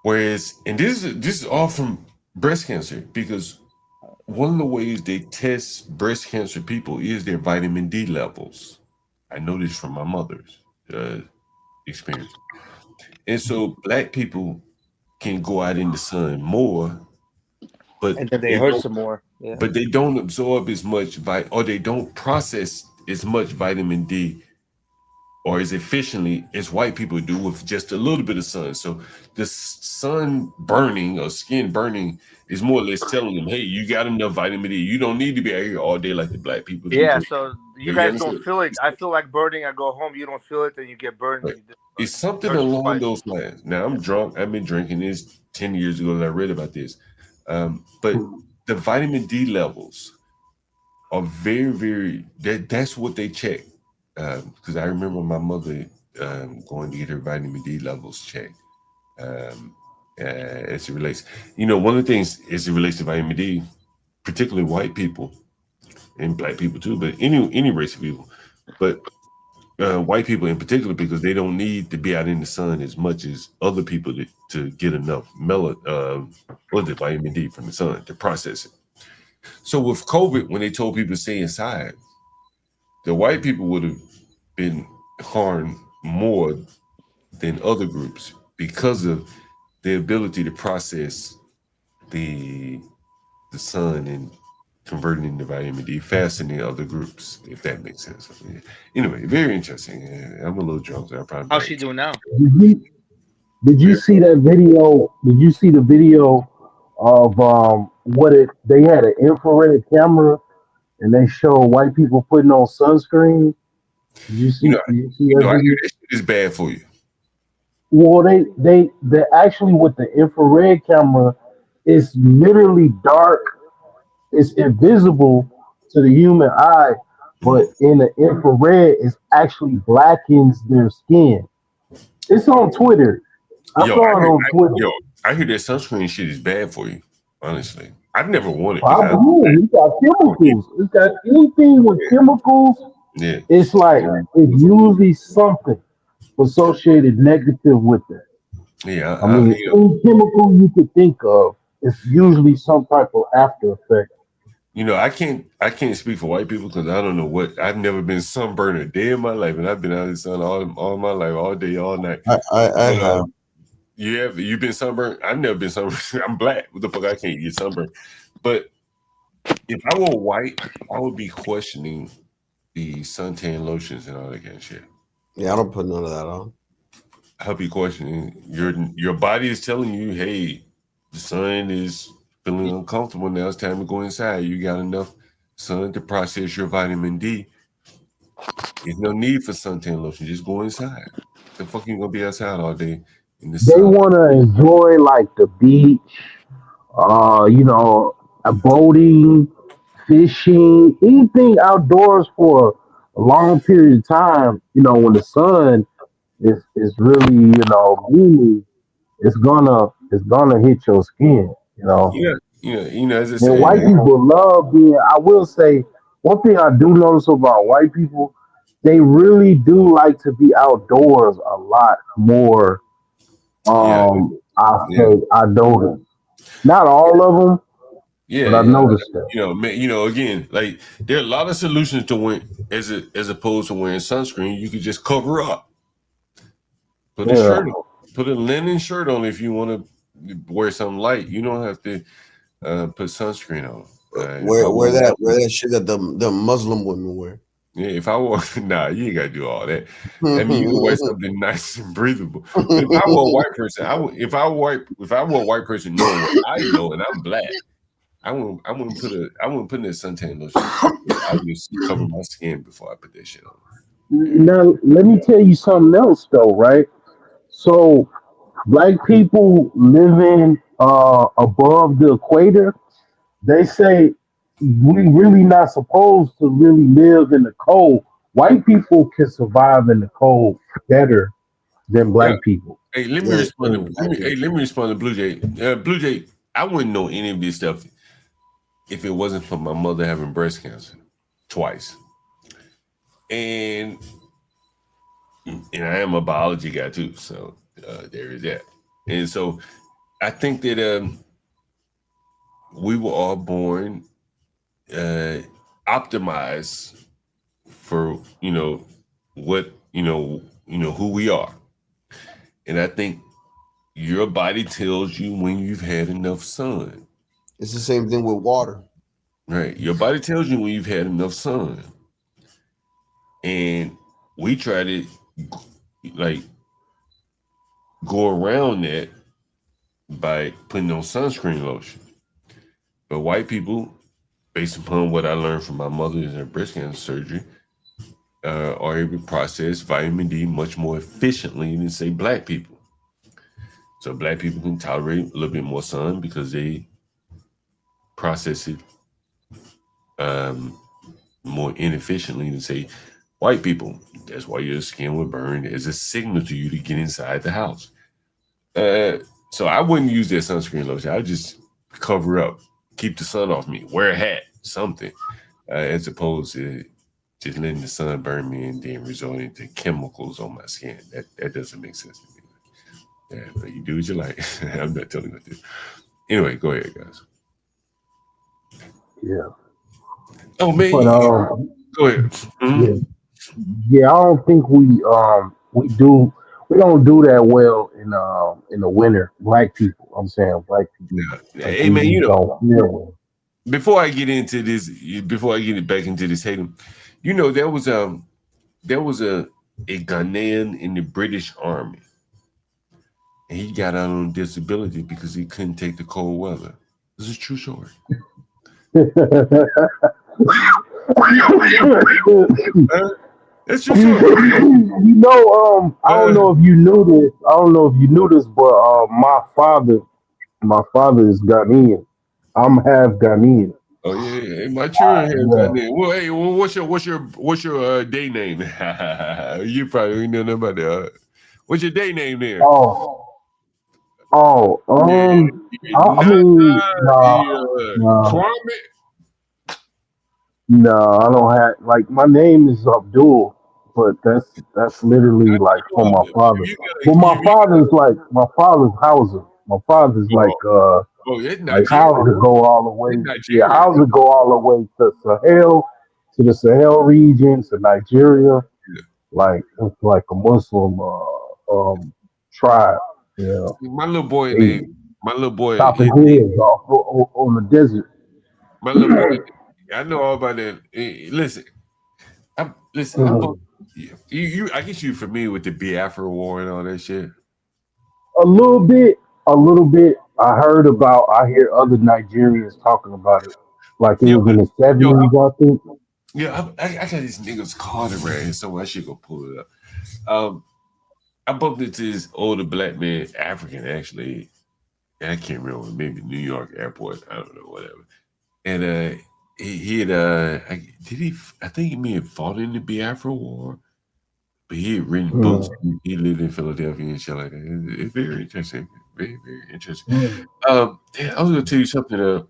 Whereas, and this is all from breast cancer, because one of the ways they test breast cancer people is their vitamin D levels. I know this from my mother's experience. And so Black people can go out in the sun more, but and then they hurt some more. Yeah. But they don't absorb as much or they don't process as much vitamin D or as efficiently as white people do with just a little bit of sun. So the sun burning or skin burning is more or less telling them, hey, you got enough vitamin D. You don't need to be out here all day like the Black people do. Yeah, so you guys don't feel it. I feel like burning. I go home, you don't feel it, then you get burned. Right. It's something along those lines. Now, I'm drunk. I've been drinking this 10 years ago that I read about this. But the vitamin D levels are very, very. That's what they check. Because I remember my mother going to get her vitamin D levels checked. As it relates, one of the things as it relates to vitamin D, particularly white people and black people too, but any race of people, but white people in particular, because they don't need to be out in the sun as much as other people to get enough vitamin D from the sun to process it. So with COVID, when they told people to stay inside, the white people would have been harmed more than other groups because of the ability to process the sun and converting into vitamin D faster than other groups, if that makes sense. Anyway, very interesting. I'm a little drunk, so I probably How's she doing now? Did you see that video? Did you see the video of they had an infrared camera and they show white people putting on sunscreen? Did you see that I hear video? that shit is bad for you. Well, they actually with the infrared camera, it's literally dark. It's invisible to the human eye, but in the infrared, it actually blackens their skin. It's on Twitter. I Yo, saw it on Twitter. I hear that sunscreen shit is bad for you. Honestly, I've never worn it because Probably it's got chemicals. It's got anything with chemicals. yeah. It's like it's usually something associated negative with it. Yeah, I mean, any chemical you could think of, it's usually some type of after effect. I can't speak for white people because I don't know what. I've never been sunburned a day in my life, and I've been out in the sun all my life, all day, all night. I have. You've been sunburned. I've never been sunburned. I'm black. What the fuck? I can't get sunburned. But if I were white, I would be questioning the suntan lotions and all that kind of shit. Yeah, I don't put none of that on. I'll be questioning your body is telling you, hey, the sun is feeling uncomfortable now. It's time to go inside. You got enough sun to process your vitamin D. There's no need for suntan lotion. Just go inside. The fuck you gonna be outside all day in the They sun? want to enjoy like the beach, boating, fishing, anything outdoors for a long period of time. When the sun is really beaming, it's gonna hit your skin. As I And said, white man. people love being. I will say one thing I do notice about white people, they really do like to be outdoors a lot more. Yeah, I yeah, say I notice. Not all of them, but I yeah. noticed that. Again, like there are a lot of solutions to wear as opposed to wearing sunscreen. You could just cover up, put a Yeah. shirt on, put a linen shirt on if you want to wear something light. You don't have to put sunscreen on. If I Wear wore white that shit that the Muslim women wear. Yeah, if I wore you ain't gotta do all that. I mean, you can wear something nice and breathable. But if I were a white person, if I were a white person knowing what I know and I'm black, I wouldn't put in that suntan lotion. I would just cover my skin before I put that shit on. Now let me tell you something else though, right? So black people living above the equator, they say we really not supposed to really live in the cold. White people can survive in the cold better than Yeah. black people. Hey, let me respond to let me respond to Blue Jay. Blue Jay, I wouldn't know any of this stuff if it wasn't for my mother having breast cancer twice. And I am a biology guy too, so there is that. And so I think that we were all born optimized for what who we are, and I think your body tells you when you've had enough sun. It's the same thing with water. Right, your body tells you when you've had enough sun, and we try to like go around that by putting on sunscreen lotion. But white people, based upon what I learned from my mother in her breast cancer surgery, are able to process vitamin D much more efficiently than say black people. So black people can tolerate a little bit more sun because they process it more inefficiently than say white people. That's why your skin would burn as a signal to you to get inside the house. So I wouldn't use that sunscreen lotion. I just cover up, keep the sun off me, wear a hat, something, as opposed to just letting the sun burn me and then resorting to chemicals on my skin. That doesn't make sense to me. Yeah, but you do what you like. I'm not telling you what to do. Anyway, go ahead, guys. Yeah. Oh man, But go ahead. yeah, yeah. I don't think we don't do that well in the winter. Black people. I'm saying black people. Yeah. Like Hey we man, just don't feel well. before I get into this, before I get it back into this hating, there was a Ghanaian in the British Army, and he got out on disability because he couldn't take the cold weather. This is a true story. It's true story. I don't know if you knew this. I don't know if you knew this, but my father is Ghanaian. I'm half Ghanaian. Oh yeah, my children have Yeah. Ghanaian. Well, hey, what's your day name? You probably ain't know nothing about that. What's your day name there? Oh, Yeah, I mean, Kwame. no, I don't have like my name is Abdul, but that's literally like from my father. But my father's Hausa. My father's Oh, it's like Nigeria. houses go all the way. It's Yeah, Nigeria. houses go all the way to the Sahel region, to Nigeria. Like it's like a Muslim tribe. Yeah, My little boy they named my little boy. chopping heads off on the desert. My little boy. I know all about that. Listen, I'm both. I guess you're familiar with the Biafra War and all that shit. A little bit, a little bit. I hear other Nigerians talking about it, like it Yo, was in the yo, '70s, I think. yeah, I got this nigga's card around here somewhere. I should go pull it up. I bumped into this older black man, African actually. I can't remember, maybe New York airport. I don't know, whatever. And he had I think he may have fought in the Biafra War, but he had written books. He lived in Philadelphia and shit like that. It's very interesting. Very, very interesting. Yeah, I was gonna tell you something.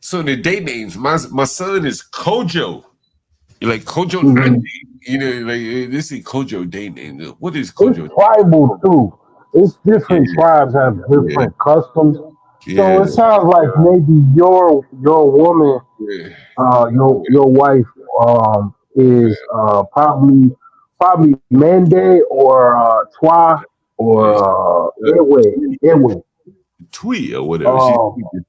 So the day names, my son is Kojo. You're like Kojo Andy, this is Kojo day name. What is Kojo? It's tribal too. It's different tribes have different customs. So Yeah. it sounds like maybe your woman, your wife, is probably Mende or Twa or Ewe. Tweet or whatever. She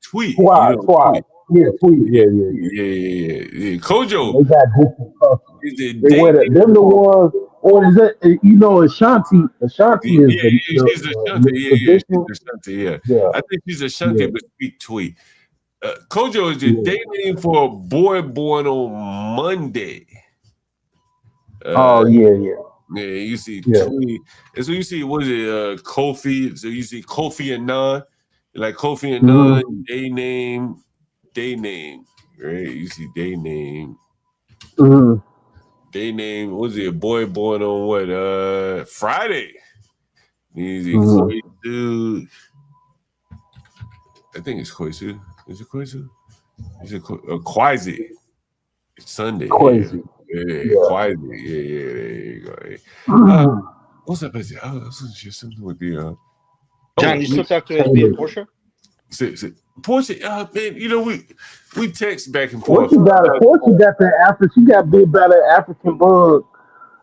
tweet. Twa. Yeah, tweet. Yeah. Yeah. Kojo. They got different customs. Is the They wear day them the ones, or is it Ashanti? Ashanti is she's a Shunty. the Yeah, traditional. she's a Shunty. Yeah. Yeah, I think she's a Shunty, yeah, but speak tweet. Kojo is the yeah. day name for a boy born on Monday. Oh yeah. Yeah, you see Yeah. tweet. And so you see, what is it, Kofi? So you see Kofi and Nan. Like Kofi and Nun, Mm-hmm. day name, right? You see day name. Mm-hmm. Day name, what was it? A boy born on what? Friday. Easy Mm-hmm. Koisu. I think it's Koisu. Is it Koisu? Is it Kwaizi? It's Sunday. Crazy. Yeah, Kwaizi. Yeah, there you go. What's up? I was just something with the. John, you still talk to SB and Portia? Portia, man, we text back and What forth. you got? What you got that She got bit by that African bug.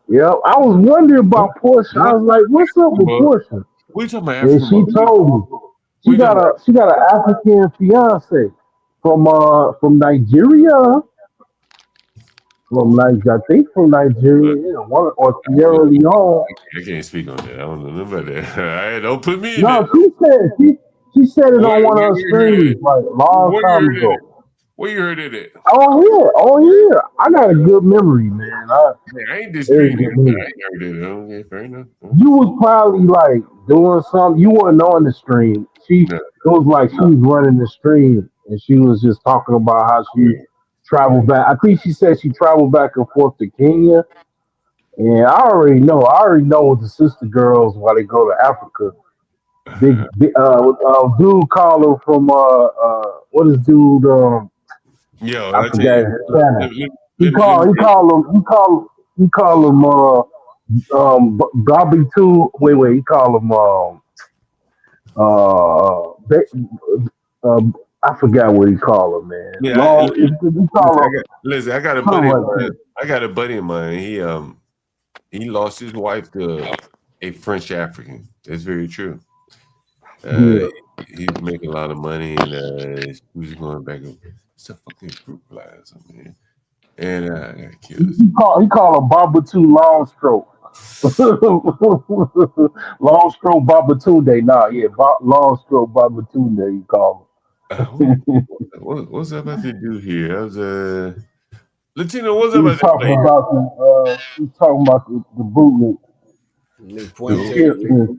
Yep. I was wondering about Portia. I was like, what's up with Portia? We talking about And African she bug? told me she got an African fiance from Nigeria. I think from Nigeria, one or Sierra Leone. I can't speak on that. I don't know about that. Don't put me in No, that. she said it on one of Where her you heard streams it? like a long time ago. Where you heard it at? Oh yeah. I got a good memory, man. I ain't disputing it. I ain't heard it. Okay, fair enough. You was probably like doing something. You weren't on the stream. It was like she was running the stream and she was just talking about how she traveled back. I think she said she traveled back and forth to Kenya. And I already know. I already know with the sister girls why they go to Africa. Dude called her from what is dude Yo, I I tell forgot you, his channel. He let me called he tell you. called him he called he called him Bobby two wait he called him I forgot what he called him, man. Yeah, Long he called him listen, I got a something buddy of like mine. that. I got a buddy of mine. He lost his wife to a French African. That's very true. Uh, Yeah. he's making a lot of money, and he was going back. It's a fucking fruit plaza, man. And I gotta kill this. He called him Baba two long stroke. Long stroke Baba Tunde. Nah, yeah, long stroke Baba Tunde. You call What, him. what's I about to do here? I was Latino. What's I He was about to talking play? about the bootleg. Nick The Fuente. tip, the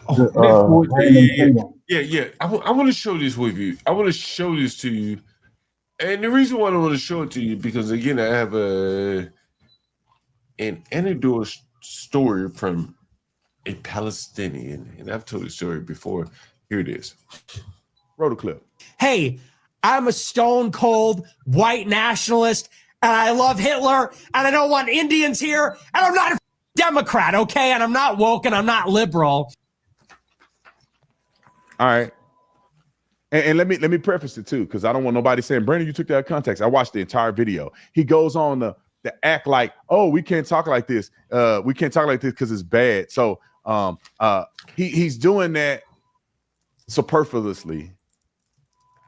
Oh, Nick Fuente. Brandon Tatum. Yeah. I want to show this with you. I want to show this to you. And the reason why I want to show it to you because again, I have an anecdotal story from a Palestinian, and I've told the story before. Here it is. Roll the clip. Hey, I'm a stone cold white nationalist and I love Hitler and I don't want Indians here and I'm not a Democrat, okay? And I'm not woke and I'm not liberal. All right. And let me preface it too, because I don't want nobody saying, Brandon, you took that out of context. I watched the entire video. He goes on to act like, oh, we can't talk like this. We can't talk like this because it's bad. So he's doing that superfluously.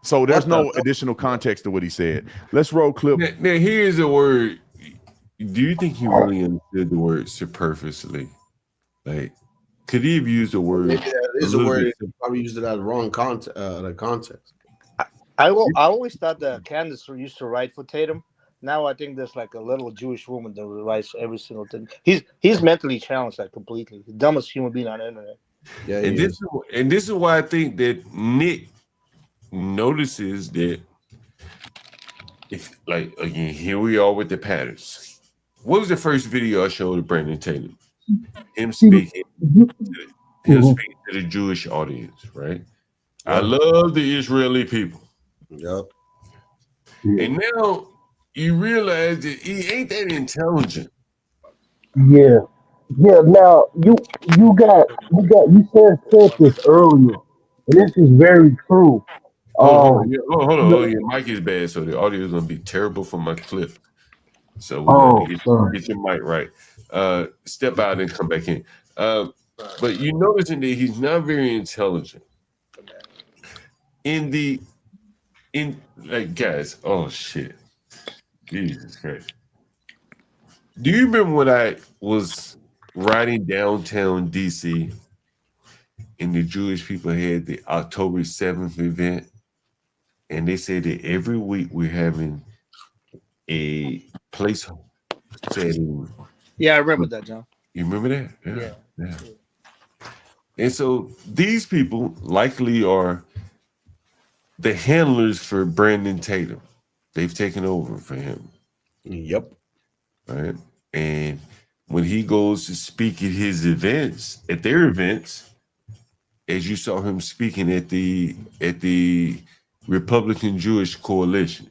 So there's no additional context to what he said. Let's roll clip. Now here's a word. Do you think he really understood the word superfluously? Like, could he have used the word? Maybe that is a word. He probably used it out of the wrong context. I always thought that Candace used to write for Tatum. Now I think there's like a little Jewish woman that writes every single thing. He's mentally challenged, like completely. The dumbest human being on the internet. Yeah, and this is why I think that Nick notices that if, like, again, here we are with the patterns. What was the first video I showed of Brandon Tatum? Him speaking to the Jewish audience, right? I love the Israeli people. Yep. And now you realize that he ain't that intelligent. Yeah. Yeah. Now you said this earlier, and this is very true. Hold on. Hold on. The- Oh, your mic is bad, so the audio is gonna be terrible for my clip. So we're gonna have to get your mic right. Step out and come back in. But you noticing that he's not very intelligent. In like guys, oh shit. Jesus Christ. Do you remember when I was riding downtown DC and the Jewish people had the October 7th event? And they said that every week we're having a place setting. Yeah, I remember that, John. You remember that? Yeah. And so these people likely are the handlers for Brandon Tatum. They've taken over for him. Yep. Right. And when he goes to speak at his events, at their events, as you saw him speaking at the Republican Jewish Coalition,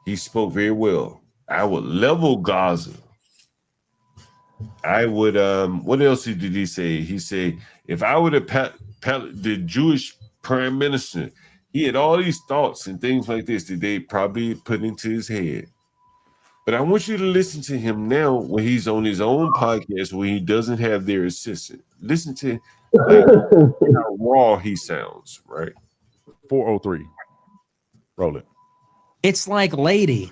he spoke very well. I would level Gaza. I would what else did he say? He said, if I were the Jewish prime minister, he had all these thoughts and things like this that they probably put into his head. But I want you to listen to him now when he's on his own podcast where he doesn't have their assistant. Listen to how raw he sounds, right? 403. Roll it. It's like, lady,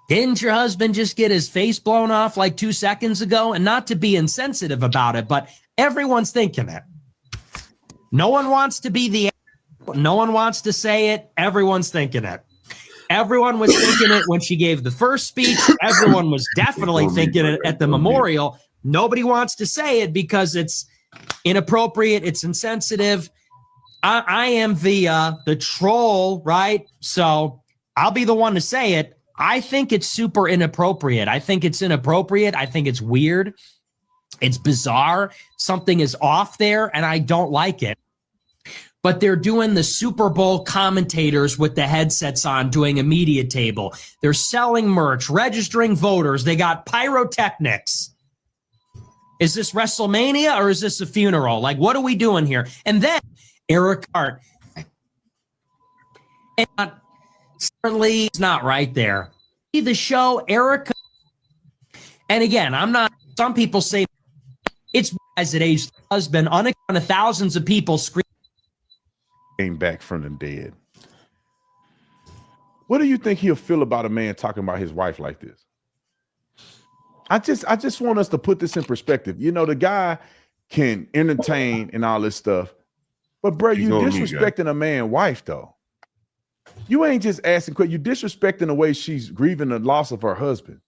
didn't your husband just get his face blown off like 2 seconds ago? And not to be insensitive about it, but everyone's thinking it. No one wants to be no one wants to say it. Everyone's thinking it. Everyone was thinking it when she gave the first speech. Everyone was definitely thinking it at the memorial. Nobody wants to say it because it's inappropriate. It's insensitive. I am the troll, right? So I'll be the one to say it. I think it's super inappropriate. I think it's inappropriate. I think it's weird. It's bizarre. Something is off there, and I don't like it. But they're doing the Super Bowl commentators with the headsets on, doing a media table. They're selling merch, registering voters. They got pyrotechnics. Is this WrestleMania or is this a funeral? Like, what are we doing here? And then Eric Hart. And certainly it's not right there. The show, Eric. And again, I'm not, some people say it's as it aged husband, unaccounted thousands of people scream. Came back from the dead. What do you think he'll feel about a man talking about his wife like this? I just want us to put this in perspective. You know, the guy can entertain and all this stuff, but bro, you disrespecting a man's wife though. You ain't just asking questions. You disrespecting the way she's grieving the loss of her husband.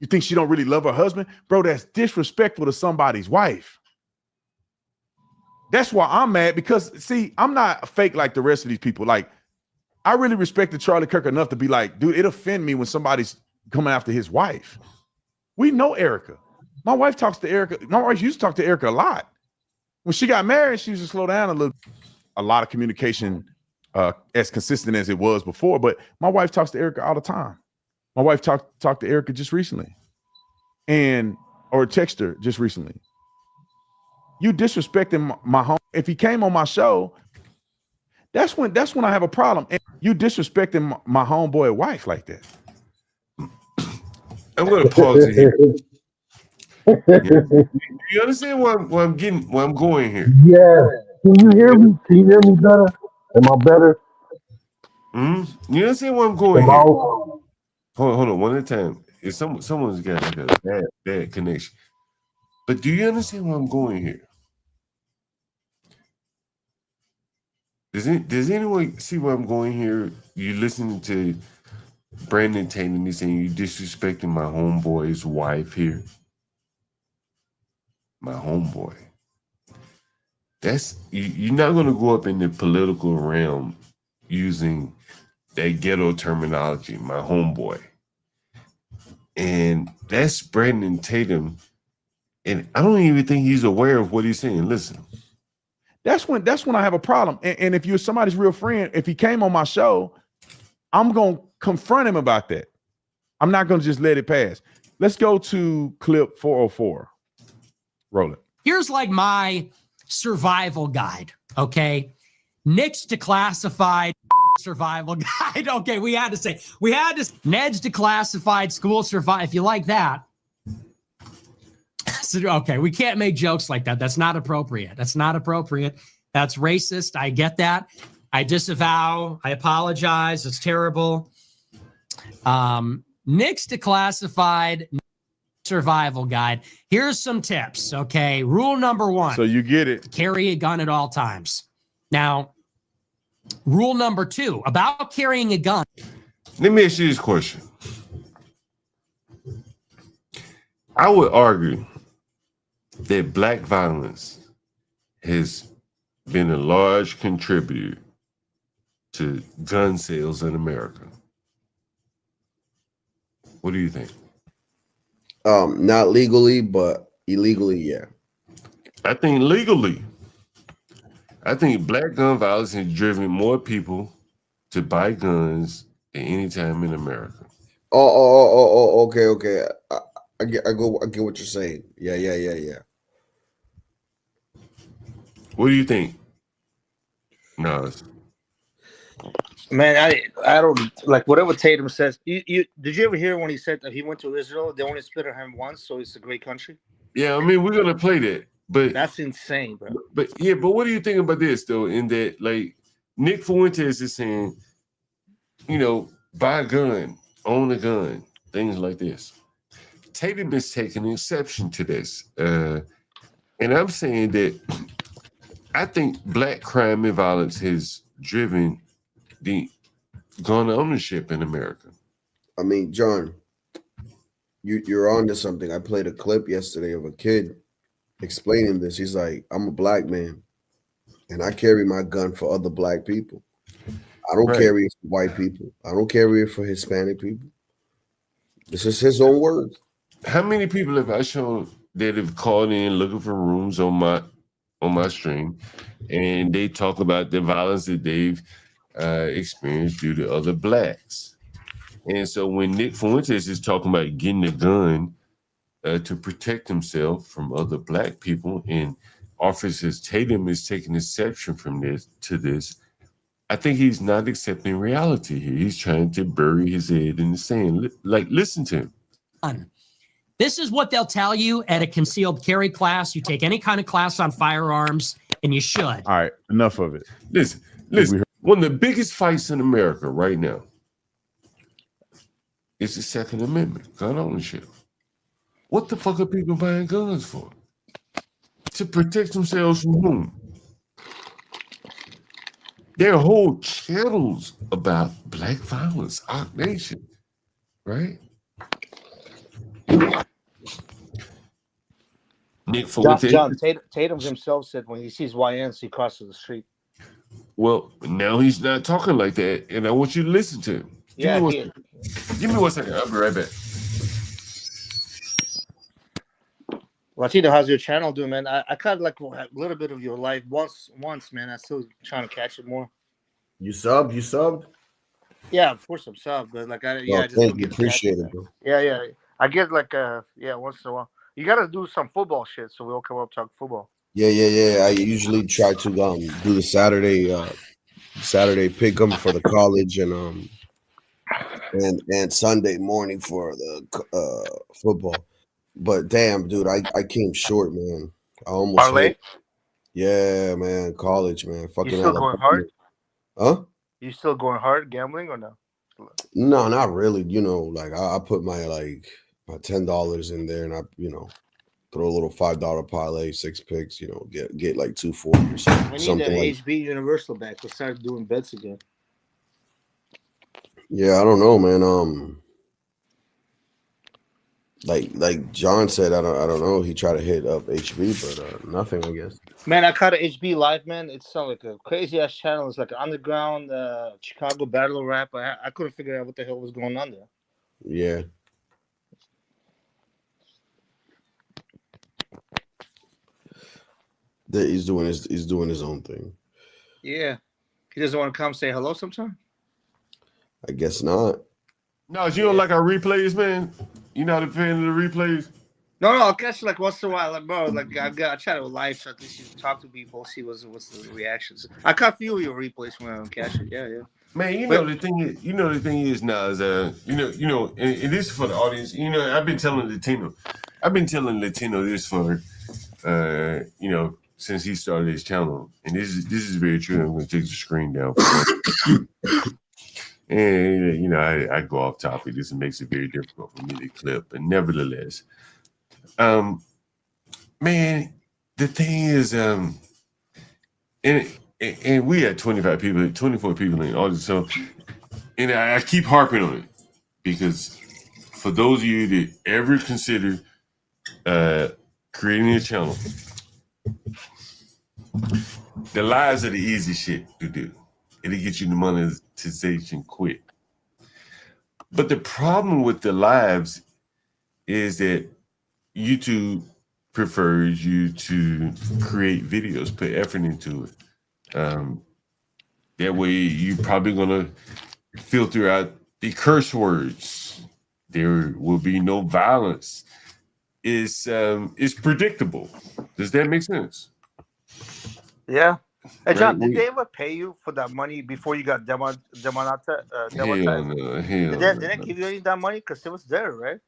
You think she don't really love her husband? Bro, that's disrespectful to somebody's wife. That's why I'm mad, because see, I'm not fake like the rest of these people. Like, I really respected Charlie Kirk enough to be like, dude, it offend me when somebody's coming after his wife. We know Erica. My wife talks to Erica. My wife used to talk to Erica a lot. When she got married, she used to slow down a little. A lot of communication, as consistent as it was before. But my wife talks to Erica all the time. My wife talked to Erica just recently, or text her just recently. You disrespecting my home. If he came on my show, that's when I have a problem. And you disrespecting my homeboy wife like that. I'm going to pause it here. You understand where I'm going here? Yeah. Can you hear me? Can you hear me better? Am I better? You understand where I'm going here? Hold on, one at a time. If someone's got like a bad connection. But do you understand where I'm going here? Does anyone see where I'm going here? You listening to Brandon Tatum, he's saying you disrespecting my homeboy's wife here. My homeboy. You're not going to go up in the political realm using that ghetto terminology, my homeboy. And that's Brandon Tatum. And I don't even think he's aware of what he's saying. Listen. That's when I have a problem. And if you're somebody's real friend, if he came on my show, I'm going to confront him about that. I'm not going to just let it pass. Let's go to clip 404. Roll it. Here's like my survival guide, okay? Nick's declassified survival guide. Okay, we had to Ned's declassified school survival. If you like that. So, okay, we can't make jokes like that. That's not appropriate. That's racist. I get that. I disavow. I apologize. It's terrible. Nick's declassified survival guide. Here's some tips. Okay. Rule number 1. So you get it. Carry a gun at all times. Now, rule number 2 about carrying a gun. Let me ask you this question. I would argue that black violence has been a large contributor to gun sales in America. What do you think? Not legally, but illegally, yeah. I think legally. I think black gun violence has driven more people to buy guns than any time in America. Okay. I get what you're saying. Yeah. What do you think? Nas? Man, I don't like whatever Tatum says. You did you ever hear when he said that he went to Israel? They only split on him once, so it's a great country. Yeah, I mean, we're gonna play that, but that's insane, bro. But what do you think about this though? In that, like, Nick Fuentes is saying, buy a gun, own a gun, things like this. Tatum is taking exception to this, and I'm saying that I think black crime and violence has driven the gun ownership in America. I mean, John, you're on to something. I played a clip yesterday of a kid explaining this. He's like, I'm a black man, and I carry my gun for other black people. I don't Right. carry it for white people. I don't carry it for Hispanic people. This is his own words. How many people have I shown that have called in looking for rooms on my stream, and they talk about the violence that they've experienced due to other blacks? And so when Nick Fuentes is talking about getting a gun to protect himself from other black people, and Officer Tatum is taking exception from this, I think he's not accepting reality here. He's trying to bury his head in the sand. Like, listen to him. This is what they'll tell you at a concealed carry class. You take any kind of class on firearms, and you should. All right, enough of it. Listen. One of the biggest fights in America right now is the Second Amendment, gun ownership. What the fuck are people buying guns for? To protect themselves from whom? There are whole channels about black violence, our nation, right? Nick Fuentes. John Tatum himself said when he sees YNs, he crosses the street. Well, now he's not talking like that, and I want you to listen to him. Yeah, give me 1 second. I'll be right back. Latino, how's your channel doing, man? I caught like a little bit of your life once, man. I'm still trying to catch it more. You subbed? Yeah, of course I'm subbed, but like I just thank don't you. get Appreciate it, bro. Yeah. I get like once in a while. You gotta do some football shit, so we'll come up talk football. Yeah. I usually try to do the Saturday pick'em for the college and Sunday morning for the football. But damn, dude, I came short, man. I almost Parlay? hit. Yeah, man, college, man. Fucking You still going hard? Huh? You still going hard gambling or no? No, not really. You know, like I put my $10 in there, and I throw a little $5 parlay, 6 picks. Get like 240 or something. We need something the like. HB Universal back. Let's start doing bets again. Yeah, I don't know, man. Like John said, I don't know. He tried to hit up HB, but nothing, I guess. Man, I caught an HB live, man. It sounded like a crazy ass channel. It's like an underground Chicago battle rap. I couldn't figure out what the hell was going on there. Yeah. He's doing his own thing. Yeah. He doesn't want to come say hello sometime? I guess not. No, you don't like our replays, man? You not a fan of the replays? No, I'll catch like once in a while, like bro. Like I try to live, so at least you talk to people, see what's the reactions. I caught a few of your replays when I'm catching. Yeah. Man, the thing is now is and this is for the audience. I've been telling Latino this for since he started his channel, and this is very true. I'm going to take the screen down. And I go off topic. This makes it very difficult for me to clip, but nevertheless, man, the thing is, and we had 24 people in the audience. So, and I keep harping on it because for those of you that ever consider creating a channel, the lives are the easy shit to do. It'll get you the monetization quick. But the problem with the lives is that YouTube prefers you to create videos, put effort into it. That way you're probably gonna filter out the curse words. There will be no violence. It's predictable. Does that make sense? Yeah. Hey John, Right, did they ever pay you for that money before you got demonetized? Hell no. Did they give you any of that money? Because it was there, right?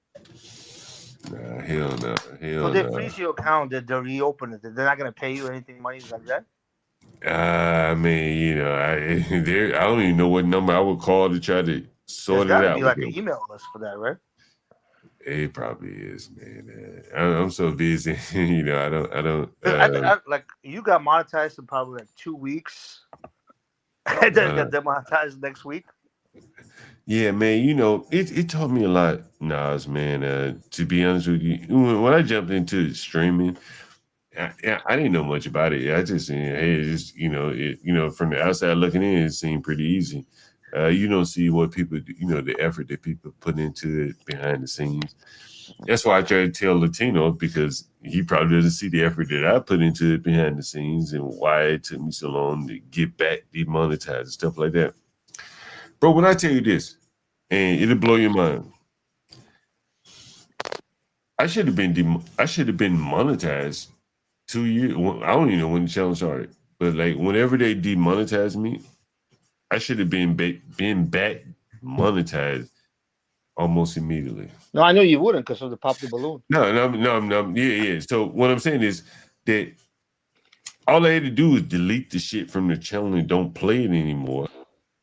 Nah, hell no. So they freeze your account, they reopen it. They're not gonna pay you anything money like that? I mean, I don't even know what number I would call to try to sort it out. There's gotta be like an email list for that, right? It probably is, man. I'm so busy, I don't. I like you got monetized in probably like 2 weeks, and then got demonetized next week. Yeah, man. It taught me a lot, Nas, man. To be honest with you, when I jumped into streaming, I didn't know much about it. I just, hey, just from the outside looking in, it seemed pretty easy. You don't see what people, the effort that people put into it behind the scenes. That's why I try to tell Latino, because he probably doesn't see the effort that I put into it behind the scenes and why it took me so long to get back demonetized and stuff like that. Bro, when I tell you this, and it'll blow your mind, I should have been monetized 2 years. I don't even know when the challenge started, but like whenever they demonetized me, I should have been back monetized almost immediately. No, I know you wouldn't because of the Pop the Balloon. No. Yeah. So what I'm saying is that all I had to do is delete the shit from the channel and don't play it anymore.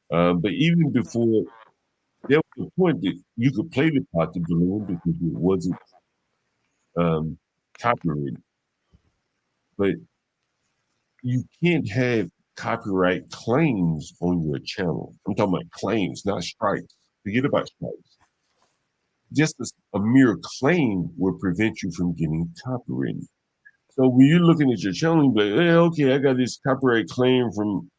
But even before, there was a point that you could play the Pop the Balloon because it wasn't copyrighted. But you can't have copyright claims on your channel. I'm talking about claims, not strikes. Forget about strikes. Just a mere claim will prevent you from getting copyrighted. So when you're looking at your channel, you're like, hey, okay, I got this copyright claim from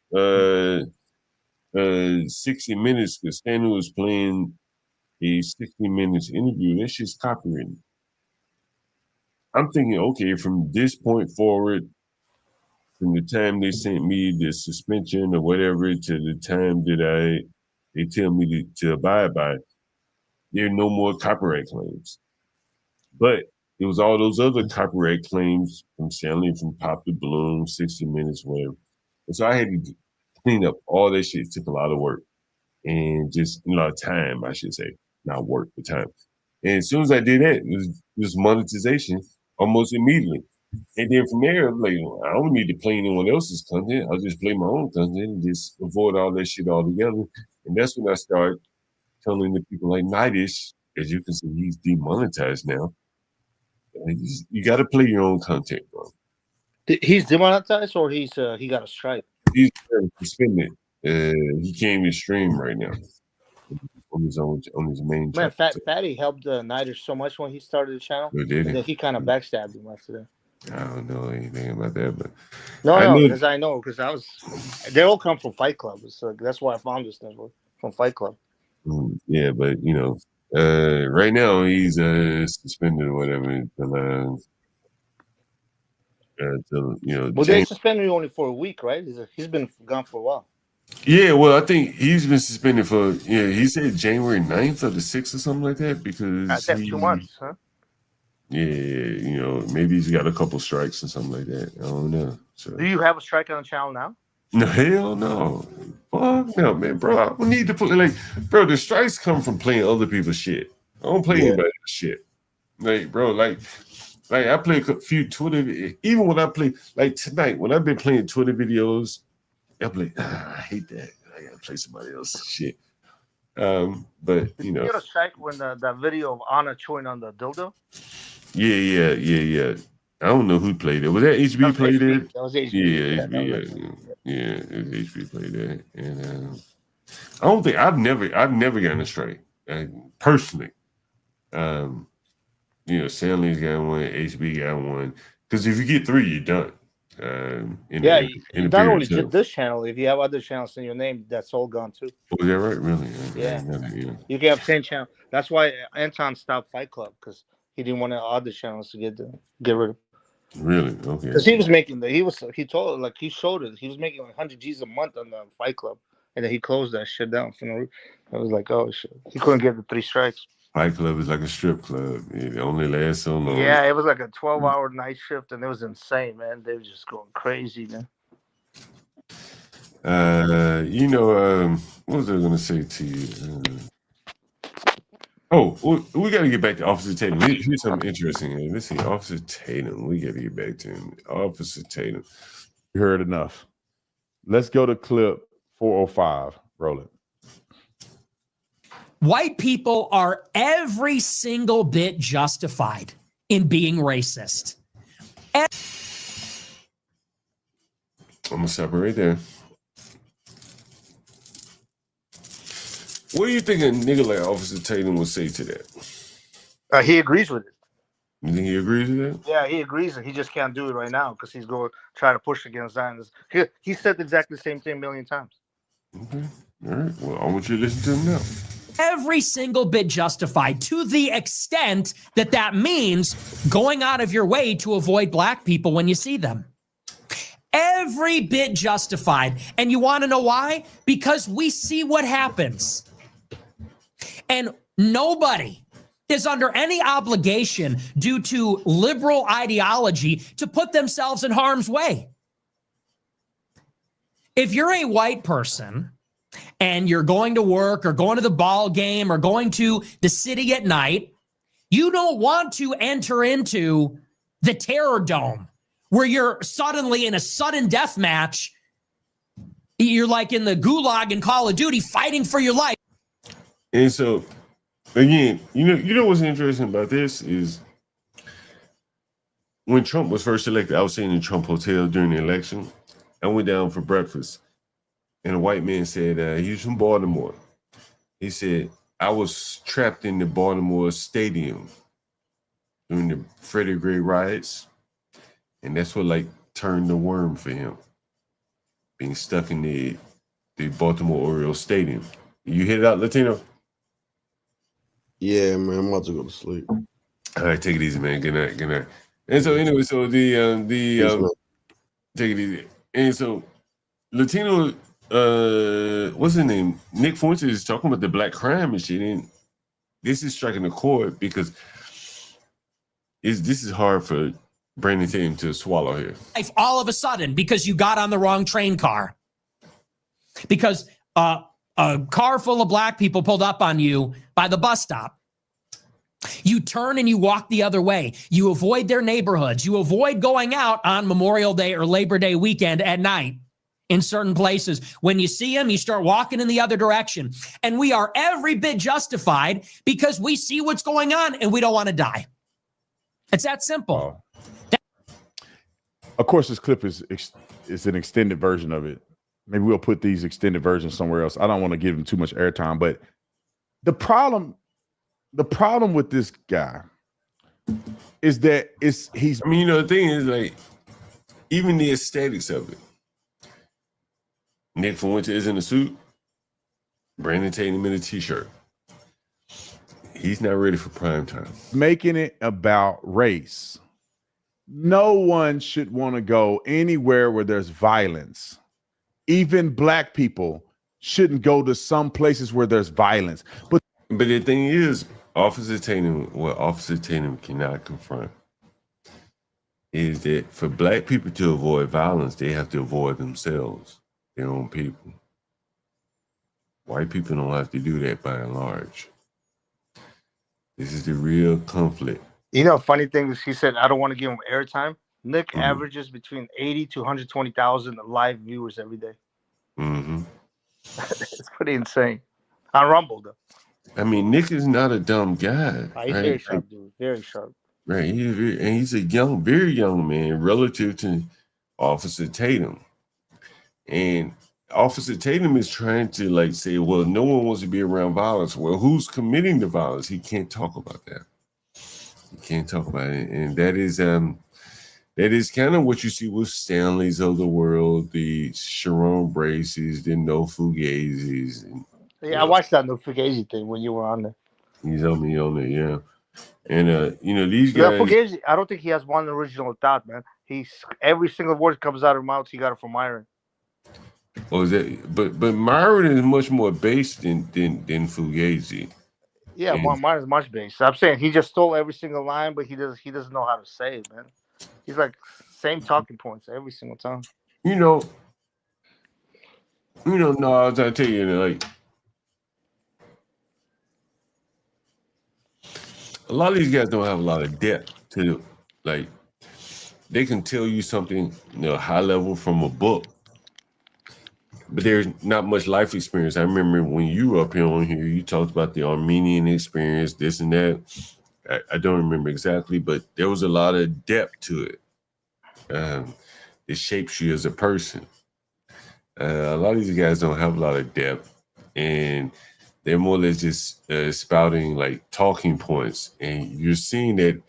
60 Minutes because Stanley was playing a 60 Minutes interview. That's just copyrighted. I'm thinking, okay, from this point forward, from the time they sent me the suspension or whatever to the time that they tell me to abide by, there are no more copyright claims. But it was all those other copyright claims from Stanley, from Pop the Balloon, 60 Minutes, whatever. And so I had to clean up all that shit. It took a lot of work and just a lot of time, I should say. Not work, but time. And as soon as I did that, it was monetization almost immediately. And then from there, I'm like, I don't need to play anyone else's content. I'll just play my own content and just avoid all that shit altogether. And that's when I started telling the people like Nightish, as you can see, he's demonetized now. You got to play your own content, bro. He's demonetized or he got a strike? He's suspended. He can't even stream right now on his main Man, channel. Fatty helped Nightish so much when he started the channel, and then he kind of backstabbed him after that. I don't know anything about that, but because I know they all come from Fight Club. So that's why I found this thing from Fight Club. Yeah, but right now he's suspended or whatever until Well, they suspended him only for a week, right? He's been gone for a while. Yeah, well, I think he's been suspended for he said January 9th or the 6th or something like that because that's 2 months, huh? Yeah, maybe he's got a couple strikes or something like that. I don't know. So. Do you have a strike on the channel now? No, hell no. Fuck no, man, bro. I don't need to play bro, the strikes come from playing other people's shit. I don't play anybody's shit. Bro, I play a few Twitter, even when I play, like tonight, when I've been playing Twitter videos, I'm like, I hate that. I gotta play somebody else's shit. But Did you get a strike when that video of Anna chewing on the dildo? Yeah. I don't know who played it. Was that HB played it? That was HB. Yeah, HB. Yeah, HB played it. And I don't think I've never gotten a strike personally. Stanley's got one, HB got one. Because if you get 3, you're done. Not only this channel. If you have other channels in your name, that's all gone too. Oh, is that right? Really? Yeah. You can have 10 channels. That's why Anton stopped Fight Club because he didn't want other channels to get rid of. Really? Okay. Because he was making he showed it. He was making 100 G's a month on the Fight Club, and then he closed that shit down. I was like, oh shit, he couldn't get the 3 strikes. Fight Club is like a strip club. It only lasts so long. Yeah, it was like a 12-hour night shift, and it was insane, man. They were just going crazy, man. What was I gonna say to you? We got to get back to Officer Tatum. Here's something interesting here. Let's see, Officer Tatum. We got to get back to him. Officer Tatum. You heard enough. Let's go to clip 405. Roll it. White people are every single bit justified in being racist. I'm going to stop right there. What do you think a nigga like Officer Tatum would say to that? He agrees with it. You think he agrees with that? Yeah, he agrees, and he just can't do it right now because he's going try to push against Zionists. He said exactly the same thing a million times. Okay. All right. Well, I want you to listen to him now. Every single bit justified, to the extent that that means going out of your way to avoid black people when you see them. Every bit justified. And you want to know why? Because we see what happens. And nobody is under any obligation due to liberal ideology to put themselves in harm's way. If you're a white person and you're going to work or going to the ball game or going to the city at night, you don't want to enter into the terror dome where you're suddenly in a sudden death match. You're like in the gulag in Call of Duty fighting for your life. And so, again, you know what's interesting about this is when Trump was first elected, I was staying in the Trump Hotel during the election. I went down for breakfast, and a white man said, he was from Baltimore. He said, I was trapped in the Baltimore Stadium during the Freddie Gray riots, and that's what like turned the worm for him, being stuck in the Baltimore Orioles Stadium. You hit it out, Latino? Yeah, man, I'm about to go to sleep. All right, take it easy, man. Good night, good night. And so anyway, so take it easy. And so Latino, what's his name? Nick Fuentes is talking about the black crime and shit. And this is striking a chord because this is hard for Brandon Tatum to swallow here. All of a sudden, because you got on the wrong train car. Because a car full of black people pulled up on you by the bus stop. You turn and you walk the other way. You avoid their neighborhoods. You avoid going out on Memorial Day or Labor Day weekend at night in certain places. When you see them, you start walking in the other direction. And we are every bit justified because we see what's going on and we don't want to die. It's that simple. Of course, this clip is an extended version of it. Maybe we'll put these extended versions somewhere else. I don't want to give him too much airtime, but the problem with this guy is that he's. I mean, the thing is, like, even the aesthetics of it. Nick Fuentes is in a suit. Brandon Tatum in a t-shirt. He's not ready for prime time. Making it about race. No one should want to go anywhere where there's violence. Even black people shouldn't go to some places where there's violence. But the thing is, Officer Tatum cannot confront is that for black people to avoid violence, they have to avoid themselves, their own people. White people don't have to do that by and large. This is the real conflict. You know, funny thing is, he said, I don't want to give him airtime. Nick averages between 80 to 120,000 live viewers every day. It's pretty insane. On Rumble, though. I mean, Nick is not a dumb guy. He's very sharp, dude. Very sharp. Right. He's a very young man relative to Officer Tatum. And Officer Tatum is trying to like say, well, no one wants to be around violence. Well, who's committing the violence? He can't talk about that. He can't talk about it. And that is kind of what you see with Stanley's of the world, the Sharon Braces, the No Fugazis. Yeah, I watched that No Fugazi thing when you were on there. You told me on there, yeah. And these guys. Fugazi, I don't think he has one original thought, man. Every single word that comes out of her mouth, he got it from Myron. Oh, is that? But Myron is much more based than Fugazi. Yeah, Myron's much based. I'm saying he just stole every single line, but he doesn't know how to say it, man. He's like same talking points every single time. No, I was trying to tell you, like, a lot of these guys don't have a lot of depth to, like, they can tell you something, high level from a book, but there's not much life experience. I remember when you were up here on here, you talked about the Armenian experience, this and that. I don't remember exactly, but there was a lot of depth to it. It shapes you as a person. A lot of these guys don't have a lot of depth, and they're more or less just spouting like talking points. And you're seeing that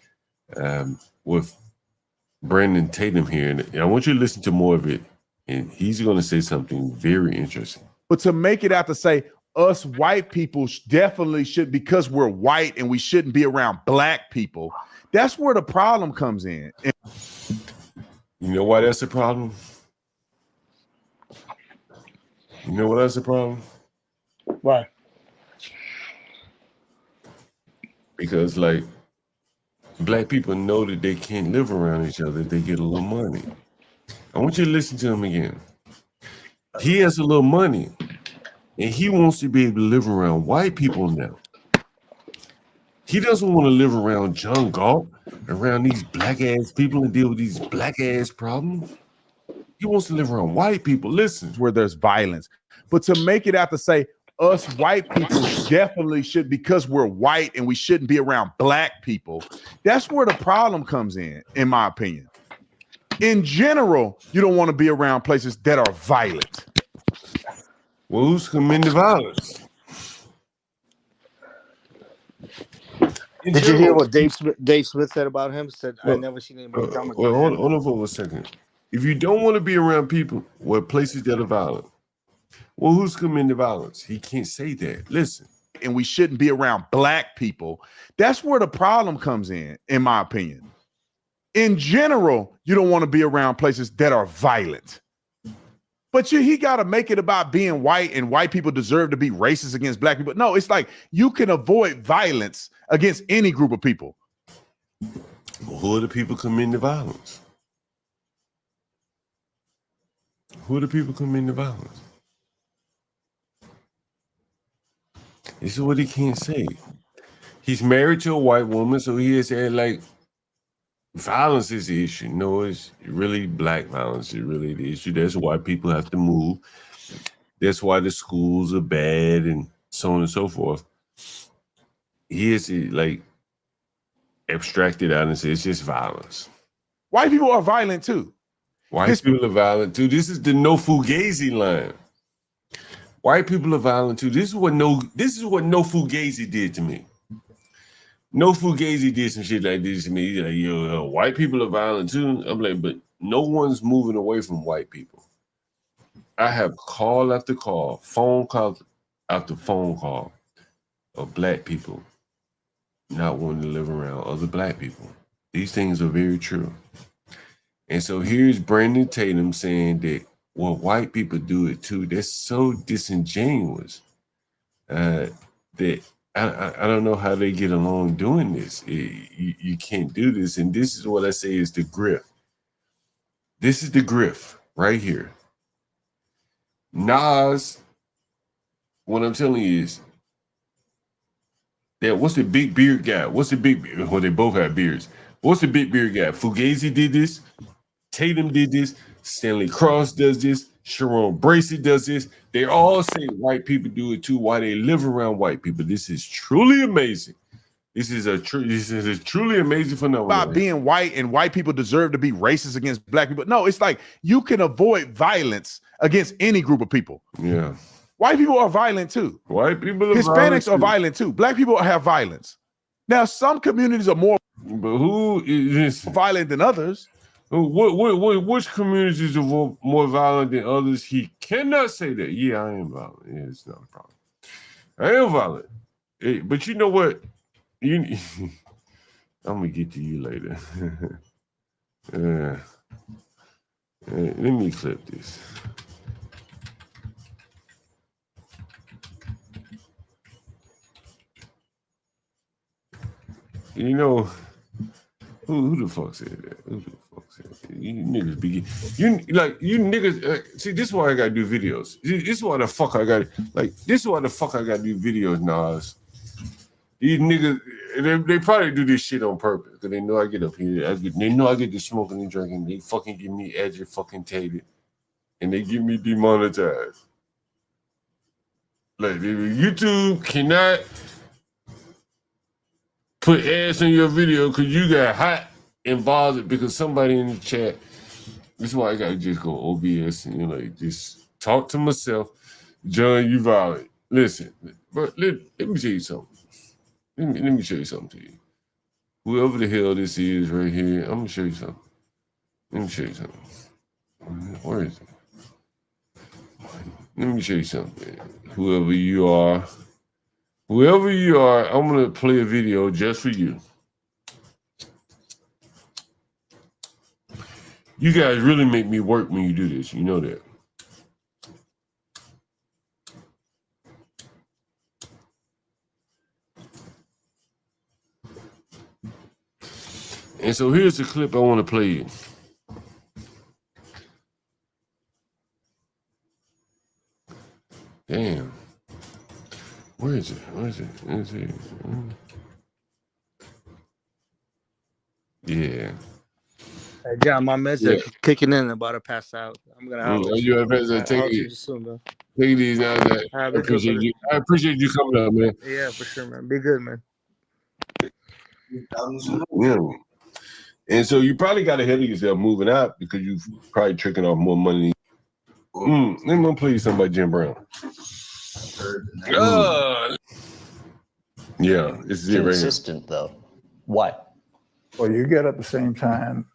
with Brandon Tatum here, and I want you to listen to more of it, and he's going to say something very interesting. But to make it out to say us white people definitely should, because we're white and we shouldn't be around black people, that's where the problem comes in. You know why that's a problem? You know what that's a problem? Why? Because like black people know that they can't live around each other if they get a little money. I want you to listen to him again. He has a little money, and he wants to be able to live around white people now. He doesn't want to live around John Galt, around these black ass people and deal with these black ass problems. He wants to live around white people. Listen, where there's violence. But to make it out to say us white people definitely should, because we're white and we shouldn't be around black people, that's where the problem comes in my opinion. In general, you don't want to be around places that are violent. Well, who's committing violence? Did you hear what Dave Smith said about him? Said, I never seen anybody dumber than Well, him. hold on for a second. If you don't want to be around people or places that are violent, well, who's committing the violence? He can't say that. Listen. And we shouldn't be around black people. That's where the problem comes in my opinion. In general, you don't want to be around places that are violent. But he got to make it about being white and white people deserve to be racist against black people. No, it's like you can avoid violence against any group of people. Well, who are the people committing the violence? Who are the people committing the violence? This is what he can't say. He's married to a white woman, so he has said like violence is the issue. No, it's really black violence is really the issue. That's why people have to move. That's why the schools are bad and so on and so forth. He is like abstracted out and says it's just violence. White people are violent too. White people are violent too. This is the no fugazi line. White people are violent too. This is what no fugazi did to me. No Fugazi did some shit like this to me. He's like, yo, white people are violent too. I'm like, but no one's moving away from white people. I have call after call, phone call after phone call of black people not wanting to live around other black people. These things are very true. And so here's Brandon Tatum saying that, well, white people do it too. That's so disingenuous that I don't know how they get along doing this. You can't do this. And this is what I say is the grift. This is the grift right here. Nas, what I'm telling you is that what's the big beard guy? Well, they both have beards. What's the big beard guy? Fugazi did this. Tatum did this. Stanley Cross does this. Sharon Bracey does this. They all say white people do it too. Why they live around white people? This is truly amazing. This is a truly amazing phenomenon. About being white and white people deserve to be racist against black people. No, it's like you can avoid violence against any group of people. Yeah. White people are violent too. White people are Hispanics are violent too. Black people have violence. Now, some communities are more violent than others. Which communities are more violent than others? He cannot say that. Yeah, I am violent. Yeah, it's not a problem. I am violent. But you know what? I'm gonna get to you later. Let me clip this. You know, who the fuck said that? Who the fuck said that? You niggas be you niggas. See, this is why I gotta do videos. This is why the fuck I gotta do videos, Nas. These niggas, they probably do this shit on purpose because they know I get up here. They know I get to smoking and drinking. They fucking get me agitated, and they get me demonetized. Like YouTube cannot put ads on your video because you got hot and bothered because somebody in the chat. This is why I gotta just go OBS and just talk to myself. John, you violent. Listen, but let me tell you something. Let me show you something to you. whoever the hell this is right here, I'm gonna show you something. Let me show you something. Where is it? Let me show you something. Whoever you are, I'm gonna play a video just for you. You guys really make me work when you do this. You know that. And so here's the clip I want to play you. Damn. Where is it? Where is it? Is it? Yeah. Hey, John, my meds are kicking in, about to pass out. I'm gonna holler at You you. have to I'll take holler at you it. soon, bro. Take these out. I Be good, appreciate brother. you. I appreciate you coming up, man. Yeah, for sure, man. Be good, man. Yeah. And so you probably got ahead of yourself moving out because you probably tricking off more money. Let me play you something by Jim Brown. Yeah, this is it right here. Consistent though. Why? Well, you get up the same time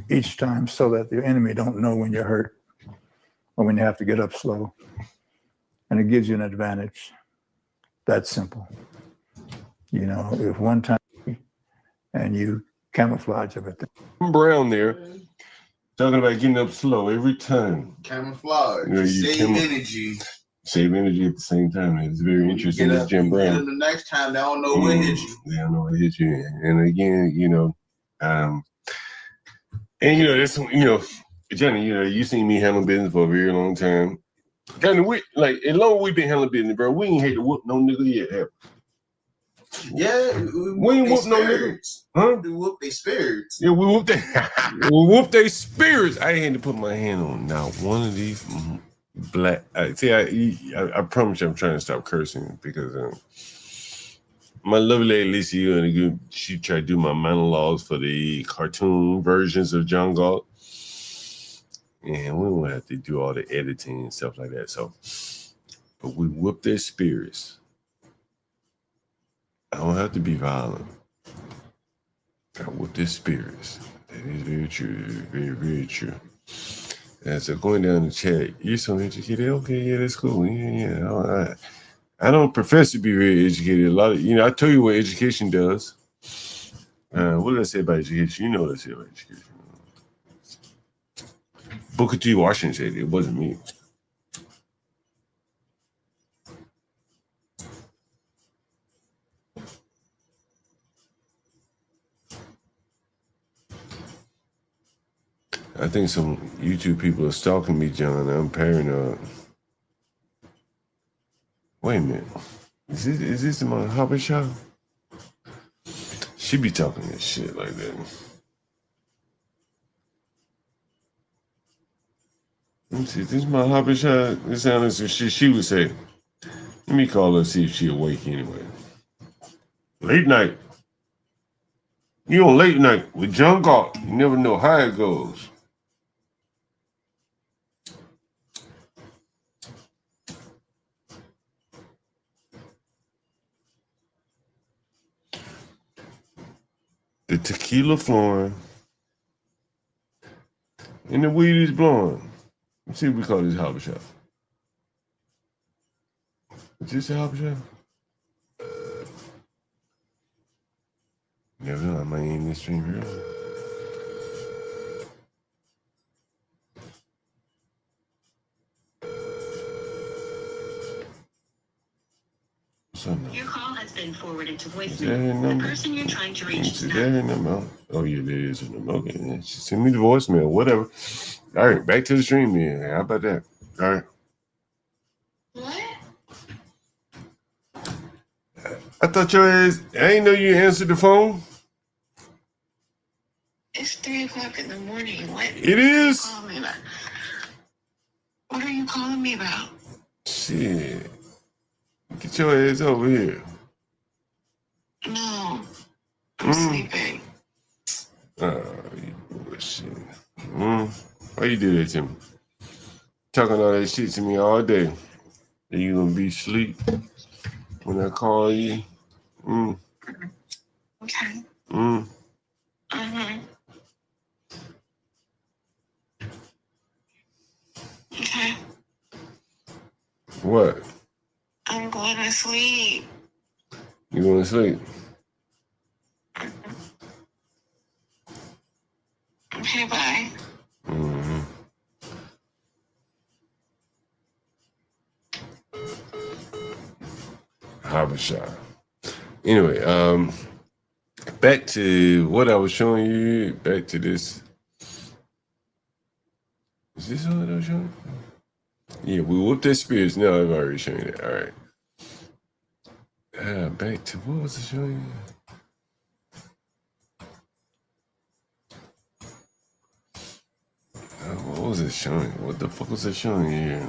each time so that the enemy don't know when you're hurt or when you have to get up slow. And it gives you an advantage. That's simple. You know, if one time and you camouflage everything. Brown there talking about getting up slow every time. Camouflage. You know, Save energy. Save energy at the same time. It's very interesting. Get This up, Jim Brown. Get up the next time, they don't know what hit you. They don't know what hit you. And again, you know, and you know, that's, you know, Johnny, you know, you seen me handle business for a very long time. Johnny, we like as long as we been handling business, bro, we ain't hate to whoop no nigga yet, have we? Yeah, We ain't whoop no niggas. Huh? We whoop their spirits. Yeah, we whoop their spirits. I ain't had to put my hand on now one of these black. I promise you I'm trying to stop cursing because my lovely lady Lisa, she tried to do my monologues for the cartoon versions of John Galt. And we won't have to do all the editing and stuff like that. So, but we whoop their spirits. I don't have to be violent. I whoop their spirits. That is very true. Very, very true. And so going down the chat, you're so educated. Okay, yeah, that's cool. Yeah. I don't profess to be very educated. A lot of, I tell you what education does. What did I say about education? You know what I say about education. Booker T. Washington said it wasn't me. I think some YouTube people are stalking me, John. I'm paranoid. Wait a minute. Is this my hobby shop? She be talking this shit like that. Let me see. This is my hobby shop. This sounds like some shit she would say. Let me call her, see if she awake anyway. Late night. You on late night with John Galt. You never know how it goes. The tequila flowing. And the weed is blowing. Let's see what we call this hobby shop. Is this a hobby shop? Never know, I might end this stream here. Your call has been forwarded to Is that her voicemail. The number? person you're trying to reach Is that her number? Oh, yeah, there is a number. Okay, yeah. Send me the voicemail, whatever. All right, back to the stream then. How about that? All right. What? I thought your ass, I didn't know you answered the phone. It's 3 o'clock in the morning. What? It is? What are you calling me about? Shit. Get your ass over here. No. I'm sleeping. Oh, you bullshit. Why you do that to me? Talking all that shit to me all day. And you gonna be asleep when I call you? Okay. What? I'm going to sleep. You going to sleep? Okay, bye. Mm-hmm. Habasha. Anyway, back to what I was showing you. Back to this. Is this what I was showing you? Yeah, we whooped their spirits. No, I've already shown you that. All right. Back to what was I showing you? What was it showing? What the fuck was it showing you here?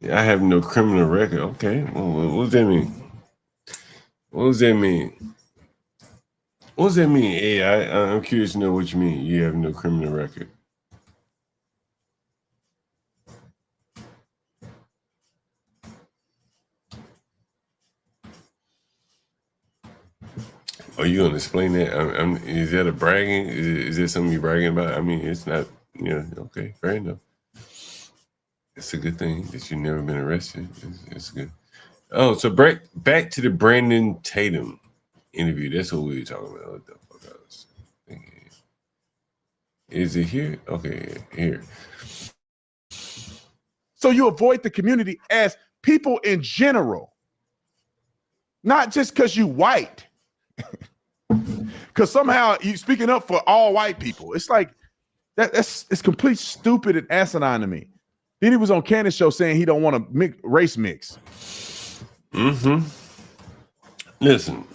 Yeah, I have no criminal record. Okay. What does that mean? What does that mean? What does that mean? Hey, I'm curious to know what you mean. You have no criminal record. Are you gonna explain that? Is that a bragging? Is that something you're bragging about? I mean, it's not. Okay, fair enough. It's a good thing that you've never been arrested. It's good. Oh, so back to the Brandon Tatum interview. That's what we were talking about. What the fuck I was thinking. Is it here? Okay, here. So you avoid the community as people in general, not just because you white. Because somehow you speaking up for all white people. It's like it's complete stupid and asinine to me. Then he was on Candace's show saying he don't want to race mix. Mm-hmm. Listen.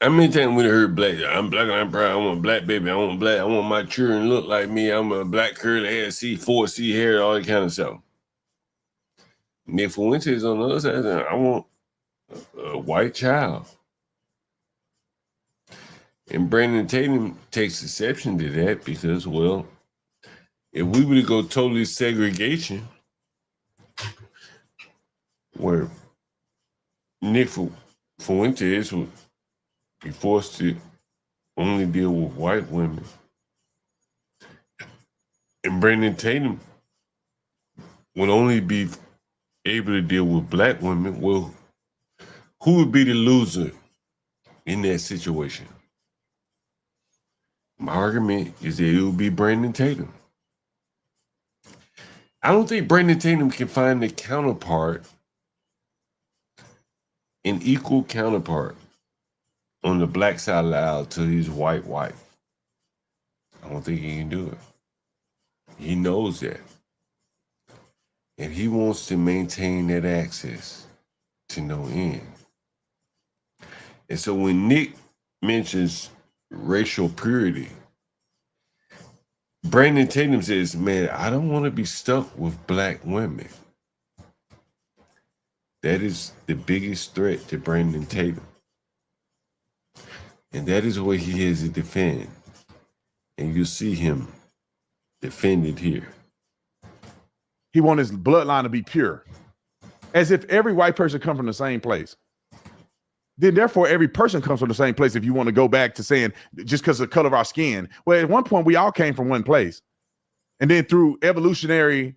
How many times we heard black? I'm black and I'm proud. I want a black baby. I want black. I want my children to look like me. I'm a black curly hair, C4C hair, all that kind of stuff. Nick Fuentes on the other side, I want a white child. And Brandon Tatum takes exception to that because, well, if we were to go totally segregation, where Nick Fuentes would be forced to only deal with white women, and Brandon Tatum would only be able to deal with black women, well, who would be the loser in that situation? My argument is that it would be Brandon Tatum. I don't think Brandon Tatum can find a counterpart, an equal counterpart on the black side of the aisle to his white wife. I don't think he can do it. He knows that. And he wants to maintain that access to no end. And so when Nick mentions racial purity, Brandon Tatum says, man, I don't want to be stuck with black women. That is the biggest threat to Brandon Tatum. And that is what he has to defend. And you see him defended here. He wants his bloodline to be pure. As if every white person comes from the same place. Then therefore every person comes from the same place if you want to go back to saying just because of the color of our skin. Well, at one point we all came from one place. And then through evolutionary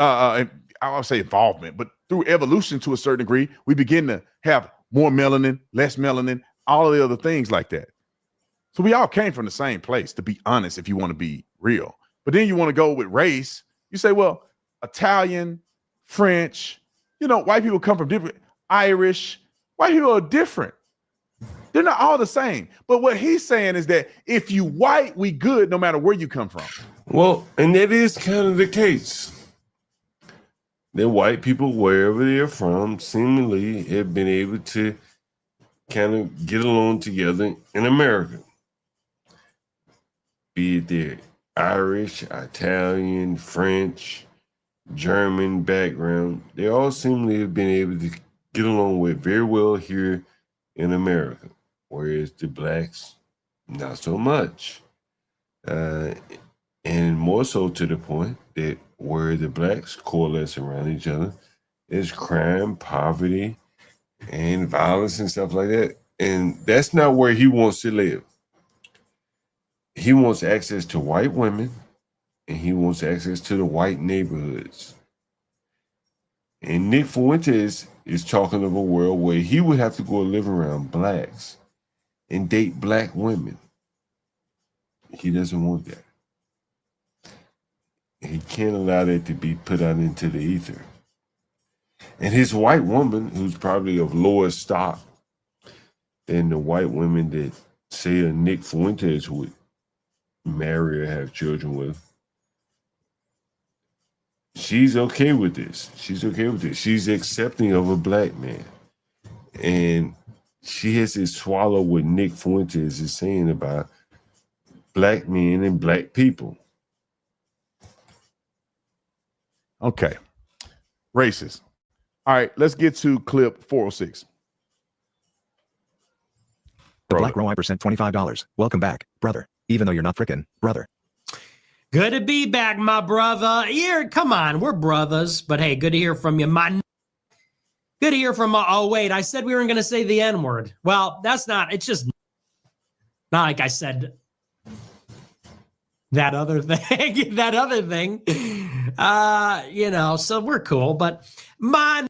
I would say involvement, but through evolution to a certain degree, we begin to have more melanin, less melanin, all of the other things like that. So we all came from the same place, to be honest, if you want to be real. But then you want to go with race. You say, well, Italian, French, white people come from different, Irish, white people are different. They're not all the same. But what he's saying is that if you white, we good no matter where you come from. Well, and that is kind of the case. The white people, wherever they're from, seemingly have been able to kind of get along together in America. Be it they're Irish, Italian, French, German background, they all seemingly have been able to get along with very well here in America, whereas the blacks, not so much. And more so to the point that where the blacks coalesce around each other is crime, poverty, and violence and stuff like that. And that's not where he wants to live. He wants access to white women and he wants access to the white neighborhoods. And Nick Fuentes is talking of a world where he would have to go live around blacks and date black women. He doesn't want that. He can't allow that to be put out into the ether. And his white woman, who's probably of lower stock than the white women that say a Nick Fuentes would marry or have children with, she's okay with this. She's okay with this. She's accepting of a black man. And she has to swallow what Nick Fuentes is saying about black men and black people. Okay. Racist. All right, let's get to clip 406. The Black Row percent $25. Welcome back, brother. Even though you're not frickin' brother. Good to be back, my brother. Here, come on, we're brothers. But hey, good to hear from you, my. Good to hear from. Oh wait, I said we weren't going to say the N-word. Well, that's not. It's just not like I said that other thing. That other thing. You know. So we're cool. But man,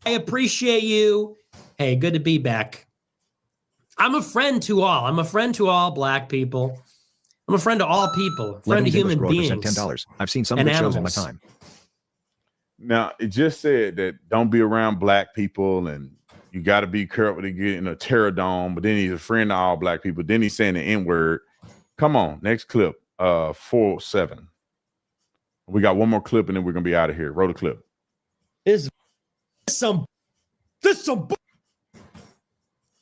I appreciate you. Hey, good to be back. I'm a friend to all. I'm a friend to all black people. I'm a friend to all people. Friend to human beings. $10. I've seen some good shows in my time. Now, it just said that don't be around black people and you got to be careful to get in a terror dome. But then he's a friend to all black people. Then he's saying the N-word. Come on, next clip, 407. We got one more clip and then we're going to be out of here. Roll the clip. This some.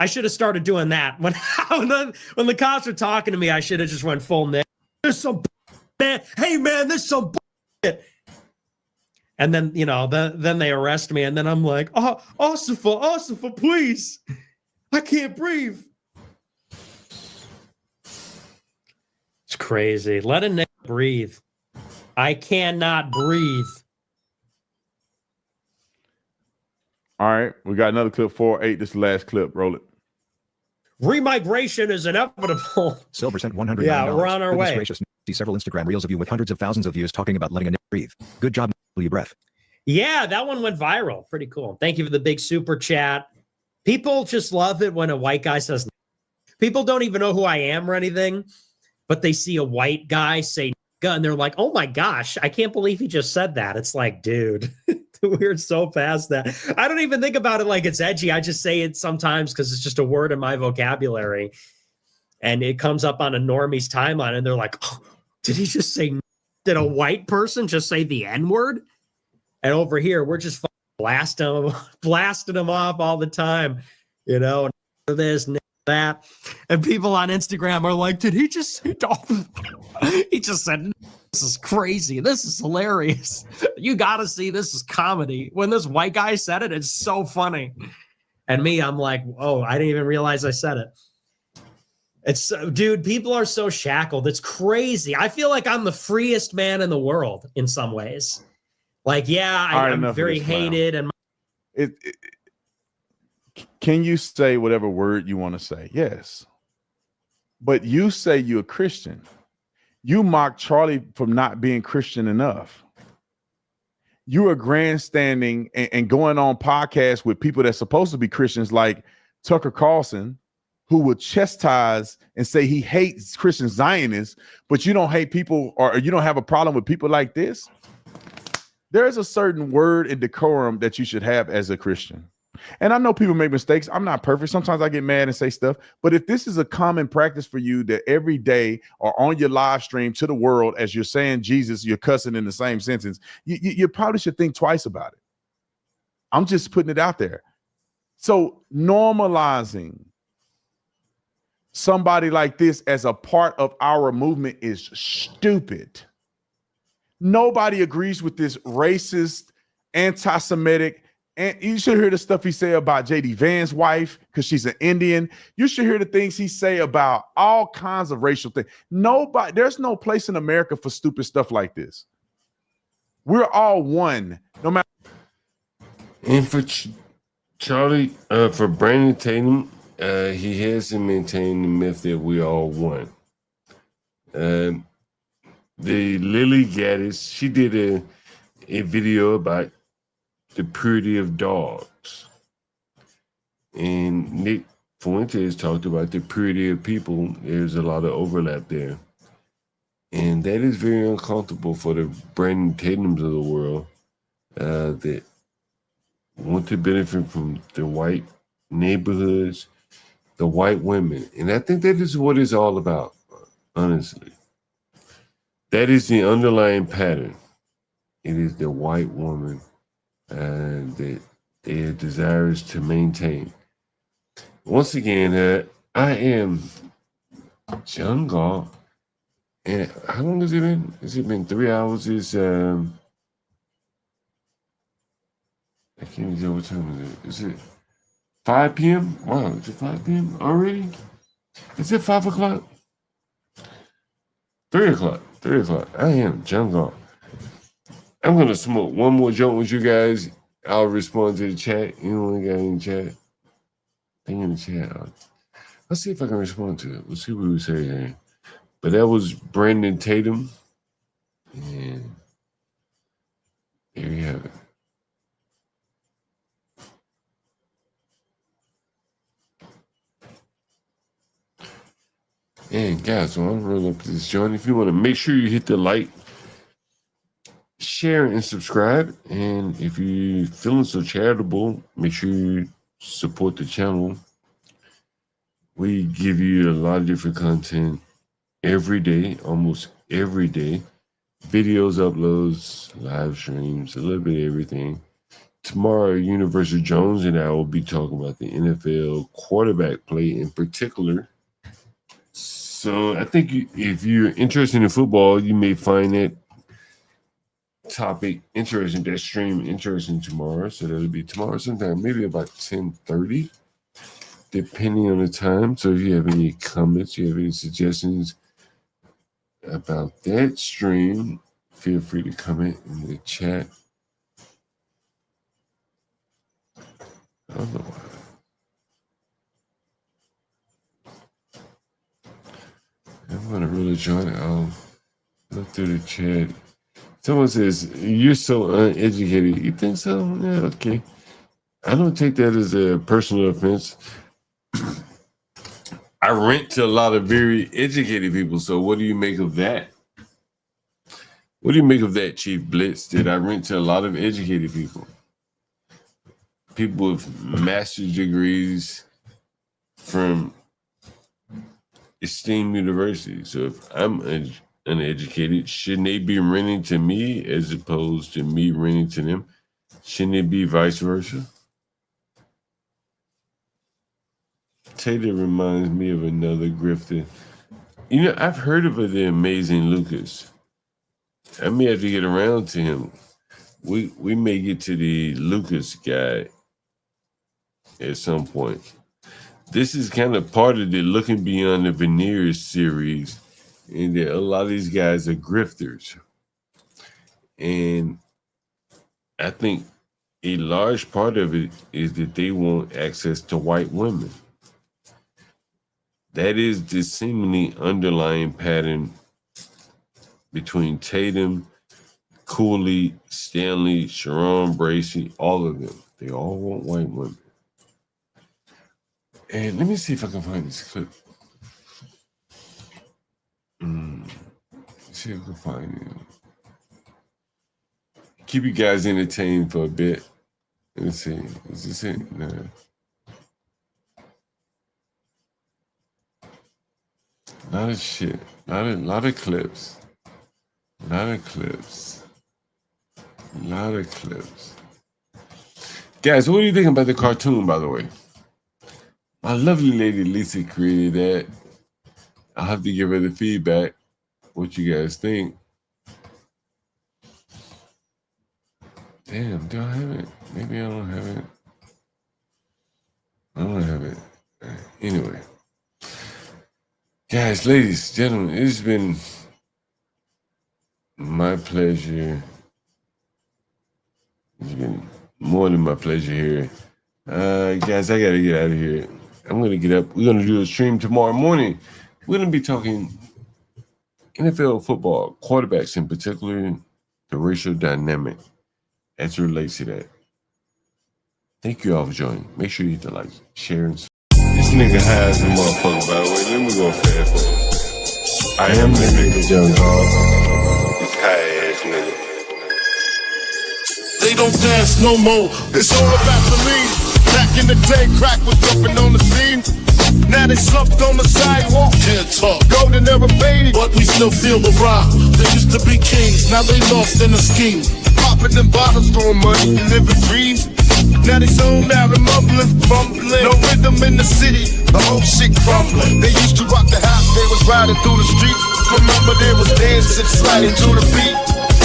I should have started doing that when the cops were talking to me. I should have just went full Nick. There's some man. Hey man, there's some bullshit. And then then they arrest me, and then I'm like, oh, Ossifer, please, I can't breathe. It's crazy. Let a Nick breathe. I cannot breathe. All right, we got another clip 408. This is the last clip. Roll it. Remigration is inevitable. Silver sent $109. Yeah, we're on our Goodness way. Gracious. See several Instagram reels of you with hundreds of thousands of views talking about letting a Nick breathe. Good job, your breath. Yeah, that one went viral. Pretty cool. Thank you for the big super chat. People just love it when a white guy says. People don't even know who I am or anything, but they see a white guy say and they're like, "Oh my gosh, I can't believe he just said that." It's like, dude. We're so past that. I don't even think about it like it's edgy. I just say it sometimes because it's just a word in my vocabulary. And it comes up on a normie's timeline and they're like, oh, did he just say, did a white person just say the N-word? And over here, we're just blasting them off all the time. This, that. And people on Instagram are like, did he just say, he just said, this is crazy. This is hilarious. You got to see this is comedy. When this white guy said it, it's so funny. And me, I'm like, oh, I didn't even realize I said it. It's dude, people are so shackled. It's crazy. I feel like I'm the freest man in the world in some ways. Like, yeah, I'm very hated. And can you say whatever word you want to say? Yes. But you say you're a Christian. You mock Charlie from not being Christian enough. You are grandstanding and going on podcasts with people that's supposed to be Christians like Tucker Carlson, who would chastise and say he hates Christian Zionists, but you don't hate people or you don't have a problem with people like this. There is a certain word and decorum that you should have as a Christian. And I know people make mistakes. I'm not perfect. Sometimes I get mad and say stuff. But if this is a common practice for you that every day or on your live stream to the world, as you're saying Jesus, you're cussing in the same sentence, you probably should think twice about it. I'm just putting it out there. So normalizing somebody like this as a part of our movement is stupid. Nobody agrees with this racist, anti-Semitic. And you should hear the stuff he say about J.D. Vance's wife because she's an Indian. You should hear the things he say about all kinds of racial things. There's no place in America for stupid stuff like this. We're all one, no matter. And for Charlie, for Brandon Tatum, he has to maintain the myth that we all one. the Lily Gaddis, she did a video about the purity of dogs. And Nick Fuentes talked about the purity of people. There's a lot of overlap there. And that is very uncomfortable for the Brandon Tatums of the world that want to benefit from the white neighborhoods, the white women. And I think that is what it's all about, honestly. That is the underlying pattern. It is the white woman that they are desirous to maintain. Once again, I am John Gall. And how long has it been? Has it been 3 hours? I can't even tell what time is it. Is it 5 p.m.? Wow, is it 5 p.m. already? Is it 5 o'clock? 3 o'clock. 3 o'clock. I am John Gall. I'm going to smoke one more joint with you guys. I'll respond to the chat. Anyone got any chat? Thing in the chat. Let's see if I can respond to it. Let's see what we say here. But that was Brandon Tatum. And here you have it. And guys, so I'm rolling up this joint. If you want to make sure you hit the like, share, and subscribe. And if you're feeling so charitable, make sure you support the channel. We give you a lot of different content every day, almost every day. Videos, uploads, live streams, a little bit of everything. Tomorrow, Universal Jones and I will be talking about the NFL quarterback play in particular. So I think if you're interested in football, you may find that topic interesting, that stream interesting tomorrow. So that'll be tomorrow sometime, maybe about 10:30, depending on the time. So if you have any comments, you have any suggestions about that stream, feel free to comment in the chat. I don't know why. I'm gonna really join it. I'll look through the chat. Someone says, "You're so uneducated." You think so? Yeah, okay. I don't take that as a personal offense. I rent to a lot of very educated people. So what do you make of that? What do you make of that, Chief Blitz? Did I rent to a lot of educated people? People with master's degrees from esteemed universities. So if I'm uneducated, shouldn't they be renting to me as opposed to me renting to them? Shouldn't it be vice versa? Taylor reminds me of another grifter. You know, I've heard of the amazing Lucas. I may have to get around to him. We may get to the Lucas guy at some point. This is kind of part of the Looking Beyond the Veneers series, and a lot of these guys are grifters. And I think a large part of it is that they want access to white women. That is the seemingly underlying pattern between Tatum, Cooley, Stanley, Sharon Bracey, all of them. They all want white women. And let me see if I can find this clip. See if I can find it. Keep you guys entertained for a bit. Let's see. Is this it? No. Lot of shit. Lot of clips. Lot of clips. Guys, what do you think about the cartoon, by the way? My lovely lady Lisa created that. I'll have to give her the feedback. What you guys think? Damn, do I have it? Maybe I don't have it. I don't have it. Anyway. Guys, ladies, gentlemen, it's been my pleasure. It's been more than my pleasure here. Guys, I gotta get out of here. I'm gonna get up. We're gonna do a stream tomorrow morning. We're gonna be talking NFL football, quarterbacks in particular, the racial dynamic as it relates to that. Thank you all for joining. Make sure you hit the like, share, and this nigga has a motherfucker, by the way. Let me go fast forward. I am the nigga, young dog. This high ass nigga. They don't dance no more. It's all about the lean. Back in the day, crack was jumping on the scene. Now they slumped on the sidewalk. Can't talk. Golden era faded, but we still feel the rock. They used to be kings, now they lost in the scheme. Popping them bottles, throwing money, living dreams. Now they zoned out and mumbling, fumbling. No rhythm in the city, the whole shit crumbling. They used to rock the house, they was riding through the streets. Remember there was dancing, sliding to the beat.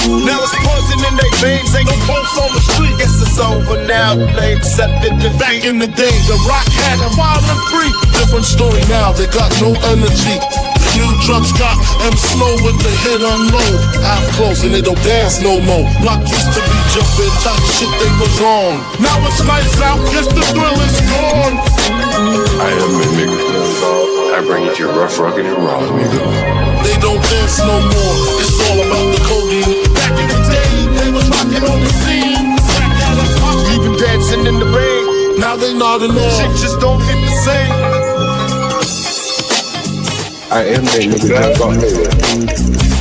Now it's poison in their veins, ain't no pulse on the street. Guess it's over now, they accepted defeat. Back in the day, the rock had them wild and free. Different story now, they got no energy. New drugs got them slow with the hit unload. Out close and they don't dance no more. Block used to be jumping, type shit they was on. Now it's lights out, guess the thrill is gone. I am the nigga, dog. I bring it to you rough, rugged, and raw, nigga. They don't dance no more, it's all about the codeine. Back in the day, they was rocking on the scene. Even dancing in the rain. Now they nodding off. Shit just don't hit the same. I am that nigga.